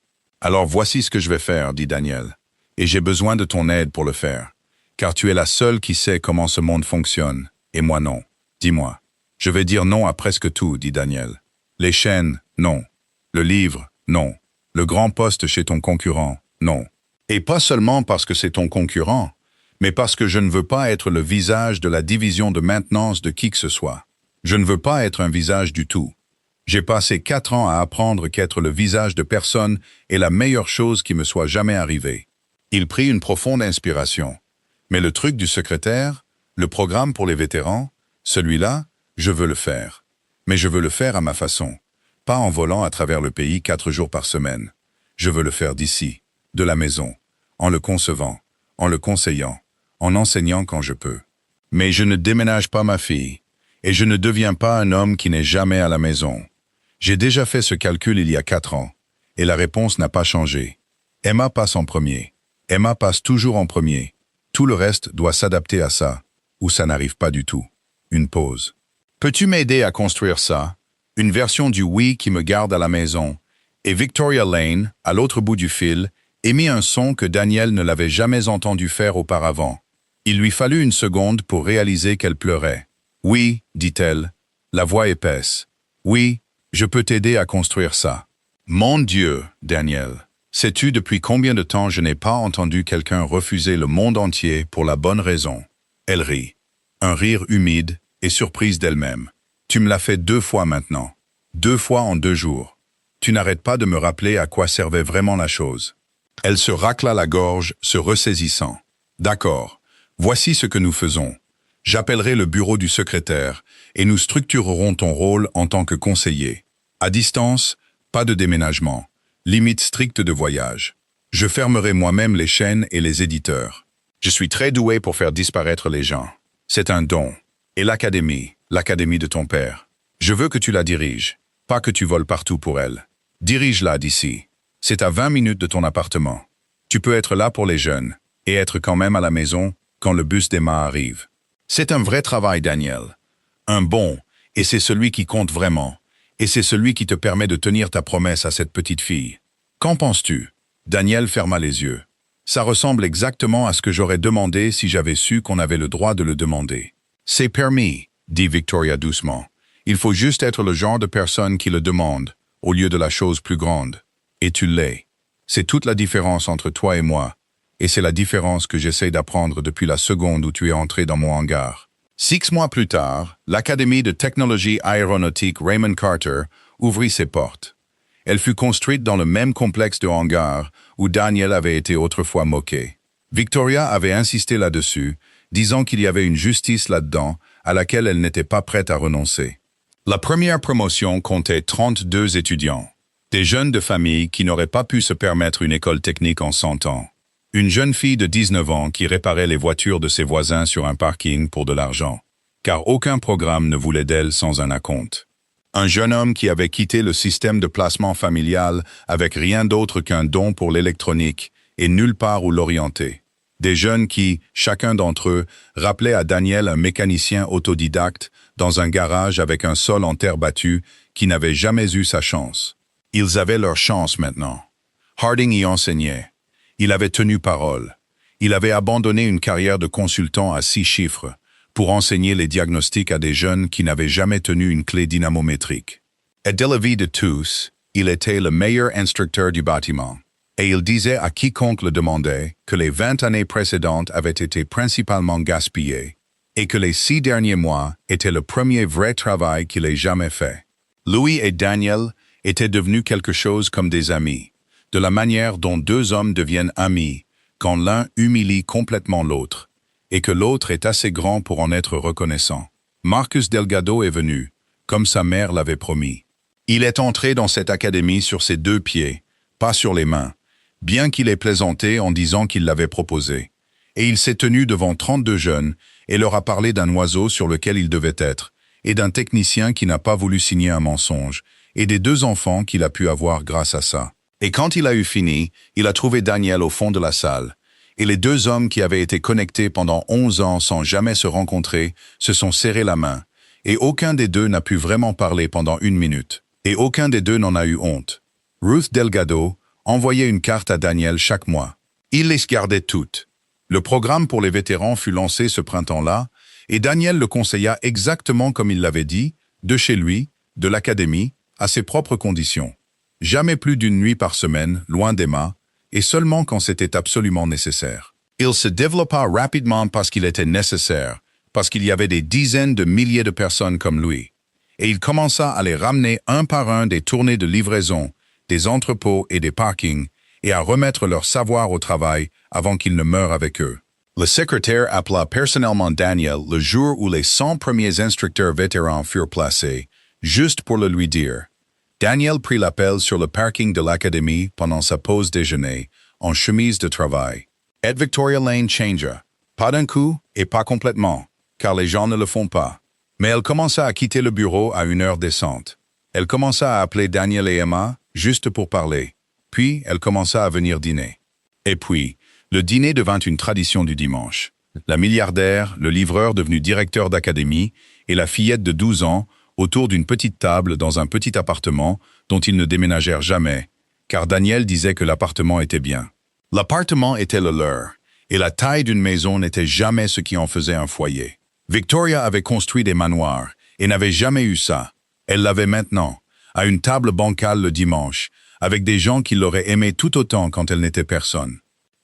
Alors voici ce que je vais faire, dit Daniel. Et j'ai besoin de ton aide pour le faire. Car tu es la seule qui sait comment ce monde fonctionne, et moi non. Dis-moi. Je vais dire non à presque tout, dit Daniel. Les chaînes, non. Le livre, non. Le grand poste chez ton concurrent, non. Et pas seulement parce que c'est ton concurrent, mais parce que je ne veux pas être le visage de la division de maintenance de qui que ce soit. Je ne veux pas être un visage du tout. J'ai passé 4 ans à apprendre qu'être le visage de personne est la meilleure chose qui me soit jamais arrivée. Il prit une profonde inspiration. Mais le truc du secrétaire, le programme pour les vétérans, celui-là, je veux le faire. Mais je veux le faire à ma façon. Pas en volant à travers le pays 4 jours par semaine. Je veux le faire d'ici, de la maison, en le concevant, en le conseillant, en enseignant quand je peux. Mais je ne déménage pas ma fille, et je ne deviens pas un homme qui n'est jamais à la maison. J'ai déjà fait ce calcul il y a 4 ans, et la réponse n'a pas changé. Emma passe en premier. Emma passe toujours en premier. Tout le reste doit s'adapter à ça, ou ça n'arrive pas du tout. Une pause. Peux-tu m'aider à construire ça? Une version du oui qui me garde à la maison. Et Victoria Lane, à l'autre bout du fil, émit un son que Daniel ne l'avait jamais entendu faire auparavant. Il lui fallut une seconde pour réaliser qu'elle pleurait. Oui, dit-elle, la voix épaisse. Oui, je peux t'aider à construire ça. Mon Dieu, Daniel, sais-tu depuis combien de temps je n'ai pas entendu quelqu'un refuser le monde entier pour la bonne raison? Elle rit. Un rire humide et surprise d'elle-même. Tu me l'as fait 2 fois maintenant. 2 fois en 2 jours. Tu n'arrêtes pas de me rappeler à quoi servait vraiment la chose. Elle se racla la gorge, se ressaisissant. D'accord, voici ce que nous faisons. J'appellerai le bureau du secrétaire et nous structurerons ton rôle en tant que conseiller. À distance, Pas de déménagement. Limite stricte de voyage. Je fermerai moi-même les chaînes et les éditeurs. Je suis très doué pour faire disparaître les gens. C'est un don. Et l'académie de ton père. Je veux que tu la diriges, pas que tu voles partout pour elle. Dirige-la d'ici. C'est à 20 minutes de ton appartement. Tu peux être là pour les jeunes, et être quand même à la maison quand le bus d'Emma arrive. C'est un vrai travail, Daniel. Un bon, et c'est celui qui compte vraiment. Et c'est celui qui te permet de tenir ta promesse à cette petite fille. Qu'en penses-tu? Daniel ferma les yeux. Ça ressemble exactement à ce que j'aurais demandé si j'avais su qu'on avait le droit de le demander. C'est permis, dit Victoria doucement. Il faut juste être le genre de personne qui le demande, au lieu de la chose plus grande. Et tu l'es. C'est toute la différence entre toi et moi. Et c'est la différence que j'essaie d'apprendre depuis la seconde où tu es entré dans mon hangar. 6 mois plus tard, l'Académie de technologie aéronautique Raymond Carter ouvrit ses portes. Elle fut construite dans le même complexe de hangars où Daniel avait été autrefois moqué. Victoria avait insisté là-dessus, disant qu'il y avait une justice là-dedans à laquelle elle n'était pas prête à renoncer. La première promotion comptait 32 étudiants, des jeunes de famille qui n'auraient pas pu se permettre une école technique en 100 ans. Une jeune fille de 19 ans qui réparait les voitures de ses voisins sur un parking pour de l'argent, car aucun programme ne voulait d'elle sans un acompte. Un jeune homme qui avait quitté le système de placement familial avec rien d'autre qu'un don pour l'électronique et nulle part où l'orienter. Des jeunes qui, chacun d'entre eux, rappelaient à Daniel un mécanicien autodidacte dans un garage avec un sol en terre battue qui n'avait jamais eu sa chance. Ils avaient leur chance maintenant. Harding y enseignait. Il avait tenu parole. Il avait abandonné une carrière de consultant à 6 chiffres pour enseigner les diagnostics à des jeunes qui n'avaient jamais tenu une clé dynamométrique. Et de la vie de tous, il était le meilleur instructeur du bâtiment. Et il disait à quiconque le demandait que les 20 années précédentes avaient été principalement gaspillées et que les 6 derniers mois étaient le premier vrai travail qu'il ait jamais fait. Louis et Daniel étaient devenus quelque chose comme des amis, de la manière dont 2 hommes deviennent amis quand l'un humilie complètement l'autre et que l'autre est assez grand pour en être reconnaissant. Marcus Delgado est venu, comme sa mère l'avait promis. Il est entré dans cette académie sur ses 2 pieds, pas sur les mains, bien qu'il ait plaisanté en disant qu'il l'avait proposé. Et il s'est tenu devant 32 jeunes et leur a parlé d'un oiseau sur lequel il devait être, et d'un technicien qui n'a pas voulu signer un mensonge, et des 2 enfants qu'il a pu avoir grâce à ça. Et quand il a eu fini, il a trouvé Daniel au fond de la salle. Et les 2 hommes qui avaient été connectés pendant 11 ans sans jamais se rencontrer se sont serrés la main, et aucun des 2 n'a pu vraiment parler pendant 1 minute. Et aucun des 2 n'en a eu honte. Ruth Delgado envoyait une carte à Daniel chaque mois. Il les gardait toutes. Le programme pour les vétérans fut lancé ce printemps-là, et Daniel le conseilla exactement comme il l'avait dit, de chez lui, de l'académie, à ses propres conditions. Jamais plus d'1 nuit par semaine, loin d'Emma, et seulement quand c'était absolument nécessaire. Il se développa rapidement parce qu'il était nécessaire, parce qu'il y avait des dizaines de milliers de personnes comme lui. Et il commença à les ramener un par un des tournées de livraison, des entrepôts et des parkings, et à remettre leur savoir au travail avant qu'ils ne meurent avec eux. Le secrétaire appela personnellement Daniel le jour où les 100 premiers instructeurs vétérans furent placés, juste pour le lui dire. Daniel prit l'appel sur le parking de l'académie pendant sa pause déjeuner, en chemise de travail. Et Victoria Lane changea. Pas d'un coup et pas complètement, car les gens ne le font pas. Mais elle commença à quitter le bureau à une heure décente. Elle commença à appeler Daniel et Emma, juste pour parler. Puis, elle commença à venir dîner. Et puis, le dîner devint une tradition du dimanche. La milliardaire, le livreur devenu directeur d'académie, et la fillette de 12 ans, autour d'une petite table dans un petit appartement dont ils ne déménagèrent jamais, car Daniel disait que l'appartement était bien. L'appartement était le leur, et la taille d'une maison n'était jamais ce qui en faisait un foyer. Victoria avait construit des manoirs, et n'avait jamais eu ça. Elle l'avait maintenant, à une table bancale le dimanche, avec des gens qui l'auraient aimé tout autant quand elle n'était personne.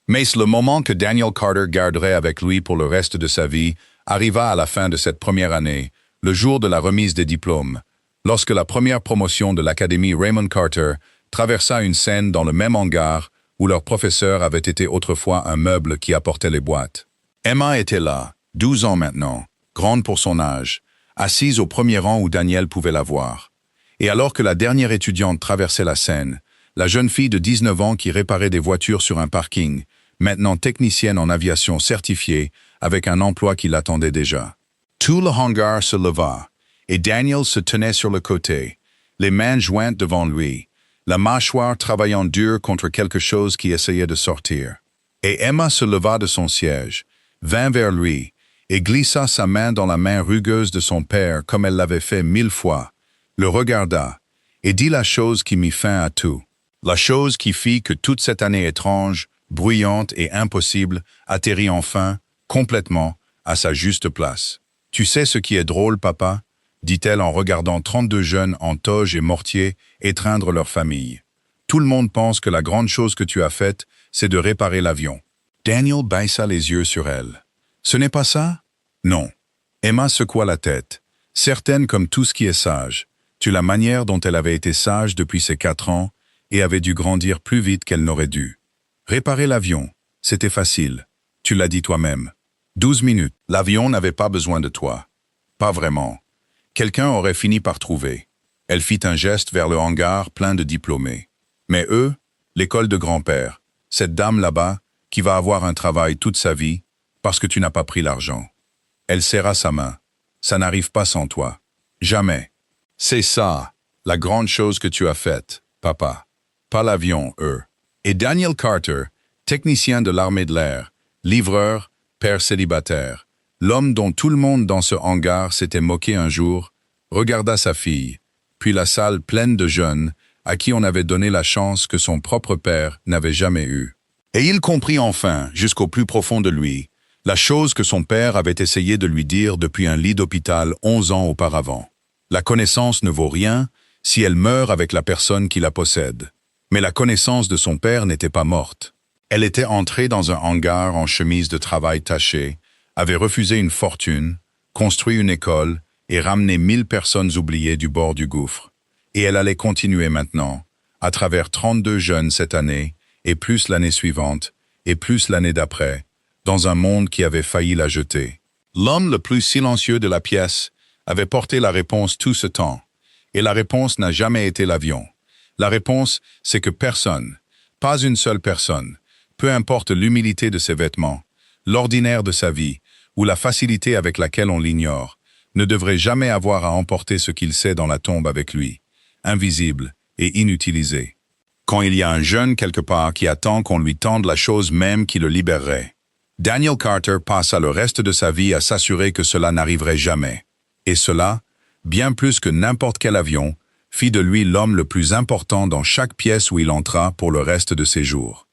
Mais le moment que Daniel Carter garderait avec lui pour le reste de sa vie arriva à la fin de cette première année, le jour de la remise des diplômes, lorsque la première promotion de l'Académie Raymond Carter traversa une scène dans le même hangar où leur professeur avait été autrefois un meuble qui apportait les boîtes. Emma était là, 12 ans maintenant, grande pour son âge, assise au premier rang où Daniel pouvait la voir. Et alors que la dernière étudiante traversait la Seine, la jeune fille de 19 ans qui réparait des voitures sur un parking, maintenant technicienne en aviation certifiée, avec un emploi qui l'attendait déjà. Tout le hangar se leva, et Daniel se tenait sur le côté, les mains jointes devant lui, la mâchoire travaillant dur contre quelque chose qui essayait de sortir. Et Emma se leva de son siège, vint vers lui, et glissa sa main dans la main rugueuse de son père comme elle l'avait fait 1000 fois, le regarda, et dit la chose qui mit fin à tout. La chose qui fit que toute cette année étrange, bruyante et impossible atterrit enfin, complètement, à sa juste place. « Tu sais ce qui est drôle, papa ?» dit-elle en regardant 32 jeunes en toge et mortier étreindre leur famille. « Tout le monde pense que la grande chose que tu as faite, c'est de réparer l'avion. » Daniel baissa les yeux sur elle. « Ce n'est pas ça ?»« Non. » Emma secoua la tête. Certaine comme tout ce qui est sage, tu la manière dont elle avait été sage depuis ses 4 ans et avait dû grandir plus vite qu'elle n'aurait dû. Réparer l'avion, c'était facile. Tu l'as dit toi-même. 12 minutes. L'avion n'avait pas besoin de toi. Pas vraiment. Quelqu'un aurait fini par trouver. Elle fit un geste vers le hangar plein de diplômés. Mais eux, l'école de grand-père, cette dame là-bas, qui va avoir un travail toute sa vie, parce que tu n'as pas pris l'argent. Elle serra sa main. Ça n'arrive pas sans toi. Jamais. C'est ça, la grande chose que tu as faite, papa. Pas l'avion, eux. Et Daniel Carter, technicien de l'armée de l'air, livreur, père célibataire, l'homme dont tout le monde dans ce hangar s'était moqué un jour, regarda sa fille, puis la salle pleine de jeunes à qui on avait donné la chance que son propre père n'avait jamais eue. Et il comprit enfin, jusqu'au plus profond de lui, la chose que son père avait essayé de lui dire depuis un lit d'hôpital 11 ans auparavant. La connaissance ne vaut rien si elle meurt avec la personne qui la possède. Mais la connaissance de son père n'était pas morte. Elle était entrée dans un hangar en chemise de travail tachée, avait refusé une fortune, construit une école et ramené 1000 personnes oubliées du bord du gouffre. Et elle allait continuer maintenant, à travers 32 jeunes cette année, et plus l'année suivante, et plus l'année d'après, dans un monde qui avait failli la jeter. L'homme le plus silencieux de la pièce avait porté la réponse tout ce temps, et la réponse n'a jamais été l'avion. La réponse, c'est que personne, pas une seule personne, peu importe l'humilité de ses vêtements, l'ordinaire de sa vie ou la facilité avec laquelle on l'ignore, ne devrait jamais avoir à emporter ce qu'il sait dans la tombe avec lui, invisible et inutilisé. Quand il y a un jeune quelque part qui attend qu'on lui tende la chose même qui le libérerait. Daniel Carter passa le reste de sa vie à s'assurer que cela n'arriverait jamais. Et cela, bien plus que n'importe quel avion, fit de lui l'homme le plus important dans chaque pièce où il entra pour le reste de ses jours.